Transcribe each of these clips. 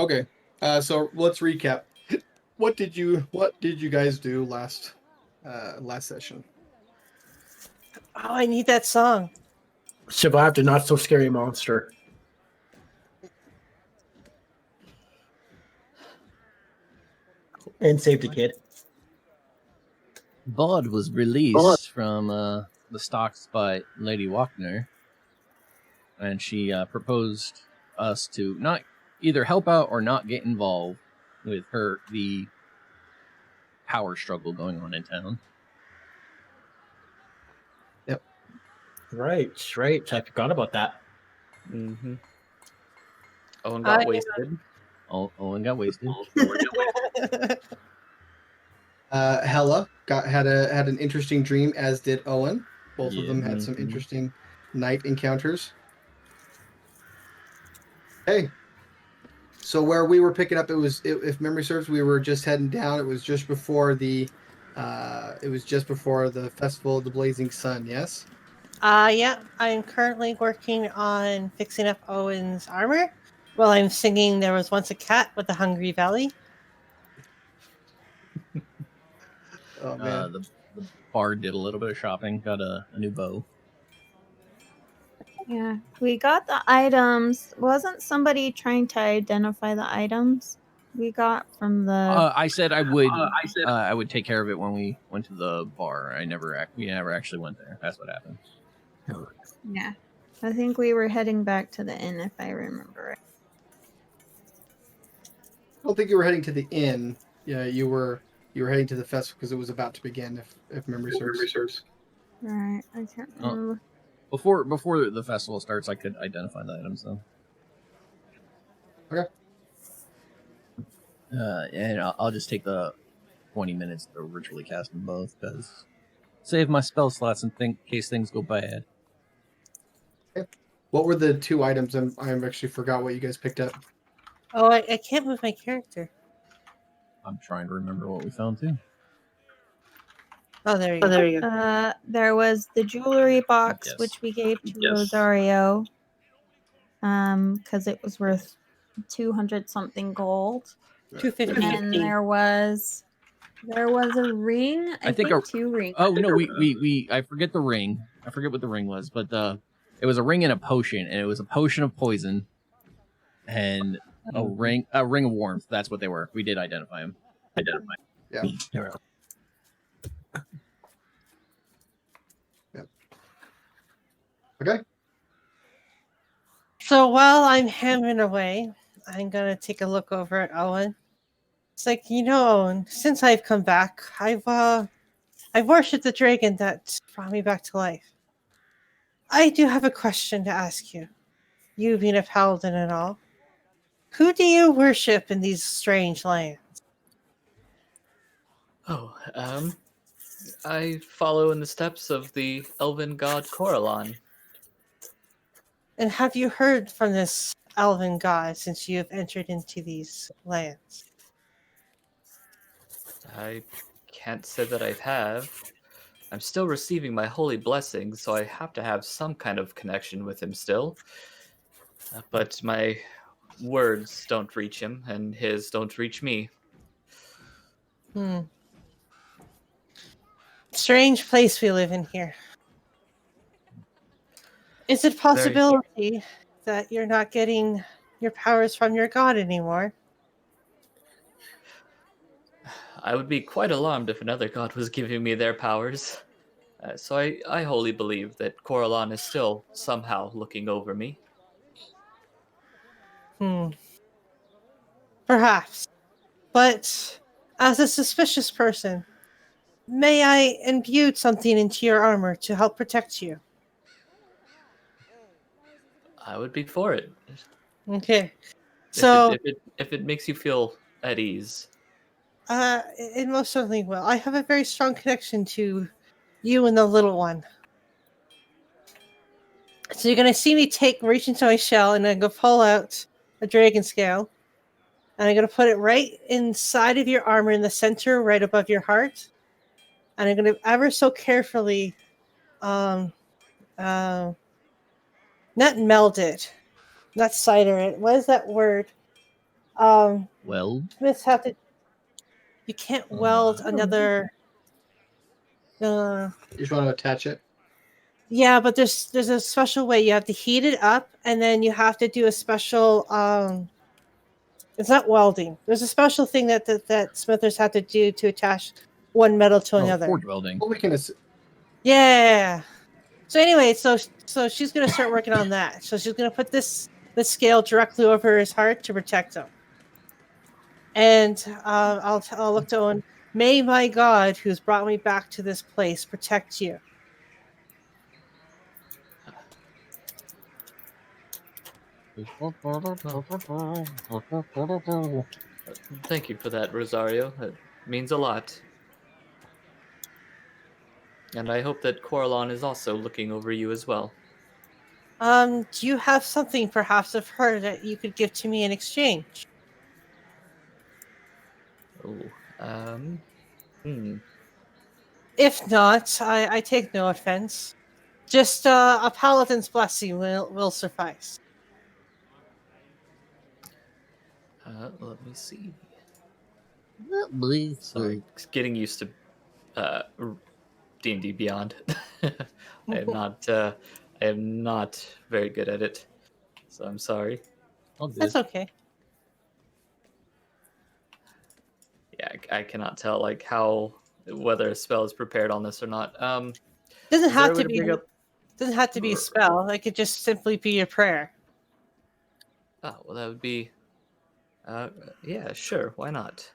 Okay. So let's recap. What did you guys do last session? Oh, I need that song. Survived a not so scary monster. And saved a kid. Bod was released from the stocks by Lady Walkner, and she proposed us to not either help out or not get involved with the power struggle going on in town. Yep. Right. I forgot about that. Mm-hmm. Owen got wasted. Owen got wasted. Hella had an interesting dream, as did Owen. Both of them had some interesting night encounters. Hey, so where we were picking up, if memory serves, we were just heading down. It was just before the festival of the Blazing Sun. Yes. Yeah, I'm currently working on fixing up Owen's armor while I'm singing "There Was Once a Cat with a Hungry Belly." Oh man. The bard did a little bit of shopping, got a new bow. Yeah, we got the items. Wasn't somebody trying to identify the items we got from the? I said I would. I would take care of it when we went to the bar. We never actually went there. That's what happened. Yeah, I think we were heading back to the inn, if I remember right. I don't think you were heading to the inn. Yeah, you were heading to the festival because it was about to begin. If memory serves. Right, I can't remember. Before the festival starts, I could identify the items though. Okay. And I'll just take the 20 minutes to ritually cast them both, because save my spell slots in case things go bad. Okay. What were the two items? I actually forgot what you guys picked up. Oh, I can't move my character. I'm trying to remember what we found too. Oh, there you go. There was the jewelry box, Yes. which we gave to Rosario, because it was worth 200 something gold. 250. And there was a ring. I think 2 rings. Oh no, we I forget the ring. I forget what the ring was, but it was a ring and a potion, and it was a potion of poison and a ring of warmth. That's what they were. We did identify them. Yeah. Yep. Okay. So while I'm hammering away, I'm gonna take a look over at Owen. It's like, Owen, since I've come back, I've worshipped the dragon that brought me back to life. I do have a question to ask you. You being a paladin and all. Who do you worship in these strange lands? Oh, I follow in the steps of the elven god Coraline. And have you heard from this elven god since you have entered into these lands? I can't say that I have. I'm still receiving my holy blessings, so I have to have some kind of connection with him still. But my words don't reach him, and his don't reach me. Strange place we live in here. Is it a possibility that you're not getting your powers from your god anymore? I would be quite alarmed if another god was giving me their powers. So I wholly believe that Coraline is still somehow looking over me. Perhaps. But as a suspicious person, may I imbue something into your armor to help protect you? I would be for it. Okay. So if it makes you feel at ease. It most certainly will. I have a very strong connection to you and the little one. So you're going to see me reach into my shell, and I'm going to pull out a dragon scale. And I'm going to put it right inside of your armor in the center, right above your heart. And I'm going to ever so carefully not meld it, not cider it. What is that word? Well, Smiths have to. You can't weld another. You just want to attach it. Yeah, but there's a special way. You have to heat it up, and then you have to do a special. It's not welding. There's a special thing that smithers have to do to attach one metal to another. forge welding. Well, we can. Yeah. So anyway, so she's gonna start working on that. So she's gonna put this scale directly over his heart to protect him. And I'll look to Owen. May my God, who's brought me back to this place, protect you. Thank you for that, Rosario. It means a lot. And I hope that Coralon is also looking over you as well. Do you have something perhaps of her that you could give to me in exchange? Oh, If not, I take no offense. Just a paladin's blessing will suffice. Let me see. Sorry, getting used to D&D Beyond. I am not very good at it, so I'm sorry. That's okay. Yeah, I cannot tell like whether a spell is prepared on this or not. Doesn't Is there have a way to to be. bring up- Doesn't have to be a spell. It could just simply be a prayer. Oh, well, that would be. Yeah, sure. Why not?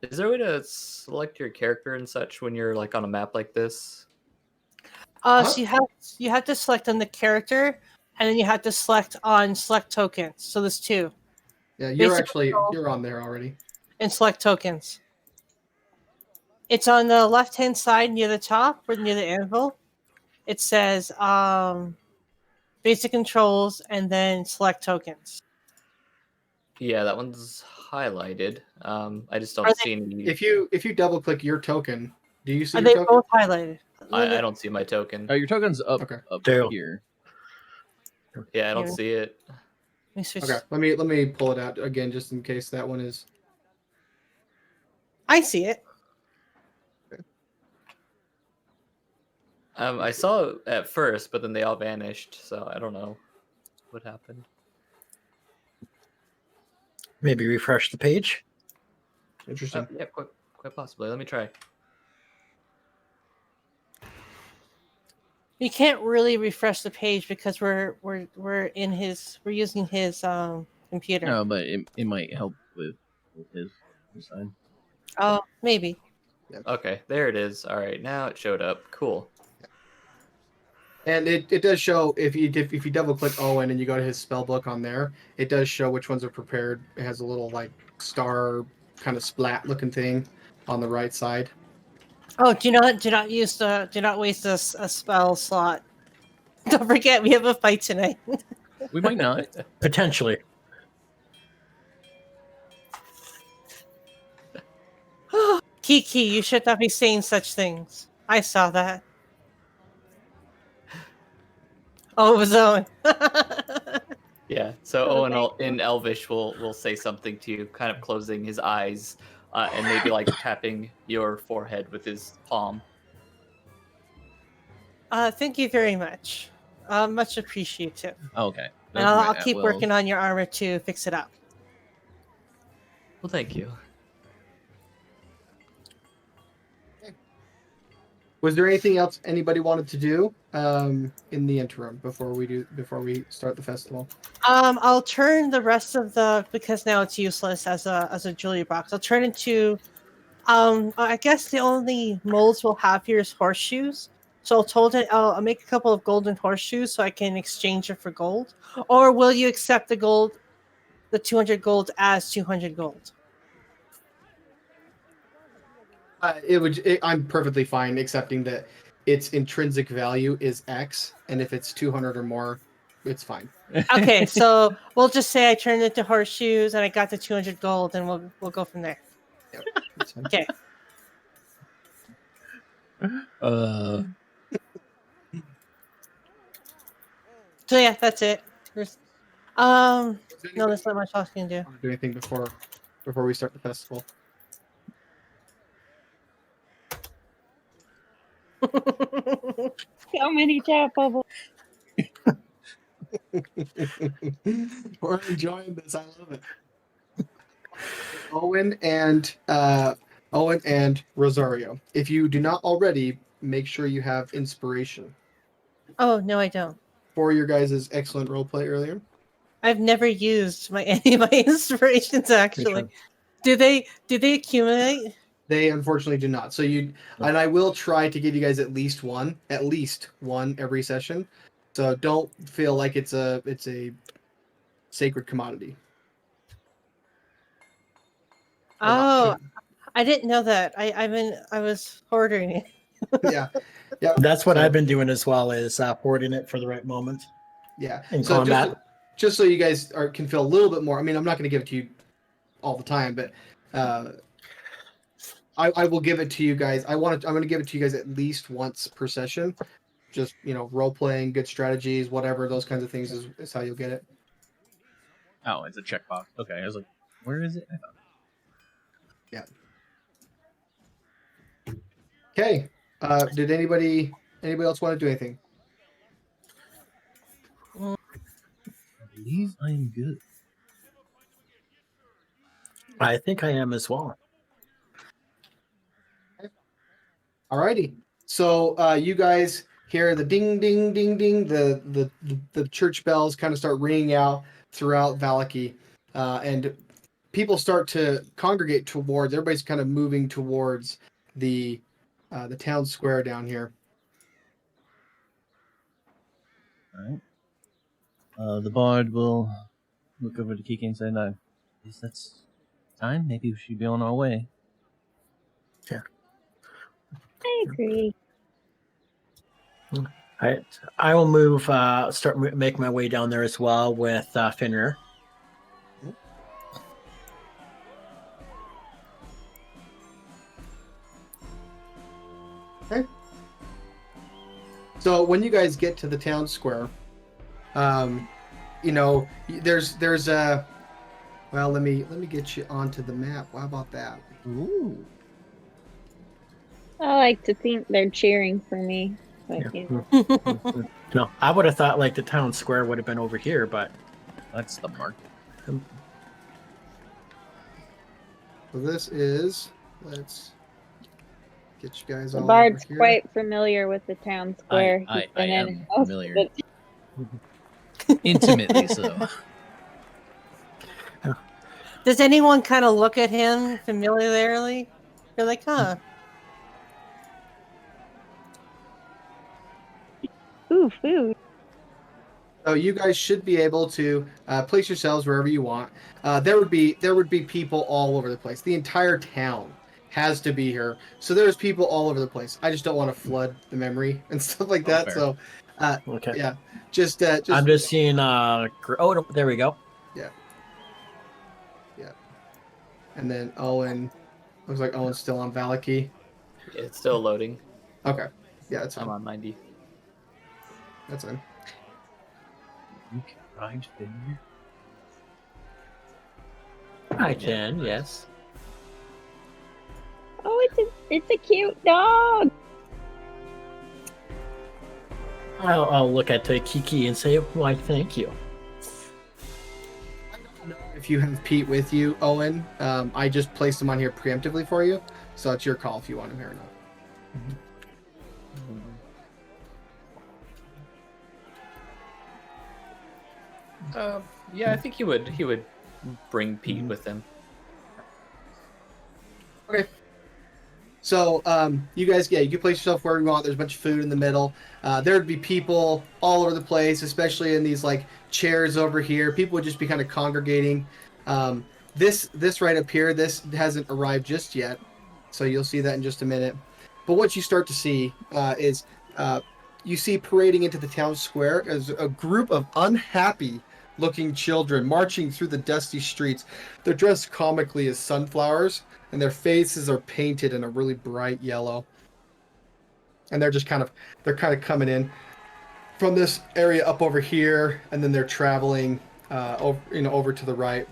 Is there a way to select your character and such when you're like on a map like this? So you have to select on the character, and then you have to select on select tokens. So there's two. Yeah, Basically, you're on there already. and select tokens. It's on the left-hand side near the top or near the anvil. It says basic controls and then select tokens. Yeah, that one's highlighted. I just Are don't they- see any. If you double click your token, do you see Are your they token? both highlighted? I don't see my token. Your token's up, Okay. up Dale. here. Yeah, I don't Yeah. see it. Let me switch. Okay, let me pull it out again just in case that one is. I see it. I saw it at first, but then they all vanished. So I don't know what happened. Maybe refresh the page. Interesting. Yeah, quite possibly. Let me try. You can't really refresh the page because we're using his computer. No, but it might help with his side. Oh, maybe. Okay, there it is. All right, now it showed up. Cool. And it does show if you double click Owen and you go to his spell book on there, it does show which ones are prepared. It has a little like star kind of splat looking thing on the right side. Oh, do not waste a spell slot. Don't forget we have a fight tonight. We might not. Potentially. Kiki, you should not be saying such things. I saw that. Oh, it was Owen. Yeah. So Okay. Owen in Elvish will say something to you, kind of closing his eyes, and maybe like tapping your forehead with his palm. Thank you very much. Much appreciated. Okay. And I'll keep working on your armor to fix it up. Well, thank you. Was there anything else anybody wanted to do in the interim before we start the festival? I'll turn the rest of because now it's useless as a jewelry box. I'll turn into I guess the only molds we'll have here is horseshoes. So I'll make a couple of golden horseshoes so I can exchange it for gold. Or will you accept the 200 gold as 200 gold? I'm perfectly fine accepting that its intrinsic value is X, and if it's 200 or more, it's fine. Okay, so we'll just say I turned it into horseshoes and I got the 200 gold, and we'll go from there. Yep, that's fine. Okay. So yeah, that's it. No, there's not much else I can do. Do anything before we start the festival? So many chat bubbles. We're enjoying this. I love it. Owen and Rosario. If you do not already, make sure you have inspiration Oh no, I don't. for your guys' excellent roleplay earlier. I've never used any of my inspirations actually. Do they accumulate? They unfortunately do not. So and I will try to give you guys at least one every session. So don't feel like it's a sacred commodity. Oh, I didn't know that. I was hoarding it. Yeah. That's what So- I've been doing as well, is hoarding it for the right moment Yeah. in So combat. just so you guys can feel a little bit more. I mean, I'm not going to give it to you all the time, but I will give it to you guys. I'm going to give it to you guys at least once per session. Just role playing, good strategies, whatever those kinds of things is how you'll get it. Oh, it's a checkbox. Okay, I was like, where is it? I thought. Okay. Did anybody else want to do anything? I believe I am good. I think I am as well. Alrighty. So you guys hear the ding, ding, ding, ding. The church bells kind of start ringing out throughout Valaki, and people start to congregate towards. Everybody's kind of moving towards the town square down here. All right. The bard will look over to Kiki and say, "No, I guess that's time. Maybe we should be on our way." I agree. I will move. Make my way down there as well with Finrir. Okay. So when you guys get to the town square, there's a. Well, let me get you onto the map. How about that? Ooh. I like to think they're cheering for me. But, you know. No, I would have thought like the town square would have been over here, but That's the market. So this is. Let's get you guys The all bard's over here. quite familiar with the town square. I He's been am in most of familiar. it. Intimately so. Does anyone kind of look at him familiarly? You're like, huh? Ooh, food. So you guys should be able to place yourselves wherever you want. There would be people all over the place. The entire town has to be here. So there's people all over the place. I just don't want to flood the memory and stuff like that. Fair. So okay. yeah, just I'm just seeing. Oh, no, there we go. and then Owen. Looks like Owen's still on Valaki. It's still loading. Okay, yeah, that's I'm fine. on 90. That's fine. You can ride Finrir. I can, yes. Oh, it's a cute dog. I'll look at Kiki and say, "Why, thank you." I don't know if you have Pete with you, Owen. I just placed him on here preemptively for you, so it's your call if you want him here or not. Yeah, I think he would bring Pete with him. Okay. So you guys, you can place yourself wherever you want. There's a bunch of food in the middle. There would be people all over the place, especially in these like chairs over here. People would just be kind of congregating. This right up here, this hasn't arrived just yet, so you'll see that in just a minute. But what you start to see is you see parading into the town square as a group of unhappy-looking children marching through the dusty streets. They're dressed comically as sunflowers, and their faces are painted in a really bright yellow. And they're kind of coming in from this area up over here, and then they're traveling over to the right.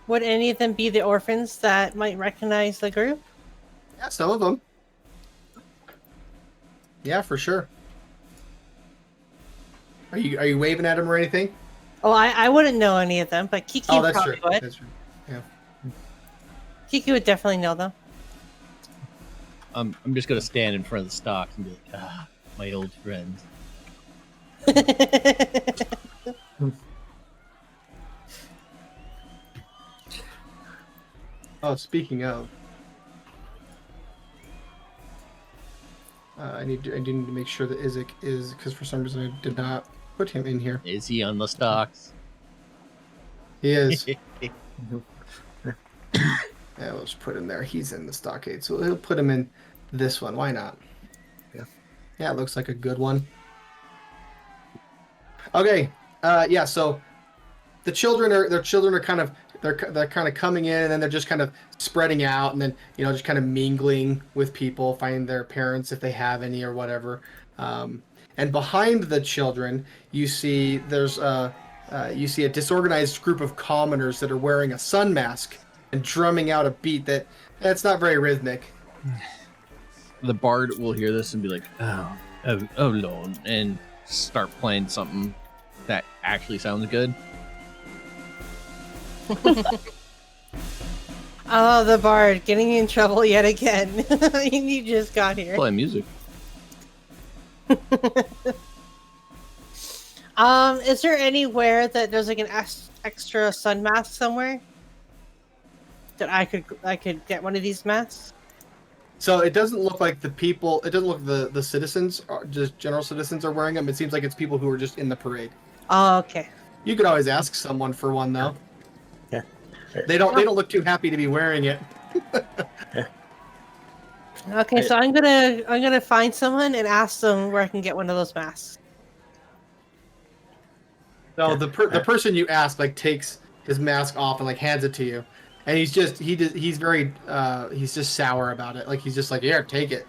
Would any of them be the orphans that might recognize the group? Yeah, some of them. Yeah, for sure. Are you waving at them or anything? Oh, I wouldn't know any of them, but Kiki Oh, that's probably true. would. That's true. Yeah. Kiki would definitely know them. I'm just gonna stand in front of the stocks and be like, ah, my old friends. Oh, speaking of, I need to make sure that Isaac is, because for some reason I did not put him in here. Is he on the stocks? He is. Yeah, let's put him there. He's in the stockade, so he'll put him in this one. Why not? Yeah. Yeah, it looks like a good one. Okay. Yeah. So the children are kind of they're kind of coming in, and then they're just kind of spreading out, and then just kind of mingling with people, finding their parents if they have any or whatever. And behind the children, you see you see a disorganized group of commoners that are wearing a sun mask and drumming out a beat that's not very rhythmic. The bard will hear this and be like, oh Lord, and start playing something that actually sounds good. Oh, the bard getting in trouble yet again. You just got here. Play music. Is there anywhere that there's like an extra sun mask somewhere that I could get one of these masks? So it doesn't look like the people. It doesn't look the citizens, just general citizens, are wearing them. It seems like it's people who are just in the parade. Oh, okay. You could always ask someone for one, though. Yeah. They don't look too happy to be wearing it. Okay, so I'm gonna find someone and ask them where I can get one of those masks. So the person you ask takes his mask off and hands it to you, and he's just sour about it. He's just like, here, take it.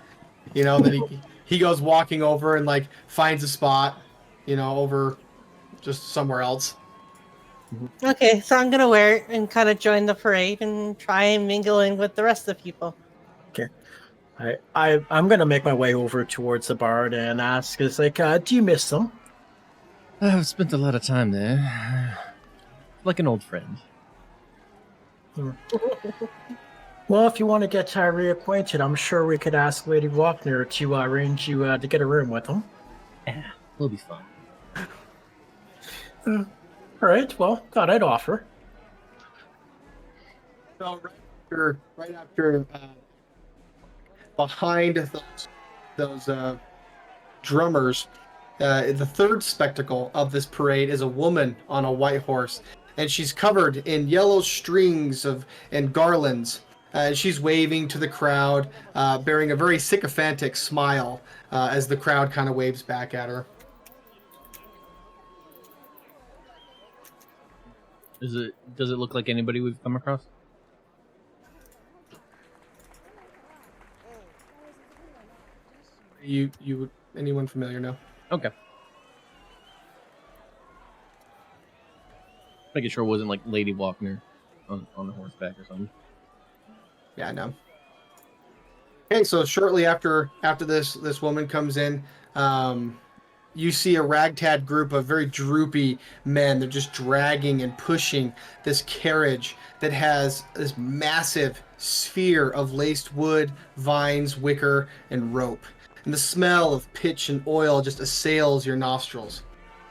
Then he goes walking over and finds a spot, over just somewhere else. Okay, so I'm gonna wear it and kind of join the parade and try and mingle in with the rest of the people. Okay. I'm gonna make my way over towards the bard and ask, do you miss them? I've spent a lot of time there. Like an old friend. Well, if you want to get reacquainted, I'm sure we could ask Lady Walkner to arrange you to get a room with them. Yeah, it'll be fun. All right, well, thought I'd offer. So right after behind those drummers, the third spectacle of this parade is a woman on a white horse, and she's covered in yellow strings and garlands. She's waving to the crowd, bearing a very sycophantic smile as the crowd kind of waves back at her. Does it look like anybody we've come across? Anyone familiar? No. Okay. Making sure it wasn't Lady Walkner on the horseback or something. Yeah, no. Okay, so shortly after this woman comes in, you see a ragtag group of very droopy men. They're just dragging and pushing this carriage that has this massive sphere of laced wood, vines, wicker, and rope. And the smell of pitch and oil just assails your nostrils.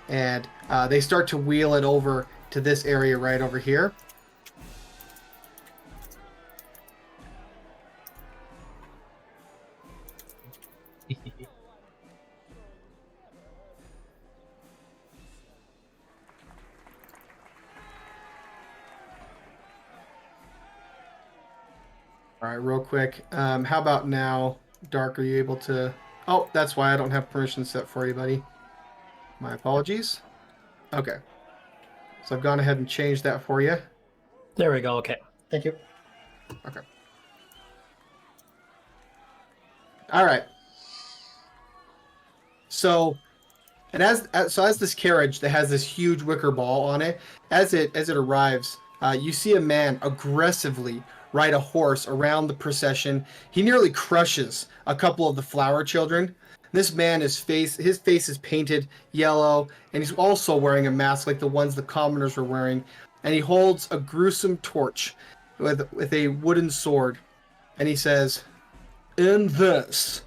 And they start to wheel it over to this area right over here. All right, real quick. How about now, Dark? Are you able to? Oh, that's why I don't have permission set for you, buddy. My apologies. Okay. So I've gone ahead and changed that for you. There we go. Okay. Thank you. Okay. All right. So And as this carriage that has this huge wicker ball on it, as it arrives, you see a man aggressively ride a horse around the procession. He nearly crushes a couple of the flower children. This man, his face is painted yellow, and he's also wearing a mask like the ones the commoners were wearing. And he holds a gruesome torch with a wooden sword, and he says, "In this,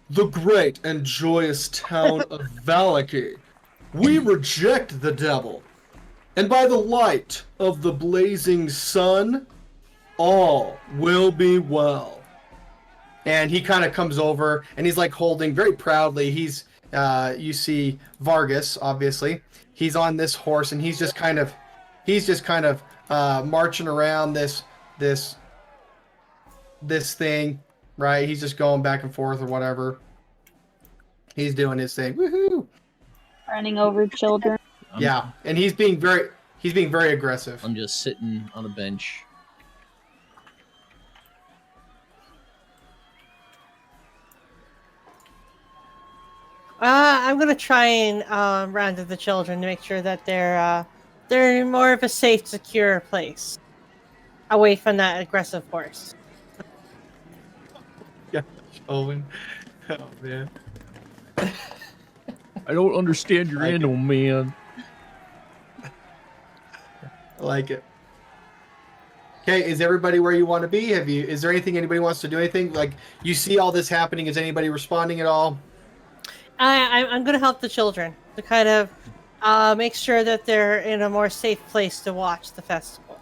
the great and joyous town of Valaki, we reject the devil, and by the light of the blazing sun, all will be well." And he kind of comes over, and he's like holding very proudly. He's, you see Vargas, obviously. He's on this horse, and he's just kind of marching around this thing, right? He's just going back and forth or whatever. He's doing his thing. Woohoo! Running over children. Yeah, and he's being very aggressive. I'm just sitting on a bench. I'm gonna try and round up the children to make sure that they're in more of a safe, secure place, away from that aggressive horse. Yeah, Owen. Oh man. I don't understand your animal, man. I like it. Okay, is everybody where you want to be? Is there anything anybody wants to do? Anything like you see all this happening? Is anybody responding at all? I'm gonna help the children to kind of make sure that they're in a more safe place to watch the festival.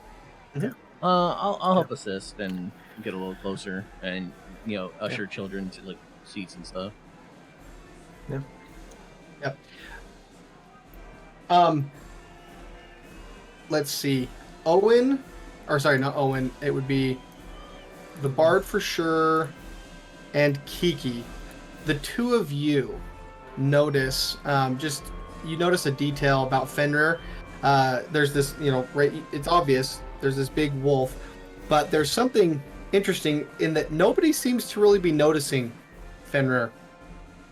I'll help assist and get a little closer, and usher children to like seats and stuff. Yeah. Yep. Let's see. Owen, or sorry, not Owen. It would be the Bard for sure, and Kiki. The two of you notice you notice a detail about Fenrir. There's this, right, it's obvious there's this big wolf, but there's something interesting in that nobody seems to really be noticing Fenrir.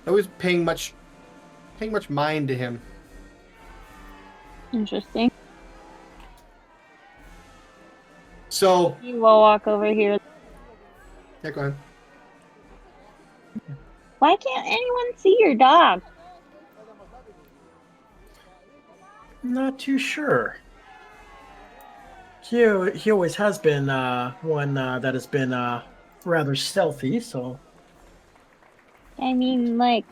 Nobody's paying much mind to him. Interesting. So You will walk over here. yeah, go ahead. Why can't anyone see your dog? Not too sure. He always has been one that has been rather stealthy, so... I mean, like,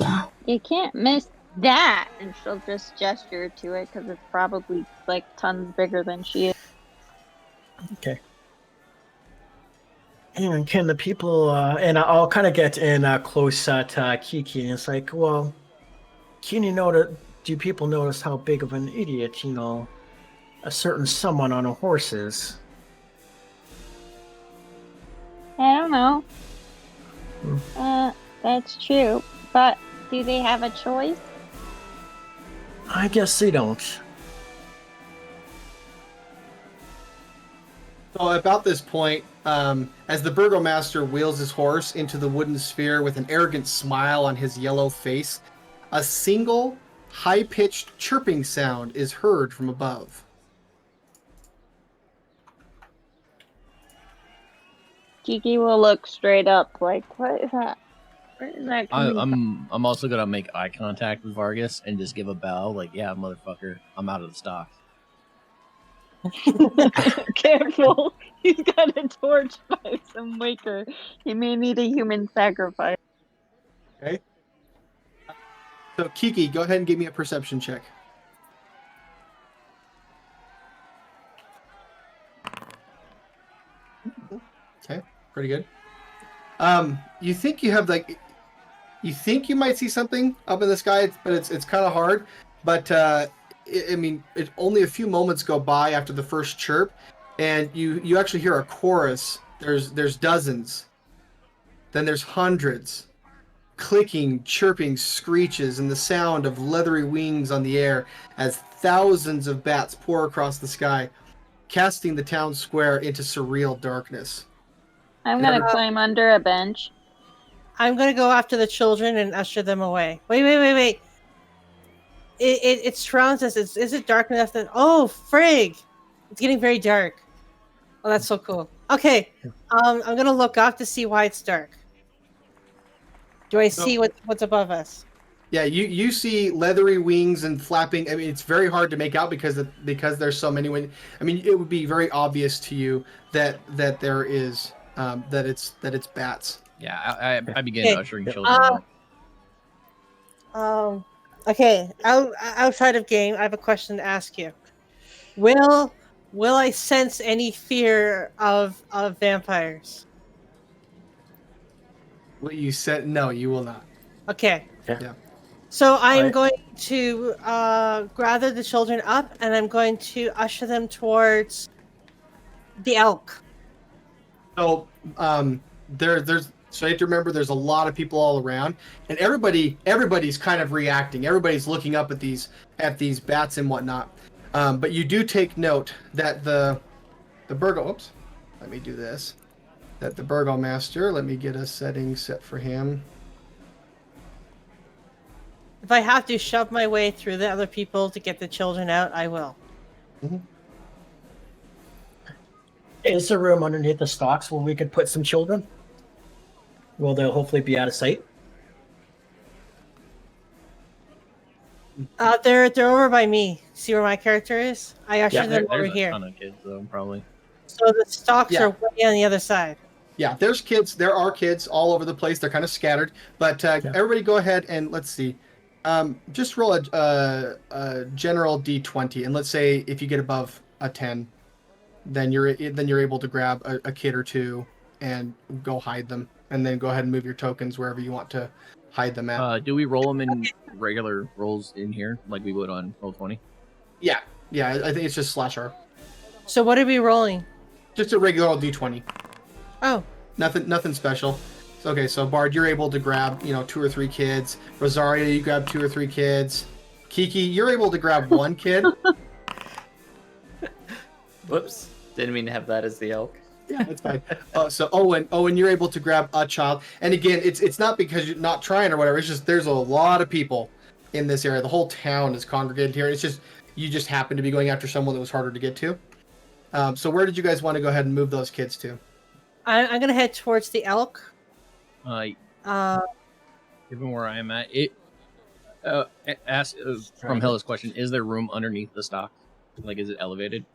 you can't miss that. And she'll just gesture to it because it's probably like tons bigger than she is. Okay. And can the people, and I'll kind of get in close to Kiki, and it's like, well, do people notice how big of an idiot, a certain someone on a horse is? I don't know. That's true. But do they have a choice? I guess they don't. So about this point, as the burgomaster wheels his horse into the wooden sphere with an arrogant smile on his yellow face, a single high-pitched chirping sound is heard from above. Kiki will look straight up like, what is that? Where is that coming from? I'm also gonna make eye contact with Vargas and just give a bow, like, yeah, motherfucker, I'm out of the stock. Careful. He's got a torch by some waker. He may need a human sacrifice. Okay. So Kiki, go ahead and give me a perception check. Okay, pretty good. You think you have you think you might see something up in the sky, but it's kind of hard. But I mean, only a few moments go by after the first chirp, and you actually hear a chorus. There's dozens, then there's hundreds, clicking, chirping screeches, and the sound of leathery wings on the air as thousands of bats pour across the sky, casting the town square into surreal darkness. I'm gonna climb under a bench. I'm gonna go after the children and usher them away. Wait. it surrounds us. Is it dark enough that? Oh, frig! It's getting very dark. Oh, that's so cool. Okay, I'm gonna look up to see why it's dark. Do I see what's above us? Yeah, you see leathery wings and flapping. I mean, it's very hard to make out because there's so many. I mean, it would be very obvious to you that there is that it's bats. Yeah, I began Okay. ushering children out. Okay. Outside of game, I have a question to ask you. Will I sense any fear of vampires? What you said? No, you will not. Okay. Yeah. So I'm Alright. going to gather the children up, and I'm going to usher them towards the elk. So there's so you have to remember there's a lot of people all around, and everybody's kind of reacting. Everybody's looking up at these bats and whatnot. But you do take note that the Burgo. Oops, let me do this. That the Burgomaster. Let me get a setting set for him. If I have to shove my way through the other people to get the children out, I will. Is there room underneath the stalks where we could put some children? Well, they'll hopefully be out of sight. They're over by me. See where my character is? I usher Yeah, them over There's a here. ton of kids, though, probably. So the stalks Yeah. are way on the other side. Yeah, there are kids all over the place. They're kind of scattered, but everybody go ahead and let's see. Just roll a general D20, and let's say if you get above a 10, then you're able to grab a kid or two and go hide them, and then go ahead and move your tokens wherever you want to hide them at. Do we roll them in regular rolls in here, like we would on Roll20? Yeah, I think it's just /R. So what are we rolling? Just a regular old D20. Oh, Nothing special. Okay, so Bard, you're able to grab 2 or 3 kids. Rosario, you grab 2 or 3 kids. Kiki, you're able to grab 1 kid. Whoops. Didn't mean to have that as the elk. Yeah, that's fine. So Owen, you're able to grab a child. And again, it's not because you're not trying or whatever. It's just there's a lot of people in this area. The whole town is congregated here. It's just you just happen to be going after someone that was harder to get to. So where did you guys want to go ahead and move those kids to? I'm gonna head towards the elk. Given Uh, where I am at, ask from Hella's question: is there room underneath the stock? Like, is it elevated?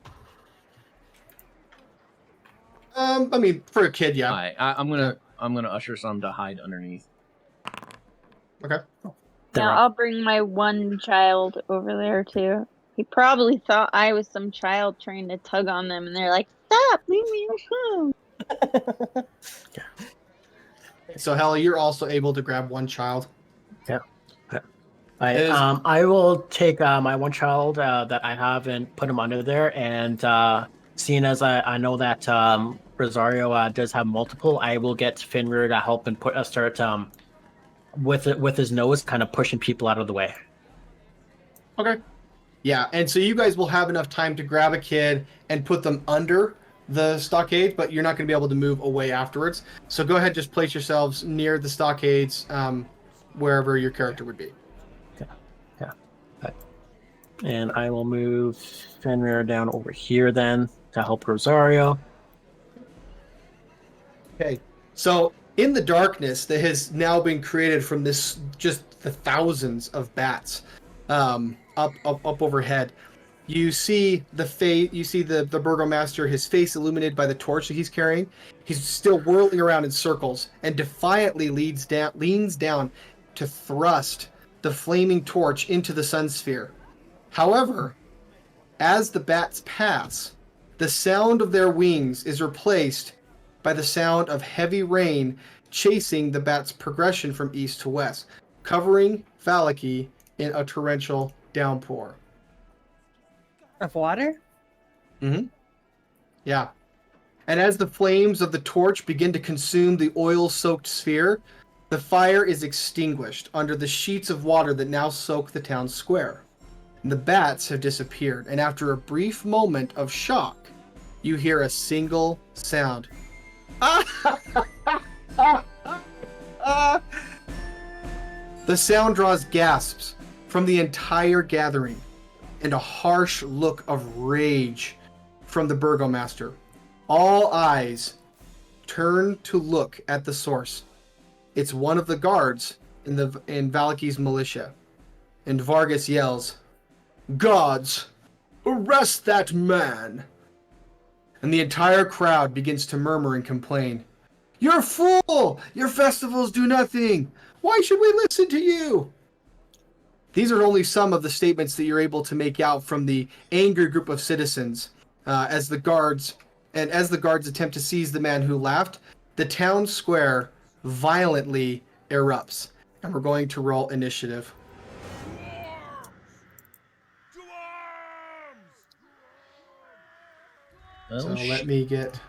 I mean, for a kid, yeah. I'm gonna usher some to hide underneath. Okay. Yeah, I'll bring my one child over there too. He probably thought I was some child trying to tug on them, and they're like, "Stop! Leave me alone!" So Hella, you're also able to grab 1 child. I will take my one child that I have and put him under there. And seeing as I know that Rosario does have multiple, I will get Finrir to help and start with his nose, kind of pushing people out of the way. Okay. Yeah, and so you guys will have enough time to grab a kid and put them under the stockade, but you're not going to be able to move away afterwards. So go ahead, just place yourselves near the stockades, wherever your character would be. And I will move Fenrir down over here then to help Rosario. Okay. So in the darkness that has now been created from this, just the thousands of bats, up overhead, you see the Burgomaster, his face illuminated by the torch that he's carrying. He's still whirling around in circles and defiantly leans down to thrust the flaming torch into the sun sphere. However, as the bats pass, the sound of their wings is replaced by the sound of heavy rain chasing the bat's progression from east to west, covering Valaki in a torrential downpour. of water? Mm-hmm. Yeah. And as the flames of the torch begin to consume the oil-soaked sphere, the fire is extinguished under the sheets of water that now soak the town square. And the bats have disappeared, and after a brief moment of shock, you hear a single sound. The sound draws gasps from the entire gathering, and a harsh look of rage from the burgomaster. All eyes turn to look at the source. It's one of the guards in Valaki's militia. And Vargas yells, "Gods, arrest that man!" And the entire crowd begins to murmur and complain. "You're a fool! Your festivals do nothing! Why should we listen to you?" These are only some of the statements that you're able to make out from the angry group of citizens as the guards attempt to seize the man who laughed. The town square violently erupts, and we're going to roll initiative. Well, So let me get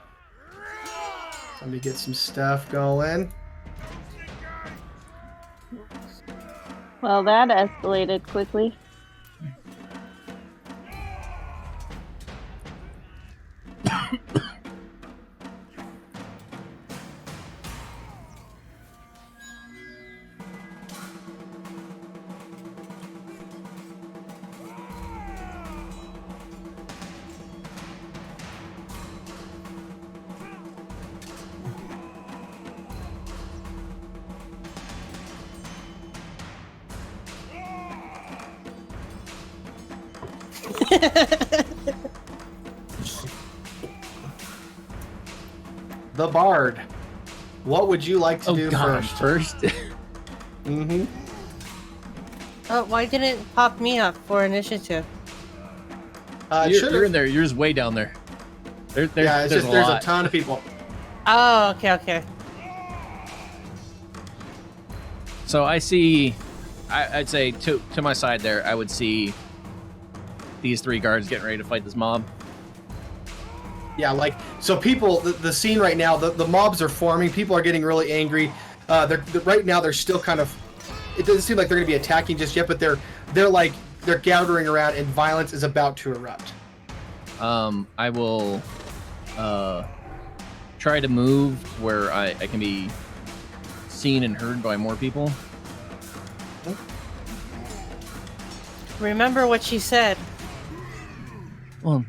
some stuff going. Well, that escalated quickly. The Bard. What would you like to oh do god, first? Mm-hmm. Oh, why didn't it pop me up for initiative? You're in there. You're just way down there. There's There's a lot. a ton of people. Oh, okay. So I see, I'd say to my side there, I would see these three guards getting ready to fight this mob. Yeah, like, so people, the scene right now, the mobs are forming. People are getting really angry. Right now they're still kind of, it doesn't seem like they're going to be attacking just yet, but they're gathering around and violence is about to erupt. I will try to move where I can be seen and heard by more people. Remember what she said. Well,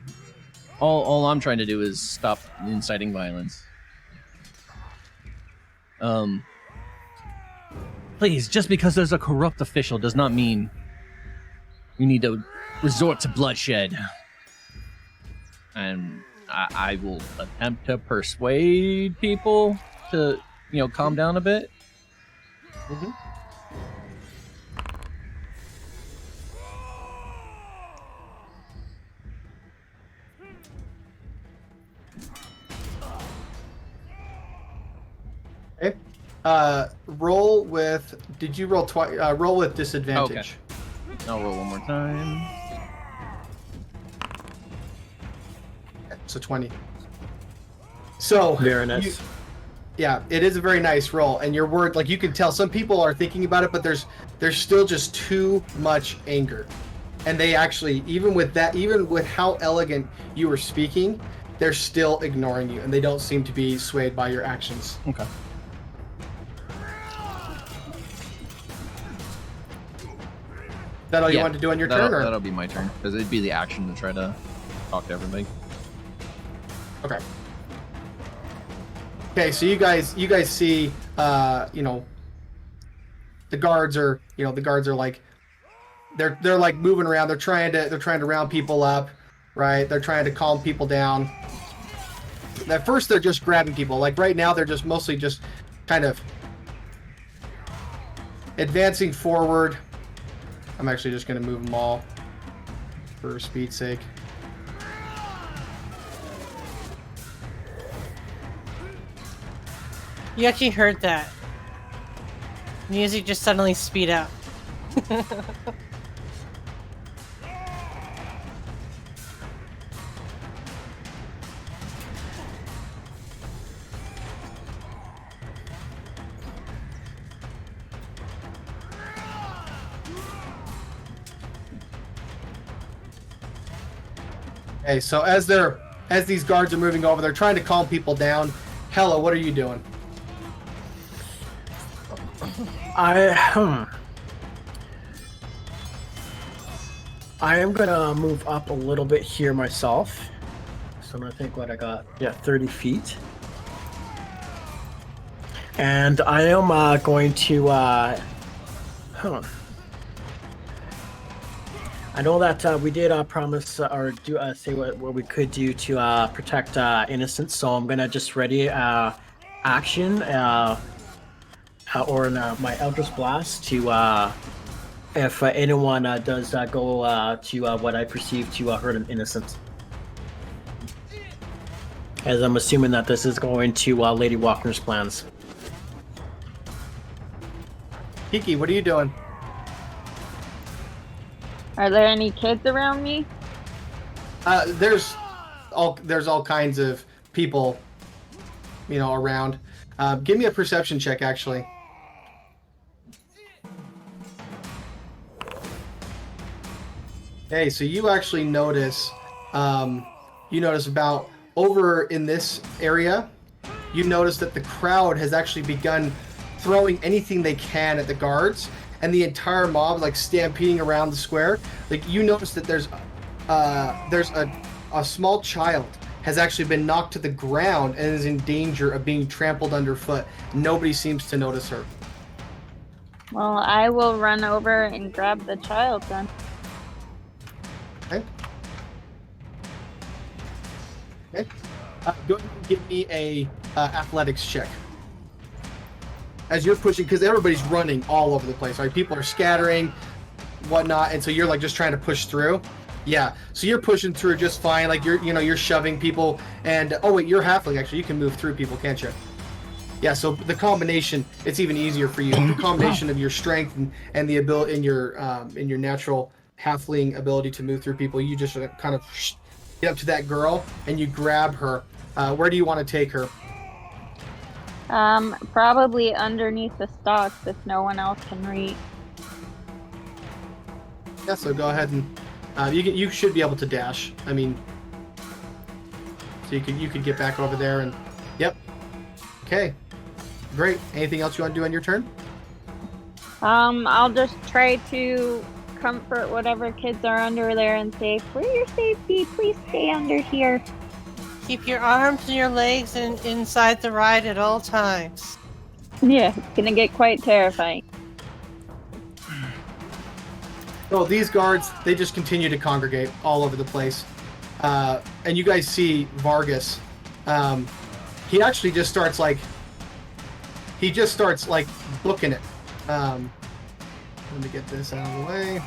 all I'm trying to do is stop inciting violence. Please, just because there's a corrupt official does not mean you need to resort to bloodshed. And I will attempt to persuade people to, calm down a bit. Mm-hmm. Okay. Roll with. Did you roll twice? Roll with disadvantage. Okay. I'll roll one more time. So 20. So Very nice. Yeah, it is a very nice roll, and your word, like you can tell, some people are thinking about it, but there's still just too much anger, and they actually, even with how elegant you were speaking, they're still ignoring you, and they don't seem to be swayed by your actions. Okay. Is that all you wanted to do on your turn, or? That'll be my turn, because it'd be the action to try to talk to everybody. Okay. Okay, so you guys see, the guards are like, they're like moving around. They're trying to round people up, right? They're trying to calm people down. At first, they're just grabbing people. Like right now, they're just mostly just kind of advancing forward. I'm actually just going to move them all for speed's sake. You actually heard that. Music just suddenly speed up. Okay, so as these guards are moving over, they're trying to calm people down. Hella, what are you doing? I am gonna move up a little bit here myself. So I'm gonna think what I got. Yeah, 30 feet. And I am going to hold on. I know that we did promise or do say what we could do to protect innocents, so I'm gonna just ready action or my Eldritch Blast to if anyone does go to what I perceive to hurt an innocent. As I'm assuming that this is going to Lady Walker's plans. Kiki, what are you doing? Are there any kids around me? There's all kinds of people, around. Give me a perception check, actually. Hey, so you actually notice, about over in this area, you notice that the crowd has actually begun throwing anything they can at the guards, and the entire mob like stampeding around the square. Like you notice that there's a small child has actually been knocked to the ground and is in danger of being trampled underfoot. Nobody seems to notice her. Well, I will run over and grab the child then. Okay. Okay. Go ahead and give me a athletics check. As you're pushing, because everybody's running all over the place, right? People are scattering, whatnot, and so you're like just trying to push through. Yeah, so you're pushing through just fine. Like you're shoving people, and oh wait, you're halfling actually. You can move through people, can't you? Yeah. So the combination, it's even easier for you. The combination of your strength and the ability in your natural halfling ability to move through people. You just kind of get up to that girl and you grab her. Where do you want to take her? Probably underneath the stalks if no one else can reach. Yeah, so go ahead and you should be able to dash. I mean, so you could get back over there and yep. Okay, great. Anything else you want to do on your turn? I'll just try to comfort whatever kids are under there and say, for your safety, please stay under here. Keep your arms and your legs inside the ride at all times. Yeah, it's gonna get quite terrifying. So these guards, they just continue to congregate all over the place. And you guys see Vargas. He actually just starts booking it. Let me get this out of the way.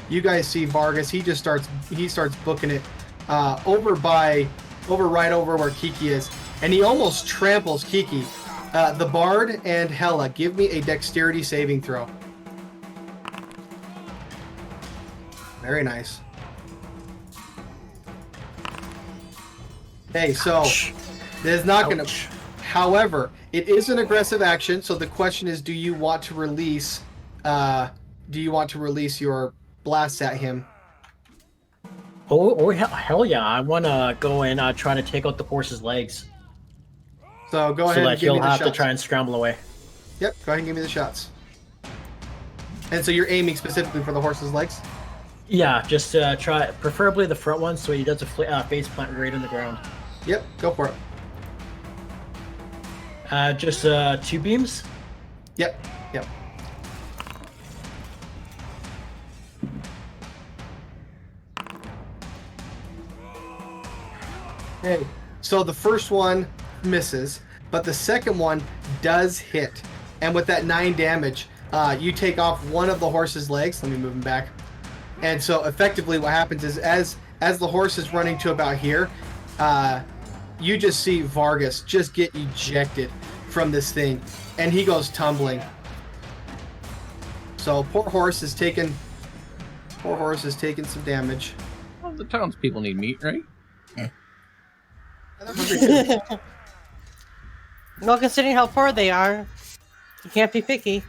You guys see Vargas. He starts booking it right over where Kiki is, and he almost tramples Kiki. The Bard and Hella, give me a dexterity saving throw. Very nice. Okay, so there's not going to. However, it is an aggressive action, so the question is, do you want to release your blast at him? Oh, hell yeah! I want to go and try to take out the horse's legs. So go ahead. So and that give me he'll the have shots. to try and scramble away. Yep. Go ahead and give me the shots. And so you're aiming specifically for the horse's legs. Yeah, just try, preferably the front one, so he does a face plant right in the ground. Yep. Go for it. Just 2 beams. Yep. Okay. So the first one misses, but the second one does hit. And with that 9 damage, you take off one of the horse's legs. Let me move him back. And so effectively what happens is as the horse is running to about here, you just see Vargas just get ejected from this thing, and he goes tumbling. So poor horse is taking some damage. Well, the townspeople need meat, right? Well, considering how poor they are, you can't be picky.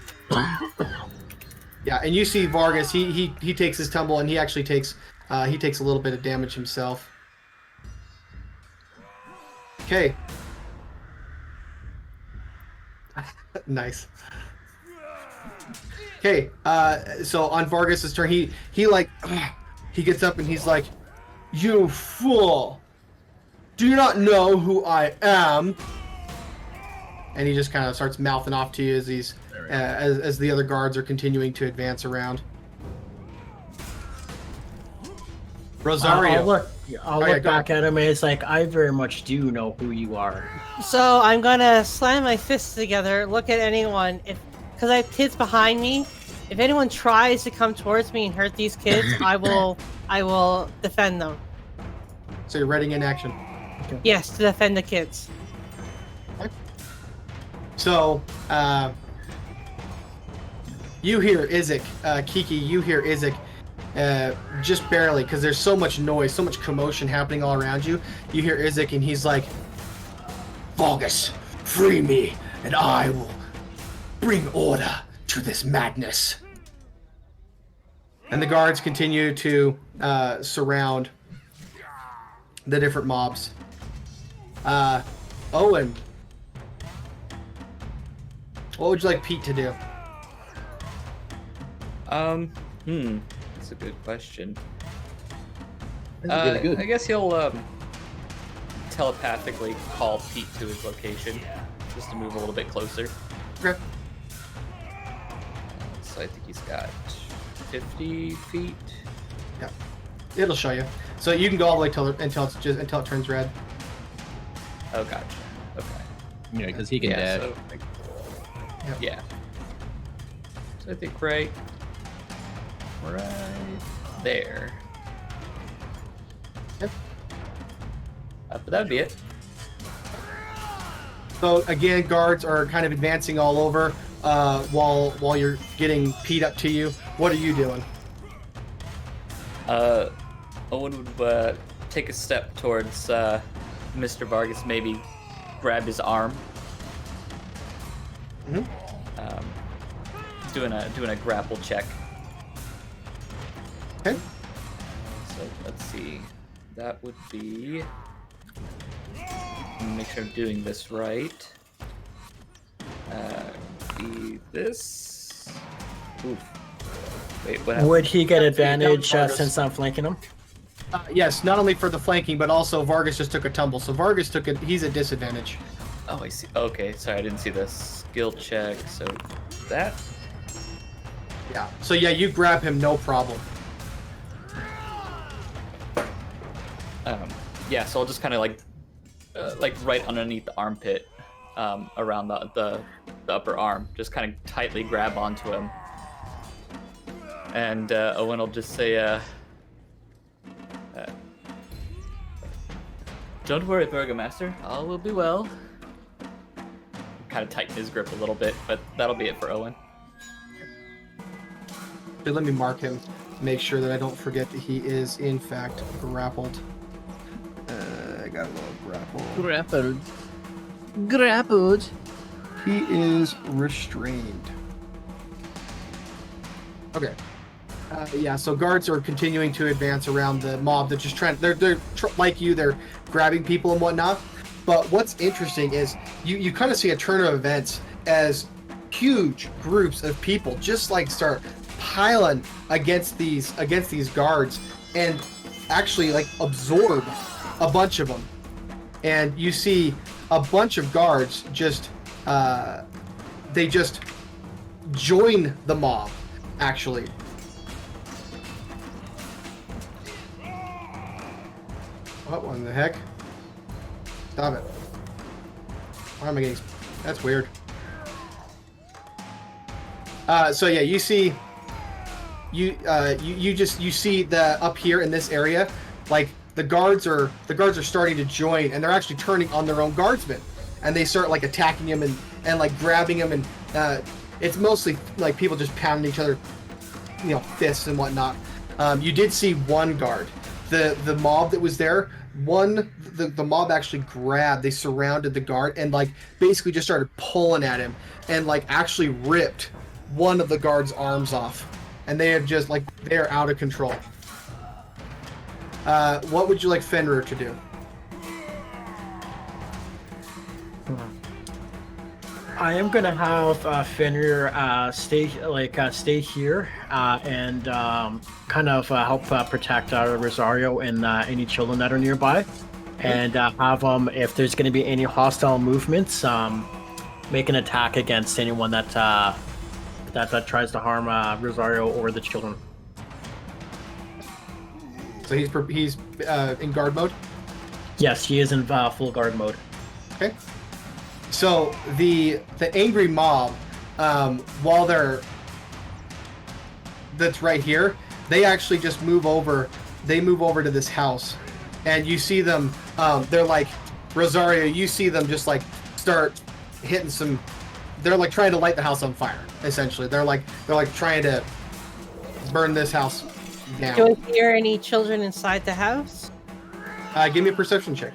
Yeah, and you see Vargas, he takes his tumble, and he actually takes a little bit of damage himself. Okay. Nice. Okay, so on Vargas's turn, he gets up and he's like, "You fool! Do you not know who I am?" And he just kind of starts mouthing off to you as he's as the other guards are continuing to advance around. Rosario. I'll look back at him and it's like, I very much do know who you are. So I'm gonna slam my fists together, look at anyone, because I have kids behind me. If anyone tries to come towards me and hurt these kids, I will defend them. So you're readying in action. Okay. Yes, to defend the kids. Okay. So, you hear Izek, Kiki, you hear Izek, just barely, because there's so much noise, so much commotion happening all around you. You hear Izek, and he's like, "Vargas, free me, and I will bring order to this madness." And the guards continue to surround the different mobs. Owen, what would you like Pete to do? That's a good question. Really good. I guess he'll telepathically call Pete to his location, just to move a little bit closer. Okay. So I think he's got 50 feet. Yeah, it'll show you. So you can go all the way until it turns red. Oh, gotcha. Okay. Yeah, because he can dash. So, yeah. So I think right there. Yep. But that'd be it. So again, guards are kind of advancing all over while you're getting Pete up to you. What are you doing? Owen would take a step towards Mr. Vargas, maybe grab his arm. Mm-hmm. Doing a grapple check. Okay. So let's see. That would be. Make sure I'm doing this right. Be this. Oof. Wait, what happened? Would he get advantage since I'm flanking him? Yes, not only for the flanking, but also Vargas just took a tumble. So Vargas he's at disadvantage. Oh, I see. Okay, sorry, I didn't see the skill check. So that. Yeah. So yeah, you grab him, no problem. Yeah, so I'll just kind of like right underneath the armpit, around the upper arm, just kind of tightly grab onto him. And Owen will just say, "Don't worry, Burgomaster. All will be well." Kind of tighten his grip a little bit, but that'll be it for Owen. So let me mark him, make sure that I don't forget that he is in fact grappled. I got a little grappled. He is restrained. Okay. Yeah, so guards are continuing to advance around the mob. They're just trying. They're like you. They're grabbing people and whatnot. But what's interesting is you kind of see a turn of events as huge groups of people just like start piling against these guards and actually like absorb a bunch of them. And you see a bunch of guards just they just join the mob actually. What in the heck? Stop it. Why am I getting... That's weird. So yeah, you see... You see the up here in this area, like the guards are starting to join, and they're actually turning on their own guardsmen, and they start like attacking him and like grabbing him, and it's mostly like people just pounding each other, fists and whatnot. You did see one guard. The mob that was there, the mob actually grabbed, they surrounded the guard and like basically just started pulling at him and like actually ripped one of the guard's arms off. And they have just like, they're out of control. What would you like Fenrir to do? I am gonna have Fenrir stay here and kind of help protect Rosario and any children that are nearby, and have if there's gonna be any hostile movements, make an attack against anyone that tries to harm Rosario or the children. So he's in guard mode. Yes, he is in full guard mode. Okay. So the angry mob, while that's right here, they actually just move over. They move over to this house, and you see them. They're like Rosario. You see them just like start hitting some. They're like trying to light the house on fire. Essentially, they're like trying to burn this house down. Do I hear any children inside the house? Give me a perception check.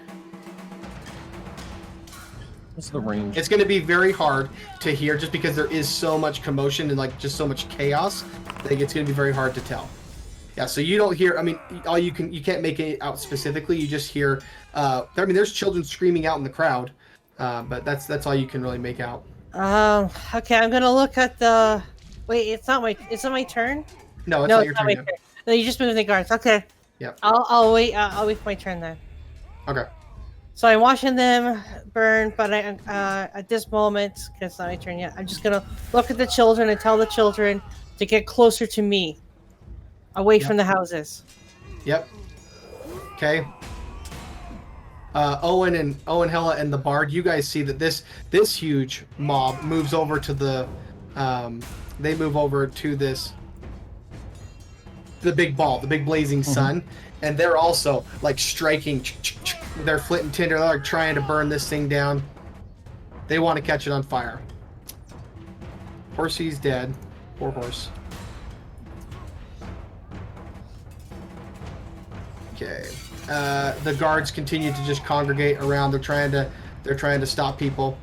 What's the range? It's going to be very hard to hear just because there is so much commotion and like just so much chaos. I think it's going to be very hard to tell. Yeah, so you don't hear. I mean, you can't make it out specifically. You just hear. I mean, there's children screaming out in the crowd, but that's all you can really make out. Okay, I'm gonna look at the. Wait, it's not my turn. No, it's No, not it's your not turn my yet. turn. No, you just moved the guards. Okay. Yeah. I'll wait. I'll wait for my turn then. Okay. So I'm watching them burn, but at this moment, because it's not my turn yet, I'm just gonna look at the children and tell the children to get closer to me, away from the houses. Yep. Okay. Owen, Hella, and the Bard. You guys see that this huge mob moves over to the. They move over to this. The big ball, the big blazing sun, and they're also like striking with their flint and tinder. They're like trying to burn this thing down. They want to catch it on fire. Horsey's dead. Poor horse. Okay. The guards continue to just congregate around. They're trying to stop people.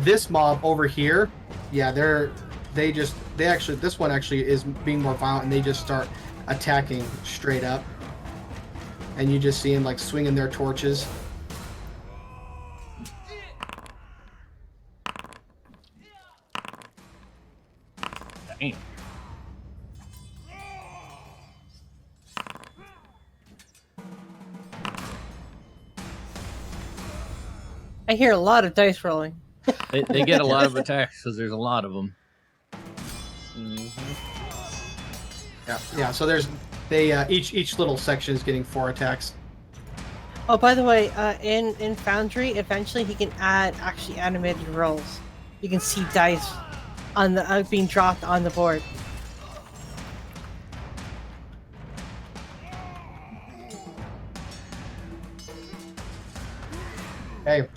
This mob over here, yeah, this one actually is being more violent, and they just start attacking straight up. And you just see them like swinging their torches. Damn. I hear a lot of dice rolling. They get a lot of attacks because there's a lot of them. Yeah. So each little section is getting 4 attacks. Oh, by the way, in Foundry, eventually he can add actually animated rolls. You can see dice on the being dropped on the board. Okay.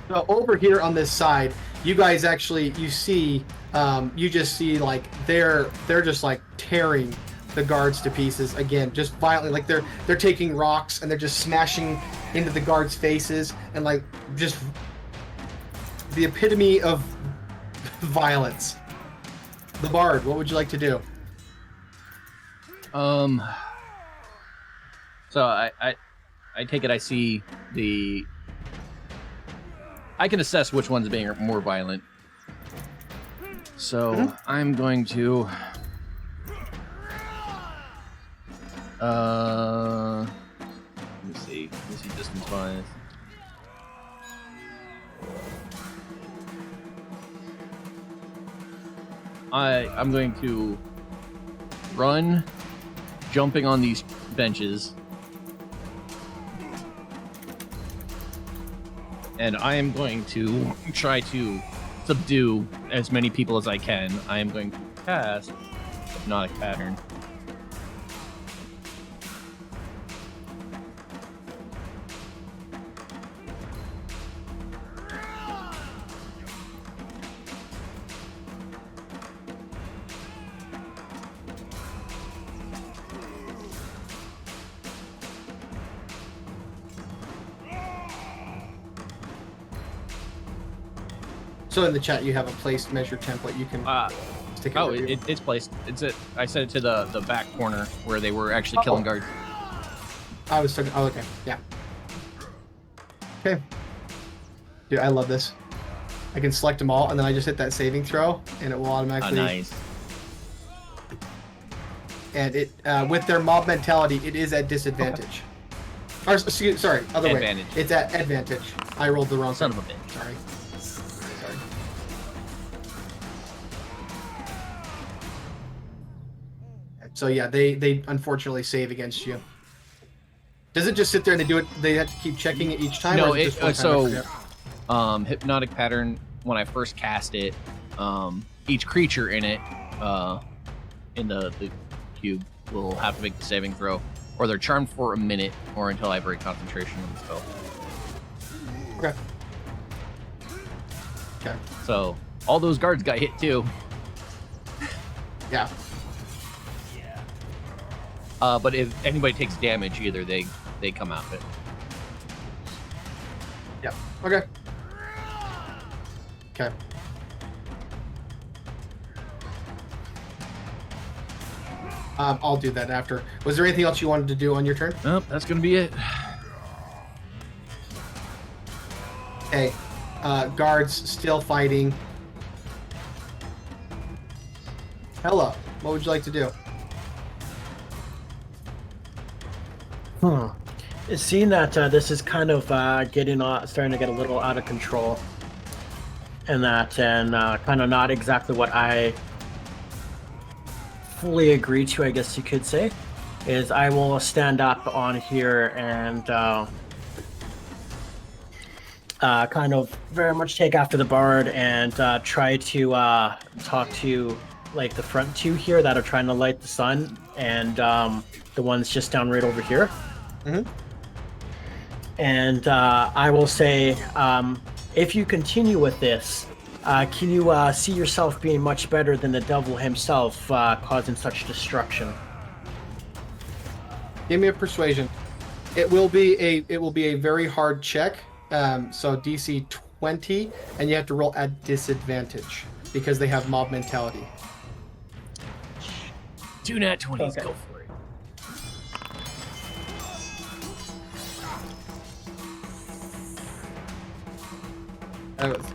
So over here on this side, you guys actually you just see like they're just like tearing the guards to pieces again, just violently. Like they're taking rocks and they're just smashing into the guards' faces, and like just the epitome of violence. The Bard, what would you like to do? So I take it I see the. I can assess which one's being more violent. So I'm going to. Let me see. Let me see distance wise. I'm going to run, jumping on these benches. And I am going to try to subdue as many people as I can. I am going to cast Hypnotic Pattern. So in the chat, you have a placed measure template. You can stick it. Oh, with you. it's placed. I set it to the back corner where they were actually killing guards. I was talking. Oh, okay. Yeah. Okay. Dude, I love this. I can select them all, and then I just hit that saving throw, and it will automatically. Nice. And it, with their mob mentality, it is at disadvantage. Or, sorry, other Advantage. way. It's at advantage. I rolled the wrong Son thing. of a bitch. Sorry. So yeah, they unfortunately save against you. Does it just sit there and they do it? They have to keep checking it each time. No, or is it just one time? I forget? Hypnotic pattern. When I first cast it, each creature in it, in the cube, will have to make the saving throw, or they're charmed for a minute, or until I break concentration on the spell. Okay. Okay. So all those guards got hit too. Yeah. But if anybody takes damage, either they come out of it. Yeah. Okay. Okay. I'll do that after. Was there anything else you wanted to do on your turn? Nope, that's gonna be it. Okay. Guards still fighting. Hella, what would you like to do? Seeing that this is kind of starting to get a little out of control, and kind of not exactly what I fully agree to, I guess you could say, is I will stand up on here and kind of very much take after the bard and try to talk to like the front two here that are trying to light the sun, and the ones just down right over here. Mm-hmm. And I will say, if you continue with this, can you see yourself being much better than the devil himself, causing such destruction? Give me a persuasion. It will be a very hard check. So DC 20, and you have to roll at disadvantage because they have mob mentality. 2 nat 20s, Okay. go for it.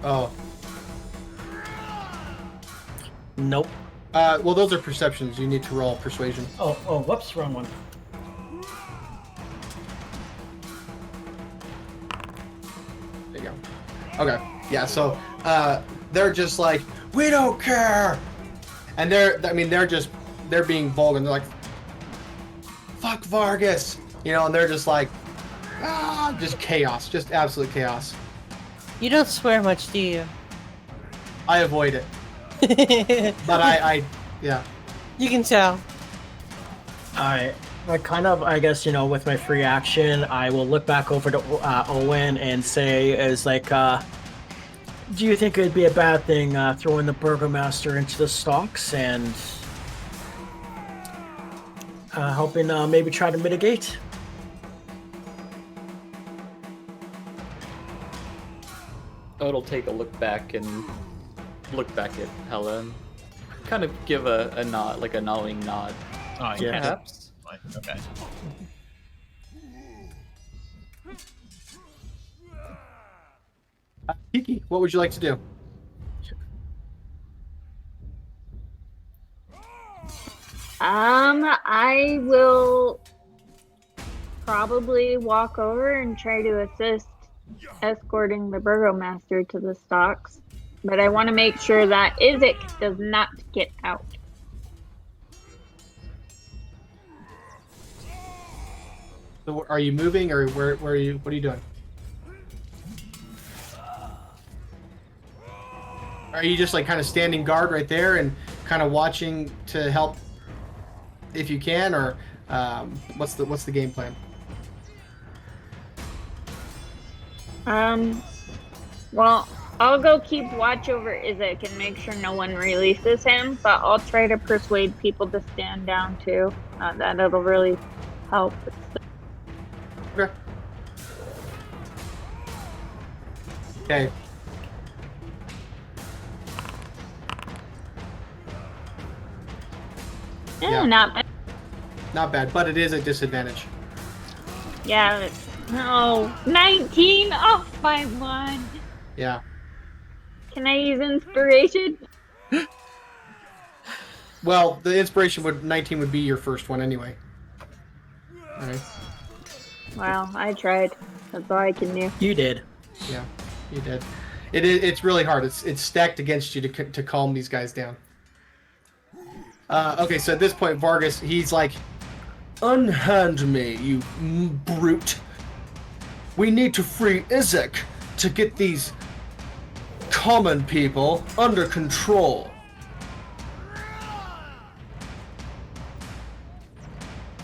Oh. Nope. Well, those are perceptions. You need to roll persuasion. Oh, whoops, wrong one. There you go. Okay. Yeah. So they're just like, we don't care, and they're being vulgar. And they're like, fuck Vargas, and they're just like, just chaos, just absolute chaos. You don't swear much, do you? I avoid it, but yeah. You can tell. I guess, with my free action, I will look back over to Owen and say, do you think it'd be a bad thing throwing the Burgomaster into the stocks and helping maybe try to mitigate? It'll take a look back at Helen. Kind of give a nod, like a knowing nod. Oh, Yeah. Perhaps. Fine. Okay. Kiki, what would you like to do? I will probably walk over and try to assist escorting the Burgomaster to the stocks, but I want to make sure that Isaac does not get out. So are you moving, or where are you? What are you doing? Are you just like kind of standing guard right there and kind of watching to help if you can, or what's the game plan? Well, I'll go keep watch over Isaac and make sure no one releases him, but I'll try to persuade people to stand down too. That it'll really help. Okay. Okay. Yeah, not Not bad, but it is a disadvantage. Yeah. No. 19 off by 1. Yeah. Can I use inspiration? Well, the inspiration 19 would be your first one anyway. All right. Well, I tried. That's all I can do. You did. Yeah, you did. It's really hard. It's stacked against you to calm these guys down. Okay, so at this point, Vargas, he's like, "Unhand me, you brute. We need to free Izek to get these common people under control."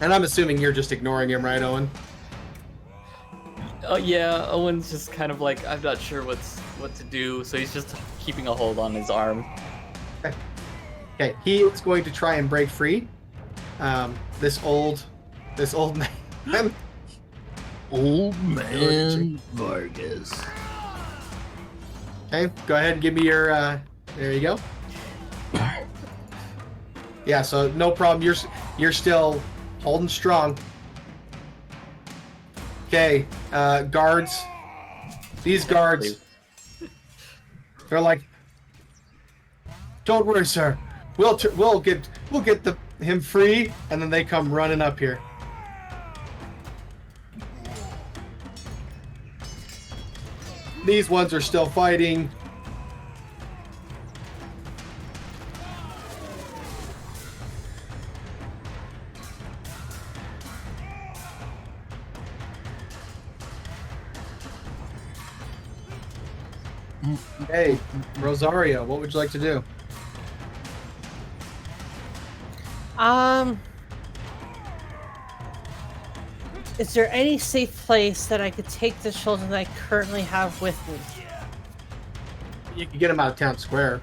And I'm assuming you're just ignoring him, right, Owen? Oh yeah, Owen's just kind of like, I'm not sure what to do, so he's just keeping a hold on his arm. Okay, he is going to try and break free. This old man. Old man Vargas. Okay, go ahead and give me your. There you go. Yeah, so no problem. You're still holding strong. Okay, guards. These guards. They're like, "Don't worry, sir. We'll get him free," and then they come running up here. These ones are still fighting. Hey, Rosario, what would you like to do? Is there any safe place that I could take the children that I currently have with me? You can get them out of town square.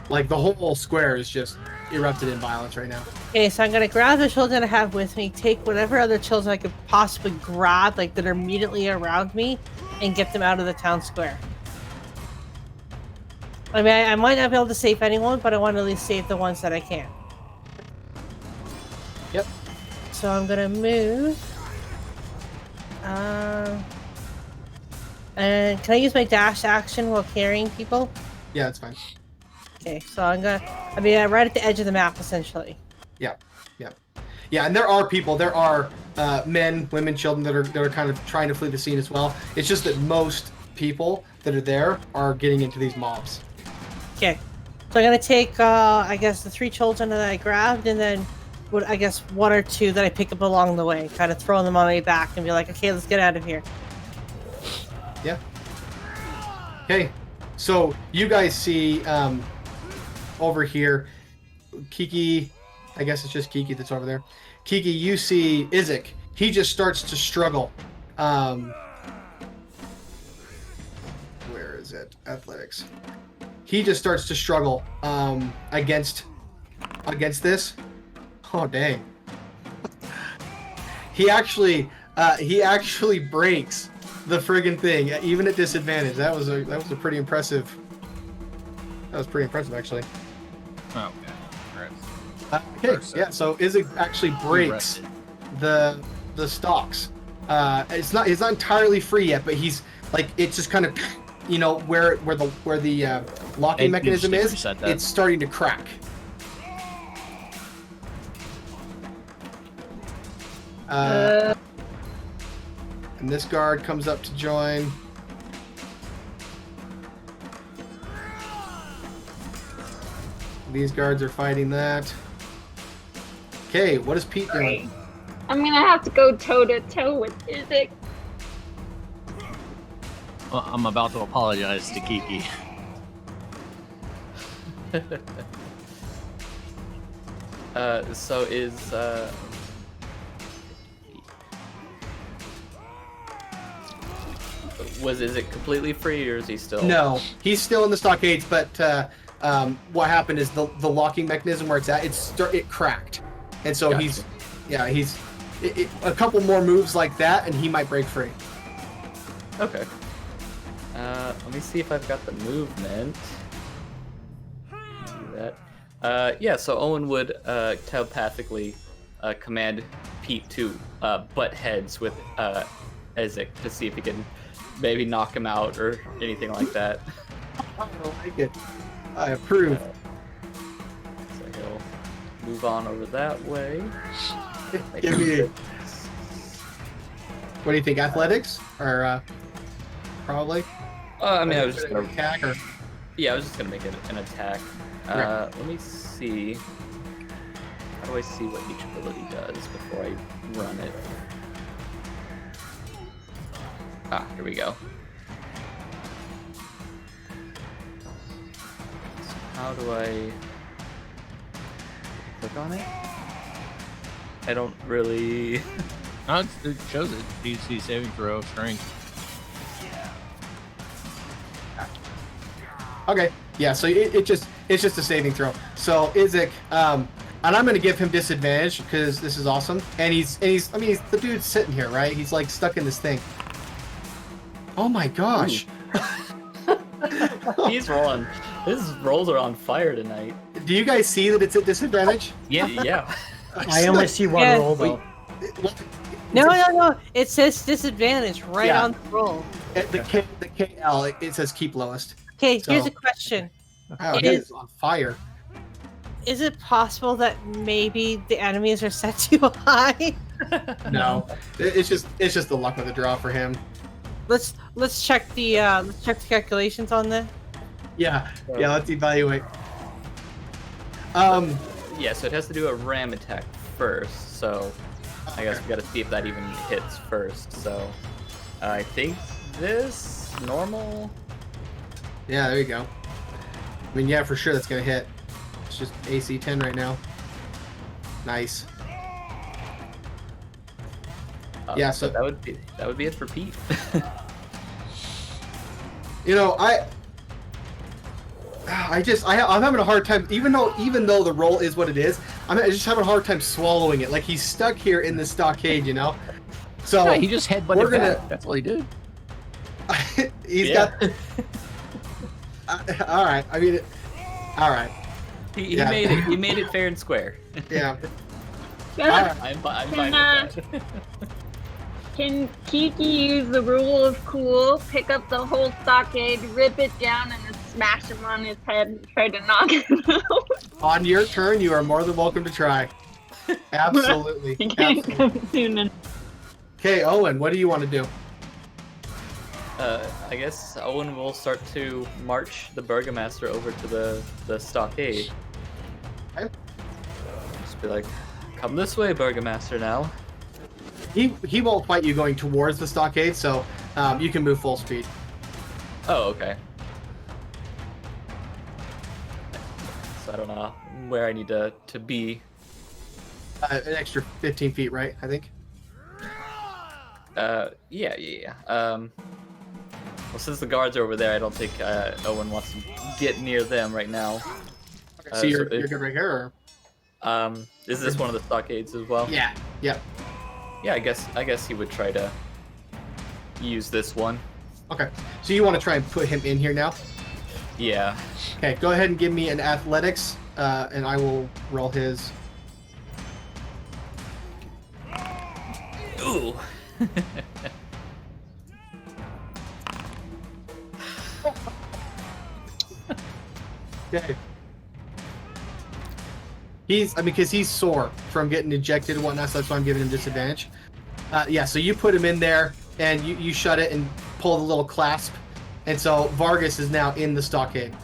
Like, the whole square is just erupted in violence right now. Okay, so I'm gonna grab the children I have with me, take whatever other children I could possibly grab, like that are immediately around me, and get them out of the town square. I mean, I might not be able to save anyone, but I want to at least save the ones that I can. Yep. So I'm gonna move. And can I use my dash action while carrying people? Yeah, it's fine. Okay, so I'm right at the edge of the map, essentially. Yeah, and there are people, men, women, children that are kind of trying to flee the scene as well. It's just that most people that are there are getting into these mobs. Okay, so I'm gonna take, I guess, the 3 children that I grabbed, and then, I guess, 1 or 2 that I pick up along the way, kind of throwing them on my back and be like, okay, let's get out of here. Yeah. Okay, so you guys see over here, Kiki, I guess it's just Kiki that's over there. Kiki, you see Izek. He just starts to struggle. Where is it? Athletics. He just starts to struggle against this. Oh dang! He actually breaks the friggin' thing, even at disadvantage. That was a pretty impressive. That was pretty impressive, actually. Oh, okay. Okay, yeah. So Izzy actually breaks the stalks. It's not entirely free yet, but he's like, it's just kind of, where the locking mechanism is. It's starting to crack. And this guard comes up to join. These guards are fighting that. Okay, what is Pete doing? I'm gonna have to go toe to toe with Izek. Well, I'm about to apologize to Kiki. So is is it completely free, or is he still? No, he's still in the stockades, but what happened is the locking mechanism where it's at, it cracked, and so Gotcha. he's a couple more moves like that, and he might break free. Okay. Let me see if I've got the movement. Do that. Yeah, so Owen would telepathically command Pete to butt heads with Ezek to see if he can maybe knock him out or anything like that. I like it. I approve. So he'll move on over that way. Give me. What do you think? Athletics or probably? I mean, I was just gonna attack or. Yeah, I was just gonna make it an attack. Right. Let me see. How do I see what each ability does before I run it? Ah, here we go. So how do I click on it? I don't really. No, it shows it. DC saving throw, strength. Okay. Yeah. So it's just a saving throw. So Izek, and I'm gonna give him disadvantage because this is awesome. And he's the dude's sitting here, right? He's like stuck in this thing. Oh my gosh. He's rolling. His rolls are on fire tonight. Do you guys see that it's at disadvantage? Yeah. Yeah. I only see one Yeah. roll though. No. It says disadvantage right Yeah. on the roll. The KL, it says keep lowest. Okay, here's So- a question. Oh, It he is- is on fire. Is it possible that maybe the enemies are set too high? No, it's just the luck of the draw for him. Let's check the calculations on that. Yeah, let's evaluate. Yeah, so it has to do a ram attack first, so I guess we gotta see if that even hits first. So I think this normal. Yeah, there you go. I mean, yeah, for sure that's gonna hit. It's just AC 10 right now. Nice. Yeah, so- that would be it for Pete. You know, I'm having a hard time, even though the roll is what it is. I just having a hard time swallowing it. Like he's stuck here in the stockade, you know. So Yeah, he just headbutted we're gonna- back. That's all he did. he's Yeah. got. All right. I mean, all right. He Yeah. made it. He made it fair and square. Yeah. Yeah. I'm fine Can, with that. Can Kiki use the rule of cool, pick up the whole stockade, rip it down, and then smash him on his head and try to knock him out? On your turn, you are more than welcome to try. Absolutely. He can't Absolutely. come soon enough. Okay, Owen, what do you want to do? I guess Owen will start to march the Burgomaster over to the stockade. Okay. Just be like, come this way, Burgomaster, now. He won't fight you going towards the stockade, so you can move full speed. Oh, okay. So I don't know where I need to be. An extra 15 feet, right? I think. Yeah. Well, since the guards are over there, I don't think Owen wants to get near them right now. Okay, so you're if- good right here. Or? Is this one of the stockades as well? Yeah. Yep. Yeah, I guess he would try to use this one. Okay. So you want to try and put him in here now? Yeah. Okay. Go ahead and give me an athletics, and I will roll his. Ooh. Okay. Because he's sore from getting ejected and whatnot, so that's why I'm giving him disadvantage. Yeah, so you put him in there, and you shut it and pull the little clasp, and so Vargas is now in the stockade.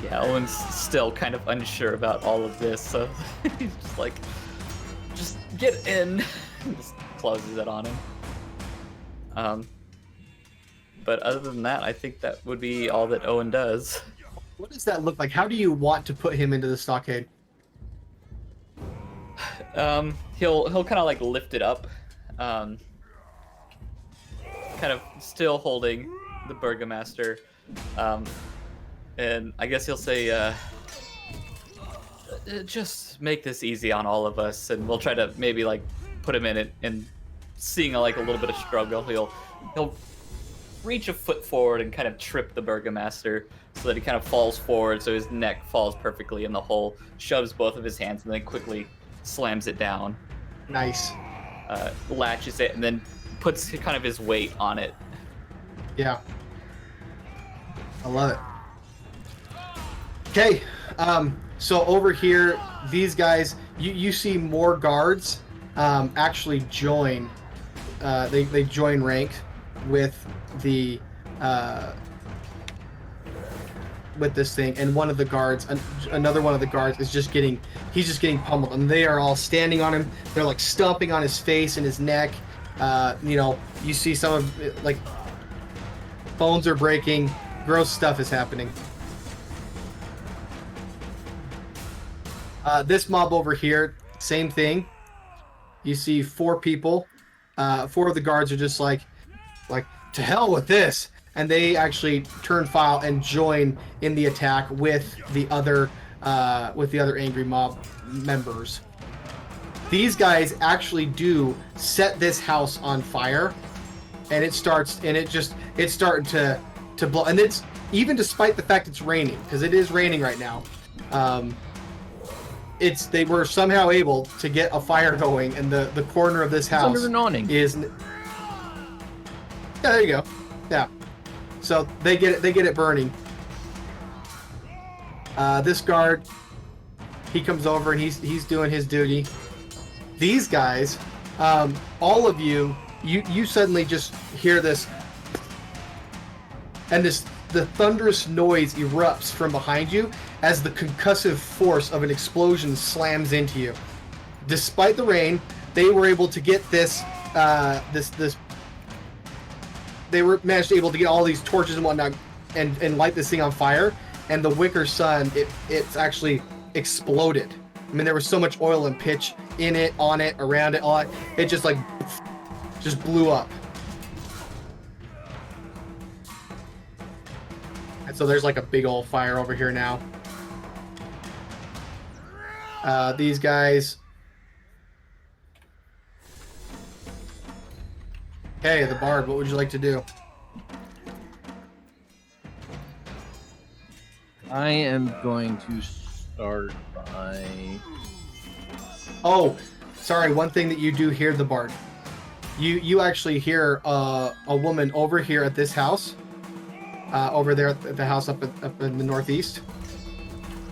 Yeah, Owen's still kind of unsure about all of this, so he's just like, just get in. Just closes it on him. But other than that, I think that would be all that Owen does. What does that look like? How do you want to put him into the stockade? He'll kind of like lift it up, kind of still holding the Burgomaster, and I guess he'll say, just make this easy on all of us, and we'll try to maybe like put him in it, and seeing a little bit of struggle, he'll reach a foot forward and kind of trip the Burgomaster so that he kind of falls forward, so his neck falls perfectly in the hole, shoves both of his hands, and then quickly slams it down, Nice. latches it, and then puts kind of his weight on it. Yeah. I love it. Okay. So over here, these guys, you see more guards actually join. They join rank with the with this thing, and one of the guards, another one of the guards is just getting pummeled, and they are all standing on him. They're like stomping on his face and his neck. You see some of it, like bones are breaking, gross stuff is happening. This mob over here, same thing. You see 4 people. 4 of the guards are just like to hell with this, and they actually turn file and join in the attack with the other angry mob members. These guys actually do set this house on fire, and it's starting to blow, and it's even despite the fact it's raining, because it is raining right now. They were somehow able to get a fire going, and the corner of this house under an awning. is. Yeah, there you go. Yeah, so they get it burning. This guard, he comes over and he's doing his duty. These guys, all of you suddenly just hear this, and the thunderous noise erupts from behind you as the concussive force of an explosion slams into you. Despite the rain, they were able to get they were able to get all these torches and whatnot and light this thing on fire, and the wicker sun, it's actually exploded. I mean, there was so much oil and pitch in it, on it, around it, all that. It just blew up. And so there's like a big old fire over here now. These guys. Hey, the bard, what would you like to do? I am going to start by... Oh, sorry, one thing that you do hear, the bard. You actually hear a woman over here at this house. Over there at the house up in the northeast.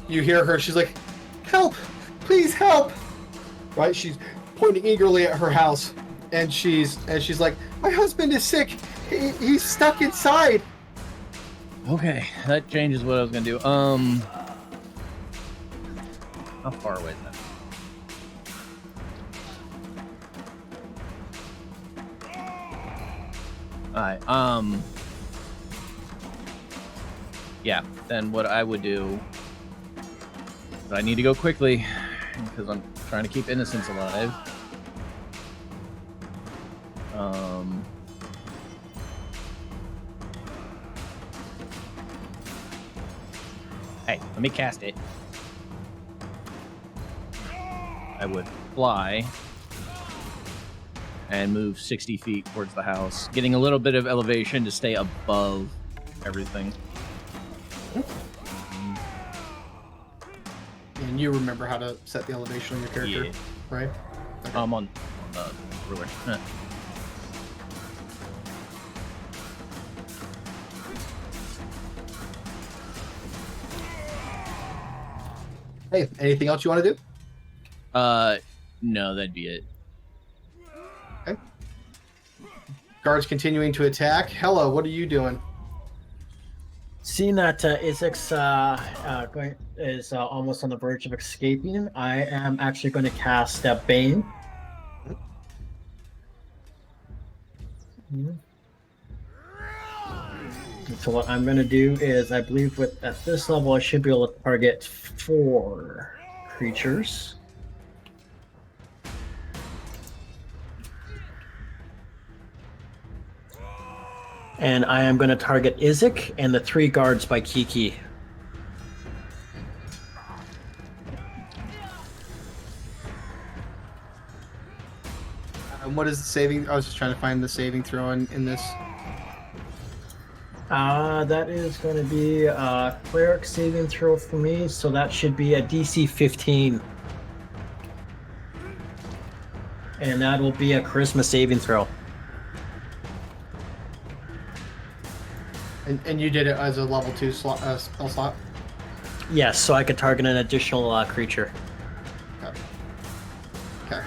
You hear her, she's like, help! Please help! Right? She's pointing eagerly at her house. And she's like, my husband is sick. He's stuck inside. Okay, that changes what I was gonna do. How far away is that? Alright, yeah, then what I would do, but I need to go quickly because I'm trying to keep innocents alive. Hey, let me cast it. I would fly and move 60 feet towards the house, getting a little bit of elevation to stay above everything. And you remember how to set the elevation on your character, Yeah. right? Okay. On the ruler. Huh. Hey, anything else you want to do? No, that'd be it. Okay. Guards continuing to attack. Hello, what are you doing? Seeing that Isaac's is almost on the verge of escaping, I am actually going to cast Bane. So what I'm going to do is, I believe at this level, I should be able to target 4 creatures. And I am going to target Isaac and the 3 guards by Kiki. And what is the saving? I was just trying to find the saving throw in this. That is going to be a Cleric saving throw for me, so that should be a DC 15. And that will be a charisma saving throw. And you did it as a level 2 slot, spell slot? Yes, so I could target an additional creature. Okay.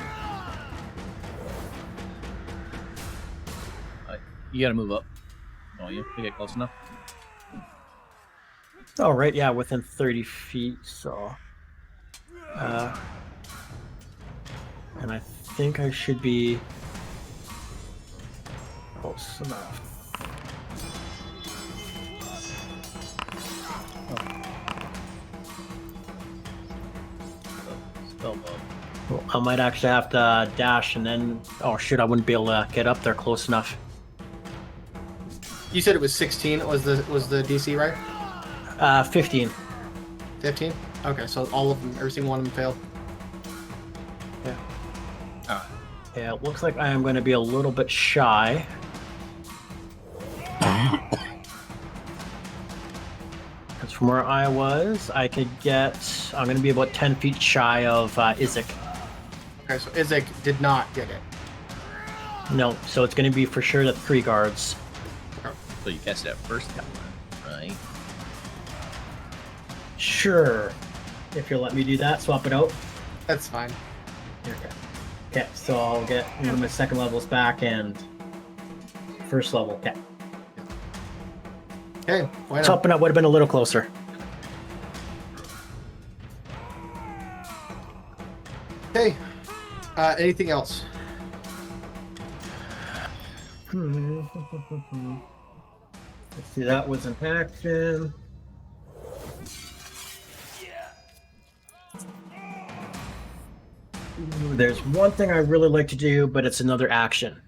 You gotta move up. Oh, you have to get close enough. Oh, right, yeah, within 30 feet, so... and I think I should be... close enough. Spell book. Well, I might actually have to dash and then... Oh, shoot, I wouldn't be able to get up there close enough. You said it was 16 was the DC, right? 15. 15? Okay, so all of them, every single one of them failed. Yeah, it looks like I am going to be a little bit shy. Because from where I was, I could get... I'm going to be about 10 feet shy of Izek. Okay, so Izek did not get it. No, so it's going to be for sure the 3 guards. So you cast it at first time, right? Sure. If you'll let me do that, swap it out. That's fine. Okay. Okay, so I'll get one of my second levels back and first level. Okay. Okay, why not? Swapping up would have been a little closer. Okay. Anything else? Let's see, that was an action. Ooh, there's one thing I really like to do, but it's another action.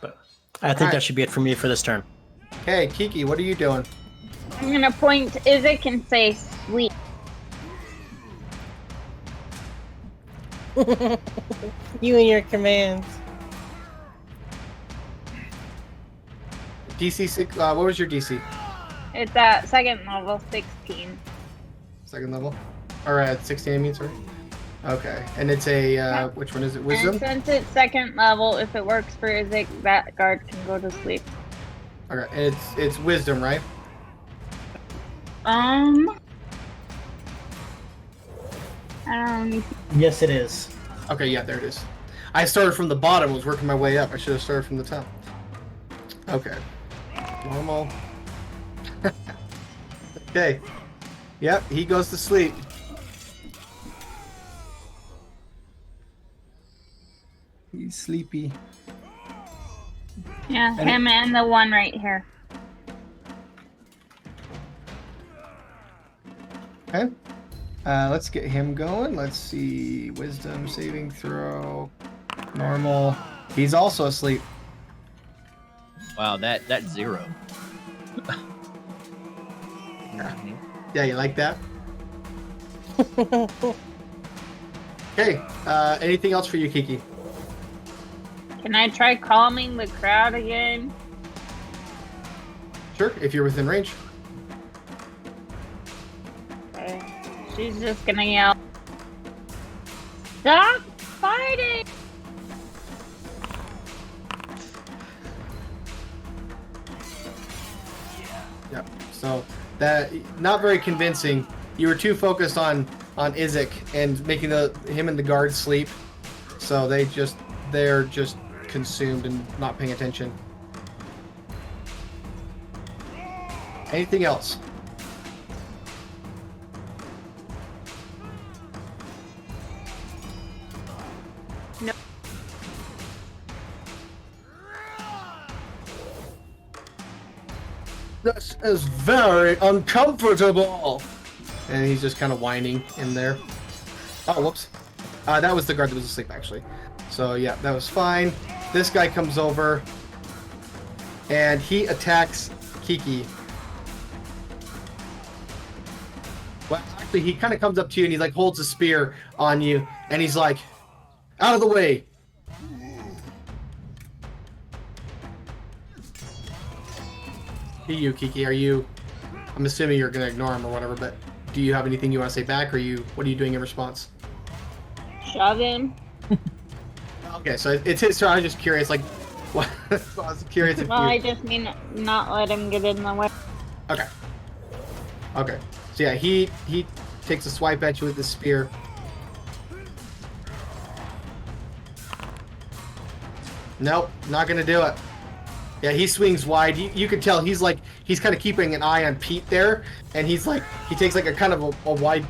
But I think that should be it for me for this turn. Okay, Kiki, what are you doing? I'm gonna point to Izek and say sleep. You and your commands. DC 6, what was your DC? It's at second level 16. Second level? Or at 16, I mean, sorry. Okay, and it's a, which one is it? Wisdom? And since it's second level, if it works for Izek, that guard can go to sleep. Okay, and it's wisdom, right? I don't know. Yes, it is. Okay, yeah, there it is. I started from the bottom, was working my way up. I should have started from the top. Okay. Normal. Okay. Yep, he goes to sleep. He's sleepy. Yeah, him and the one right here. Okay. Let's get him going. Let's see. Wisdom saving throw. Normal. He's also asleep. Wow, that's 0. Yeah, you like that? Okay. Anything else for you, Kiki? Can I try calming the crowd again? Sure, if you're within range. Okay. She's just gonna yell, "Stop fighting!" Yeah. So that not very convincing. You were too focused on Izek and making him and the guards sleep. So they're just consumed and not paying attention. Anything else? No. This is very uncomfortable. And he's just kind of whining in there. Oh, whoops. That was the guard that was asleep, actually. So, yeah, that was fine. This guy comes over. And he attacks Kiki. Well, actually, he kind of comes up to you and he, like, holds a spear on you. And he's like, out of the way. Hey, you, Kiki, are you... I'm assuming you're going to ignore him or whatever, but do you have anything you want to say back, or what are you doing in response? Shove him. Okay, so it's his turn. I was just curious, like, what? I was curious if Well, you... I just mean not let him get in the way. Okay. Okay. So yeah, he takes a swipe at you with the spear. Nope, not gonna do it. Yeah, he swings wide. You could tell he's kind of keeping an eye on Pete there, and he takes like a kind of a wide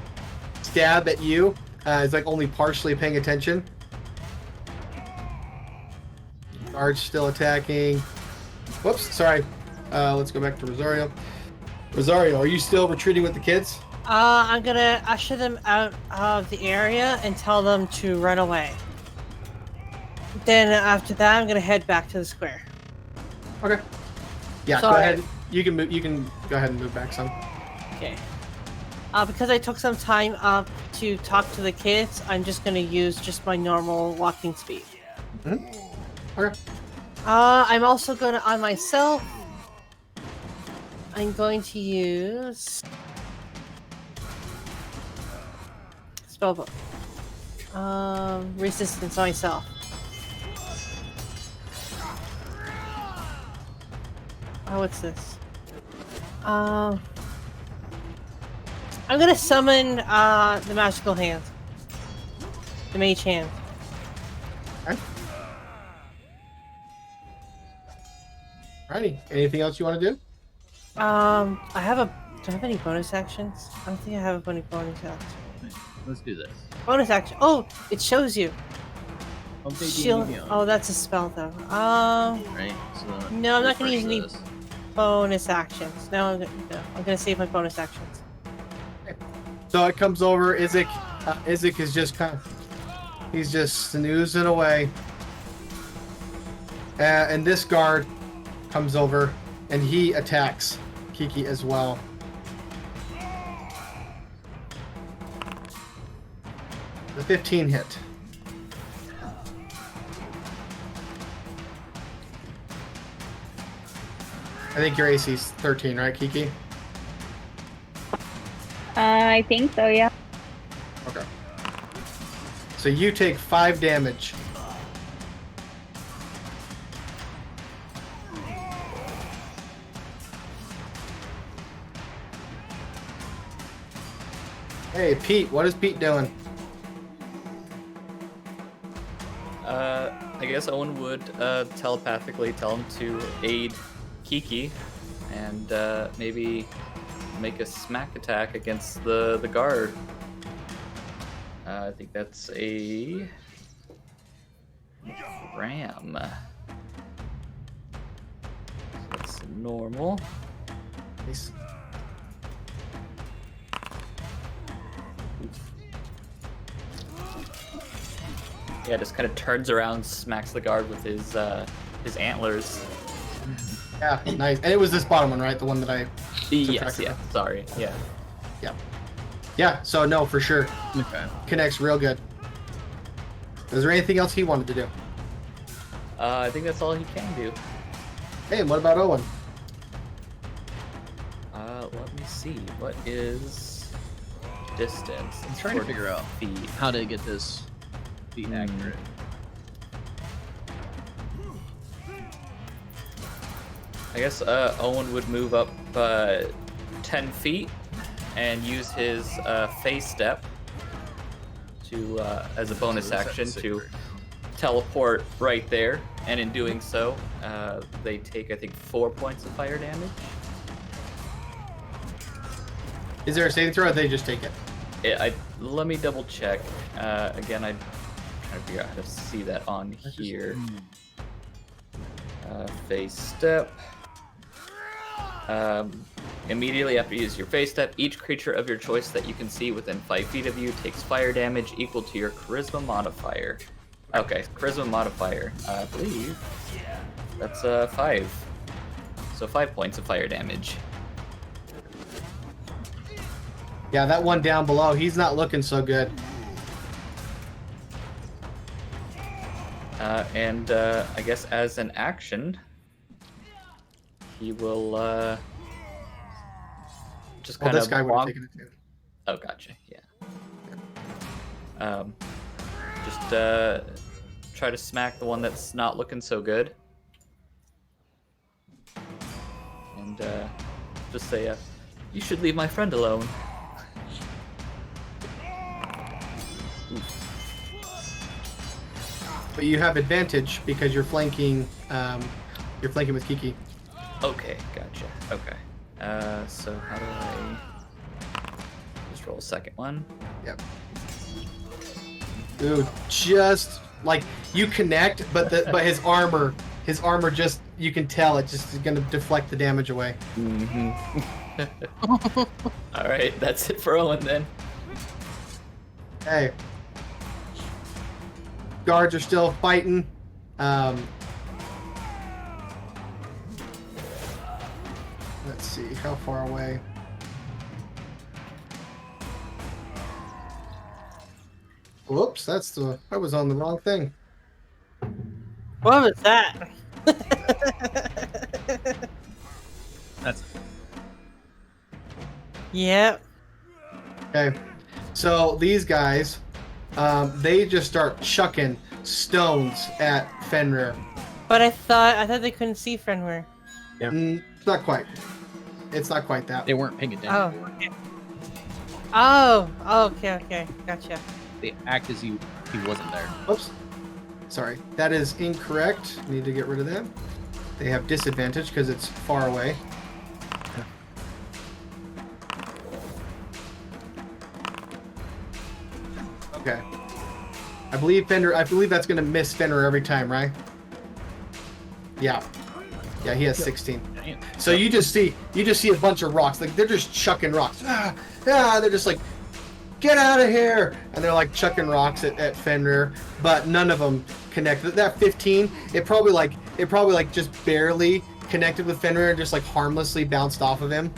stab at you. He's like only partially paying attention. Guard's still attacking. Whoops, sorry. Let's go back to Rosario. Rosario, are you still retreating with the kids? I'm gonna usher them out of the area and tell them to run away. Then after that, I'm gonna head back to the square. Okay. Yeah, Sorry. go ahead. You can move. You can go ahead and move back some. Okay. Because I took some time up to talk to the kids, I'm just gonna use just my normal walking speed. Okay. I'm also gonna on myself. I'm going to use spellbook. Resistance on myself. Oh, what's this? I'm gonna summon the magical hand. The mage hand. Okay. Alrighty. Anything else you want to do? Do I have any bonus actions? I don't think I have any bonus actions. Let's do this. Bonus action. Oh, it shows you. Update Shield. D&D Oh, that's a spell though. Right. So No, I'm not gonna refresh use any this. bonus actions. No, I'm gonna save my bonus actions. So it comes over. Isaac is just he's just snoozing away. And this guard comes over and he attacks Kiki as well. The 15 hit. I think your AC's 13, right, Kiki? I think so, yeah. Okay. So you take 5 damage. Hey, Pete, what is Pete doing? I guess Owen would telepathically tell him to aid Kiki and maybe make a smack attack against the guard. I think that's a ram. So that's normal. Nice. Yeah, just kind of turns around, smacks the guard with his antlers. Yeah, nice. And it was this bottom one, right? The one that I... Yes, yeah. Sorry, yeah. Yeah, so no, for sure. Okay. Connects real good. Is there anything else he wanted to do? I think that's all he can do. Hey, and what about Owen? Let me see. What is distance? I'm trying to figure out feet. how to get this be accurate. I guess Owen would move up 10 feet and use his phase step to as a bonus action to teleport right there. And in doing so, they take, I think, 4 points of fire damage. Is there a saving throw or they just take it? Let me double check. Again, I'm trying to figure out how to see that on here. Phase step. Immediately after you use your phase step, each creature of your choice that you can see within 5 feet of you takes fire damage equal to your charisma modifier. Okay, charisma modifier. I believe that's 5. So 5 points of fire damage. Yeah, that one down below, he's not looking so good. And I guess as an action, he will just Well, kind this of guy would have walk. taken it too. Oh, gotcha. Yeah. Just try to smack the one that's not looking so good. And just say, you should leave my friend alone. But you have advantage because you're flanking. You're flanking with Kiki. Okay, gotcha. Okay. So how do I just roll a second one? Yep. Dude, just like you connect, but his armor just, you can tell it just is gonna deflect the damage away. Mm-hmm. All right, that's it for Owen then. Hey. Guards are still fighting. Let's see, how far away? Whoops, I was on the wrong thing. What was that? That's Yep. Okay, so these guys, they just start chucking stones at Fenrir. But I thought they couldn't see Fenrir. It's not quite. It's not quite that. they weren't paying attention. Oh, okay. Oh, okay. Gotcha. They act as he wasn't there. Oops. Sorry, that is incorrect. Need to get rid of that. They have disadvantage because it's far away. Okay. I believe that's gonna miss Fenrir every time, right? Yeah. Yeah, he has 16. Damn. So you just see a bunch of rocks. Like they're just chucking rocks. They're just like, get out of here! And they're like chucking rocks at Fenrir, but none of them connect. That 15, it probably just barely connected with Fenrir and just like harmlessly bounced off of him.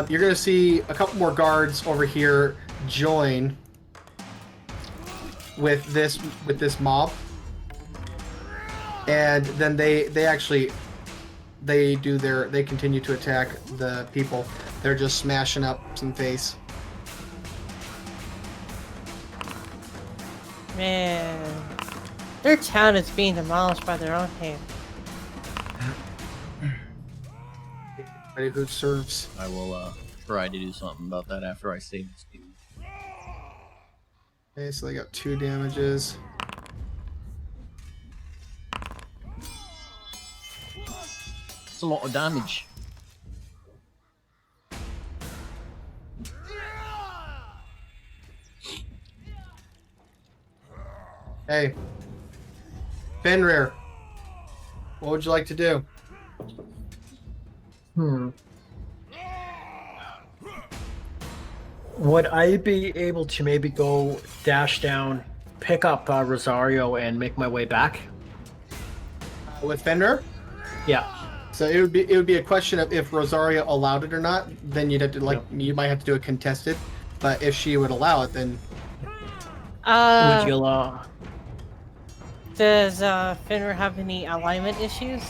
You're gonna see a couple more guards over here join with this mob, and then they continue to attack the people. They're just smashing up some face. Man, their town is being demolished by their own hand. Ready who serves? I will try to do something about that after I save this game. Okay, so they got 2 damages. It's a lot of damage. Hey, Fenrir, what would you like to do? Would I be able to maybe go dash down, pick up Rosario, and make my way back? With Fenrir? Yeah. So it would be a question of if Rosario allowed it or not. Then you'd have to you might have to do a contested. But if she would allow it, then Would you allow? Does Fenrir have any alignment issues?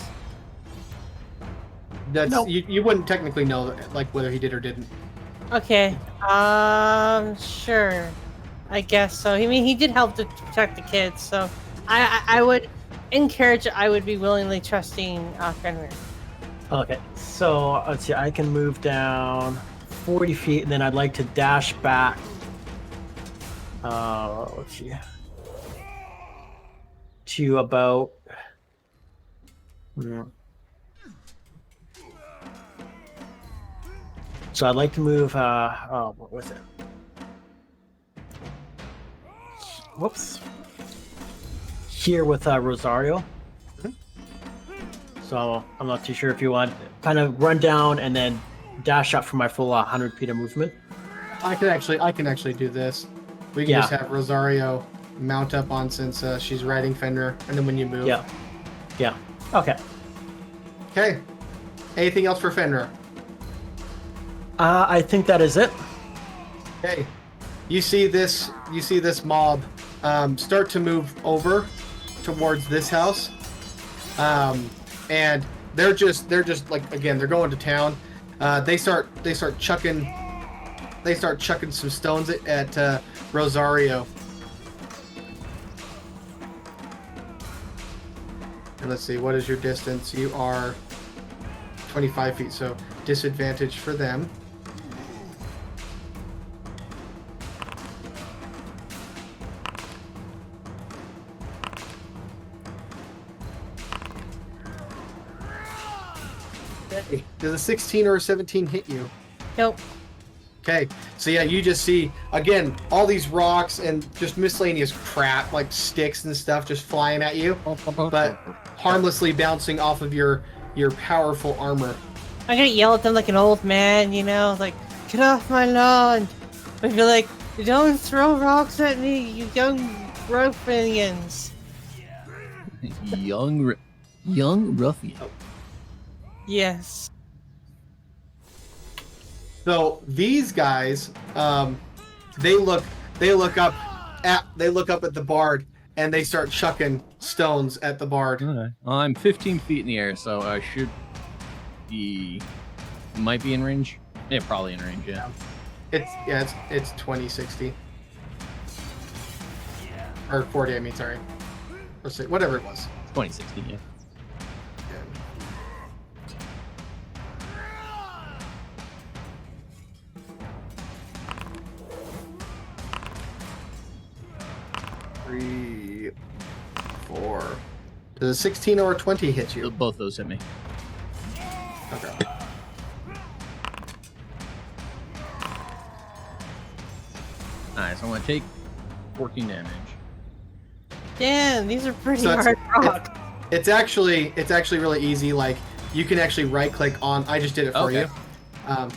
that's No. you wouldn't technically know like whether he did or didn't. Okay. Sure. I guess so. I mean, he did help to protect the kids, so I would encourage. I would be willingly trusting Fenrir. Okay, so let's see. I can move down 40 feet, and then I'd like to dash back. Let's see. To about. So I'd like to move. What was it? Whoops. Here with Rosario. So I'm not too sure if you want kind of run down and then dash up for my full 100 feet of movement. I can actually do this. We can just have Rosario mount up on since she's riding Fenrir, and then when you move. Yeah. Okay. Okay. Anything else for Fenrir? I think that is it. Okay. You see this mob start to move over towards this house. And they're just like, again, they're going to town. They start chucking they start chucking some stones at Rosario. And let's see, what is your distance? You are 25 feet, so disadvantage for them. Okay. Does a 16 or a 17 hit you? Nope. Okay, so yeah, you just see, again, all these rocks and just miscellaneous crap, like sticks and stuff, just flying at you, but harmlessly bouncing off of your powerful armor. I'm gonna yell at them like an old man, you know, like, get off my lawn. I'd be like, don't throw rocks at me, you young ruffians. young ruffian. Yes. So these guys, they look up at the bard and they start chucking stones at the bard. Okay. I'm 15 feet in the air, so I should be. Might be in range. Yeah, probably in range. Yeah. It's 20-60 or 40. I mean, sorry, or say, whatever it was. 2060. Yeah. Three, 4. Does a 16 or a 20 hit you? Both those hit me. Okay. Alright, so I'm gonna take 14 damage. Damn, these are pretty So hard rocks. It's actually really easy. Like you can actually right click on. I just did it for Okay. you.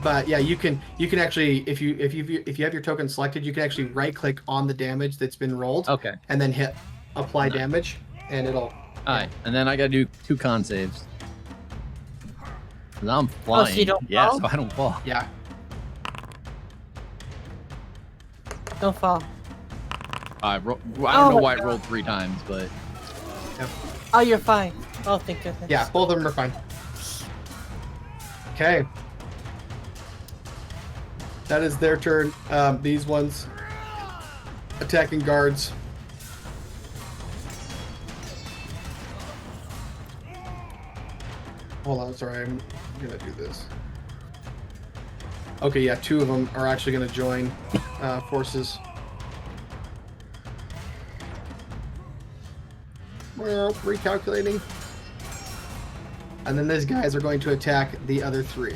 But yeah, you can actually if you have your token selected, you can actually right click on the damage that's been rolled. Okay. And then hit apply Nice. damage, and it'll. Alright, and then I gotta do 2 con saves. 'Cause I'm flying. so you don't yeah, fall? so I don't fall. Yeah. Don't fall. I don't know my why I God. rolled 3 times, but Oh, you're fine. Oh, thank goodness. Yeah, both of them are fine. Okay. That is their turn. These ones attacking guards. Hold on, sorry, I'm gonna do this. Okay, yeah, 2 of them are actually gonna join forces. Well, recalculating. And then these guys are going to attack the other 3.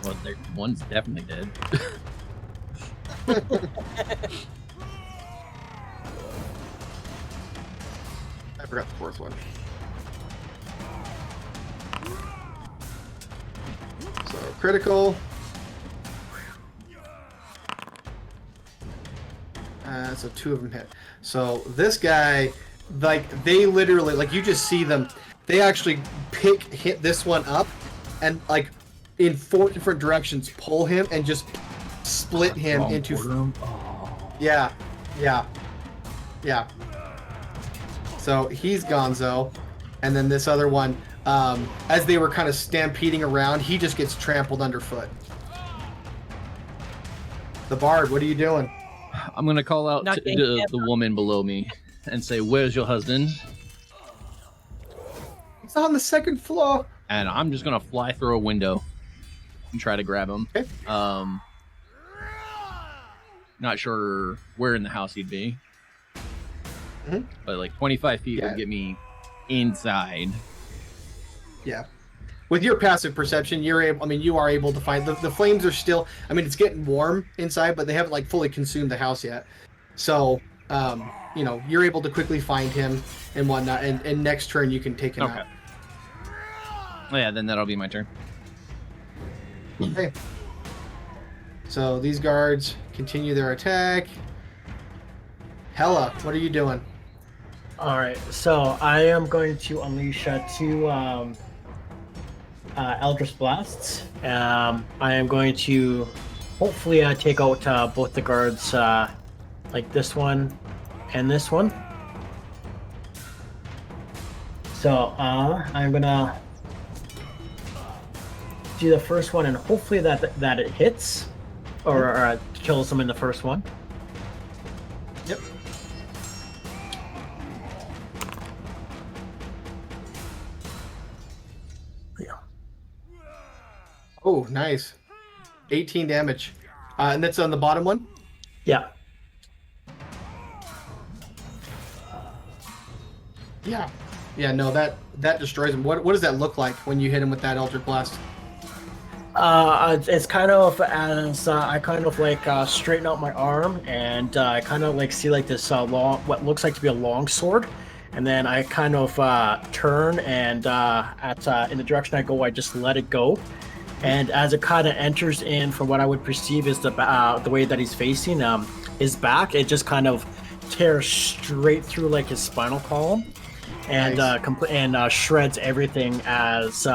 well, one's definitely dead. I forgot the 4th one. So critical. So 2 of them hit. So this guy, like they literally, like you just see them. They actually hit this one up, and like in 4 different directions, pull him and just split him into. Yeah. So he's gonzo, and then this other one, as they were kind of stampeding around, he just gets trampled underfoot. The bard, what are you doing? I'm gonna call out Not to getting the woman below me and say, "Where's your husband?" He's on the 2nd floor. And I'm just gonna fly through a window and try to grab him. Okay. Not sure where in the house he'd be, but like 25 feet Yeah. would get me inside. Yeah. With your passive perception, you are able to find the flames are still. I mean, it's getting warm inside, but they haven't like fully consumed the house yet. So, you're able to quickly find him and whatnot. And next turn, you can take him Okay. out. Oh, yeah, then that'll be my turn. Okay. So these guards continue their attack. Hella, what are you doing? Alright, so I am going to unleash 2 Eldritch Blasts. I am going to hopefully take out both the guards, like this one and this one. So I'm gonna do the first one, and hopefully that it hits, or kills them in the first one. Yep. Yeah. Oh, nice. 18 damage. And that's on the bottom one? Yeah. Yeah. Yeah, no, that destroys him. What does that look like when you hit him with that Eldritch Blast? It's kind of as I kind of like straighten out my arm, and I kind of like see like this long, what looks like to be a long sword, and then I kind of turn, and in the direction I go, I just let it go, and as it kind of enters in from what I would perceive is the way that he's facing his back, it just kind of tears straight through like his spinal column, and Nice. shreds everything as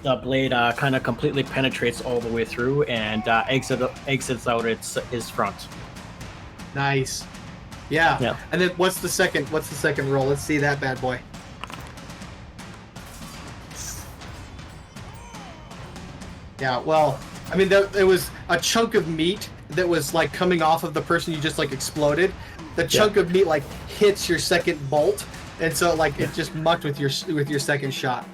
the blade kind of completely penetrates all the way through and exits out his front. Nice. Yeah. Yeah. And then what's the second roll? Let's see that bad boy. Yeah, well, I mean, it was a chunk of meat that was like coming off of the person you just like exploded. The chunk of meat like hits your second bolt, and so like it just mucked with your second shot.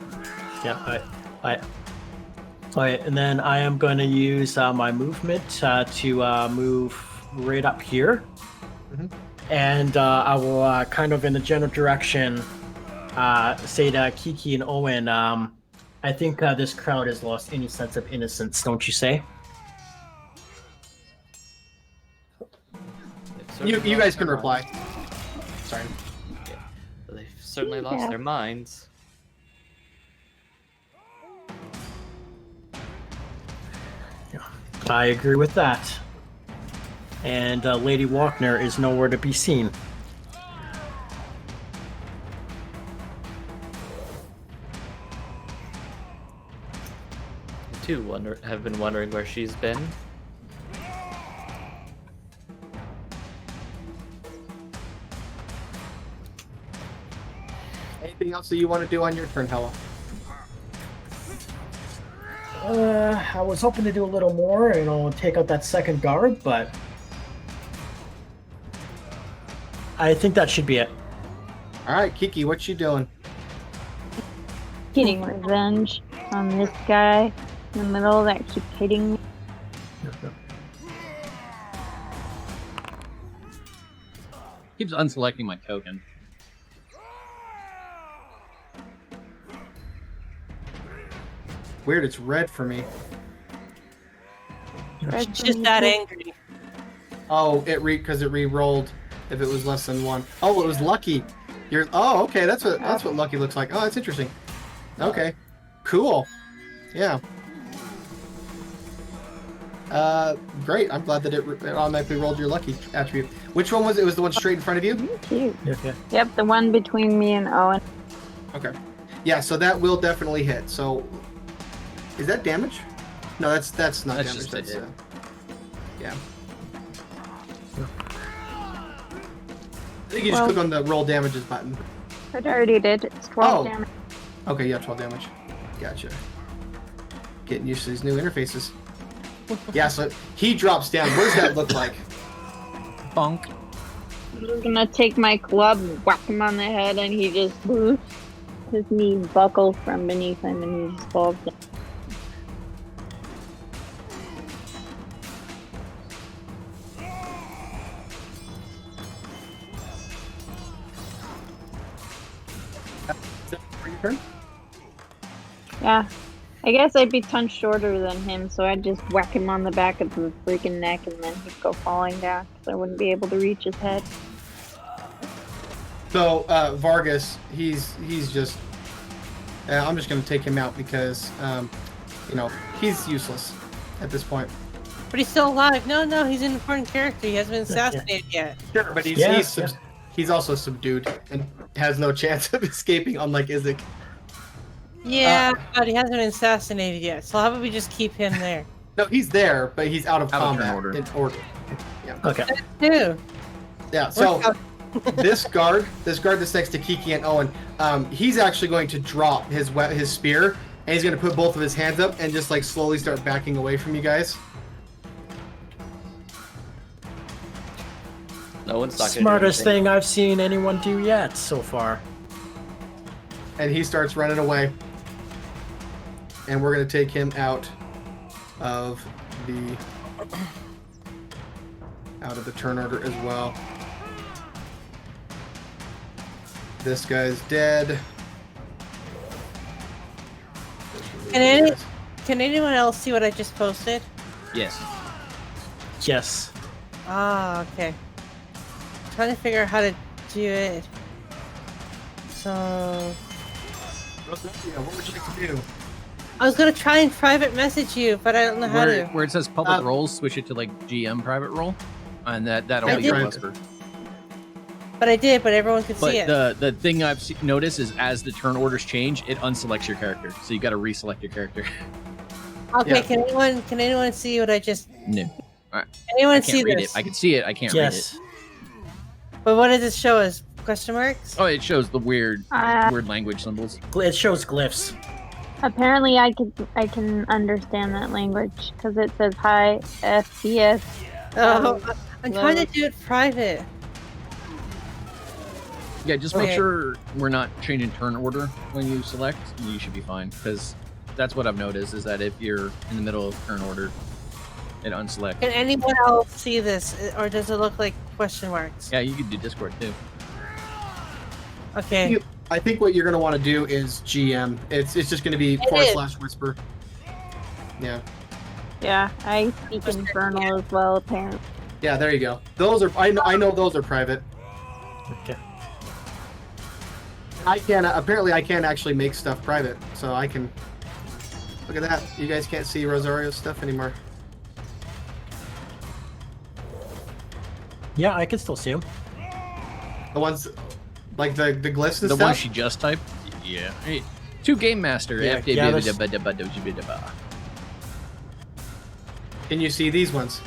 Yeah. Alright, and then I am going to use my movement to move right up here. Mhm. And I will kind of in the general direction say to Kiki and Owen, I think this crowd has lost any sense of innocence, don't you say? You guys can reply. Sorry. Yeah, they've certainly lost their minds. I agree with that. And Lady Walkner is nowhere to be seen. I too have been wondering where she's been. Anything else that you want to do on your turn, Hella? I was hoping to do a little more, take out that second guard, but I think that should be it. All right, Kiki, what you doing? Getting revenge on this guy in the middle that keeps hitting me. Keeps unselecting my token. Weird, it's red for me. She's just that angry. Oh, because it re-rolled if it was less than one. Oh, it was lucky. Okay, that's what lucky looks like. Oh, that's interesting. Okay, cool. Yeah. Great. I'm glad that it automatically rolled your lucky attribute. Which one was it? It was the one straight in front of you? Cute. Okay. Yep, the one between me and Owen. Okay. Yeah, so that will definitely hit. So, is that damage? No, that's not That's damage. just a That's hit. yeah. I think you just click on the roll damages button. It already did. It's 12 damage. Okay, yeah, 12 damage. Gotcha. Getting used to these new interfaces. Yeah, so he drops down. What does that look like? Bonk. I'm just gonna take my club, whack him on the head, and he just his knee buckles from beneath him, and he just falls down. Is that for your turn? Yeah. I guess I'd be ton shorter than him, so I'd just whack him on the back of the freaking neck, and then he'd go falling down, because I wouldn't be able to reach his head. So Vargas, he's just. I'm just gonna take him out because, he's useless at this point. But he's still alive. No, he's an important character. He hasn't been assassinated yet. Sure, but he's also subdued and has no chance of escaping, unlike Izek. Yeah, but he hasn't been assassinated yet. So how about we just keep him there? No, he's there, but he's out of Out of combat. turn order. In order. Yeah. Okay. Dude. Yeah. So this guard that's next to Kiki and Owen, he's actually going to drop his spear and he's gonna put both of his hands up and just like slowly start backing away from you guys. No one's not gonna do Smartest anything. thing I've seen anyone do yet so far. And he starts running away. And we're gonna take him out of the turn order as well. This guy's dead. Can anyone else see what I just posted? Yes. Yes. Ah, okay. Trying to figure out how to do it. So Yeah, what would you like to do? I was gonna try and private message you, but I don't know how to. Where it says public roles, switch it to like GM private role, and that'll I be your did. whisper. But I did, but everyone could But see it. the thing I've noticed is as the turn orders change, it unselects your character, so you got to reselect your character. Okay, Yeah. can anyone see what I just? No, Anyone I see can't read this? it. I can see it. I can't Yes. read it. But what does it show as? Question marks? Oh, it shows the weird language symbols. It shows glyphs. Apparently, I can understand that language because it says hi FPS. Oh, I'm trying to do it private. Yeah, just make Okay. sure we're not changing turn order when you select. You should be fine, because that's what I've noticed is that if you're in the middle of turn order, it unselects. Can anyone else see this, or does it look like question marks? Yeah, you could do Discord too. Okay. I think what you're gonna want to do is GM. It's just gonna be / whisper. Yeah. Yeah, I speak Infernal as well, apparently. Yeah, there you go. Those are I know those are private. Okay. I can apparently I can actually make stuff private, so I can. Look at that. You guys can't see Rosario's stuff anymore. Yeah, I can still see him. The ones like the glyphs and The stuff. one she just typed? Yeah. Hey, to Game Master. Yeah, Can you see these ones?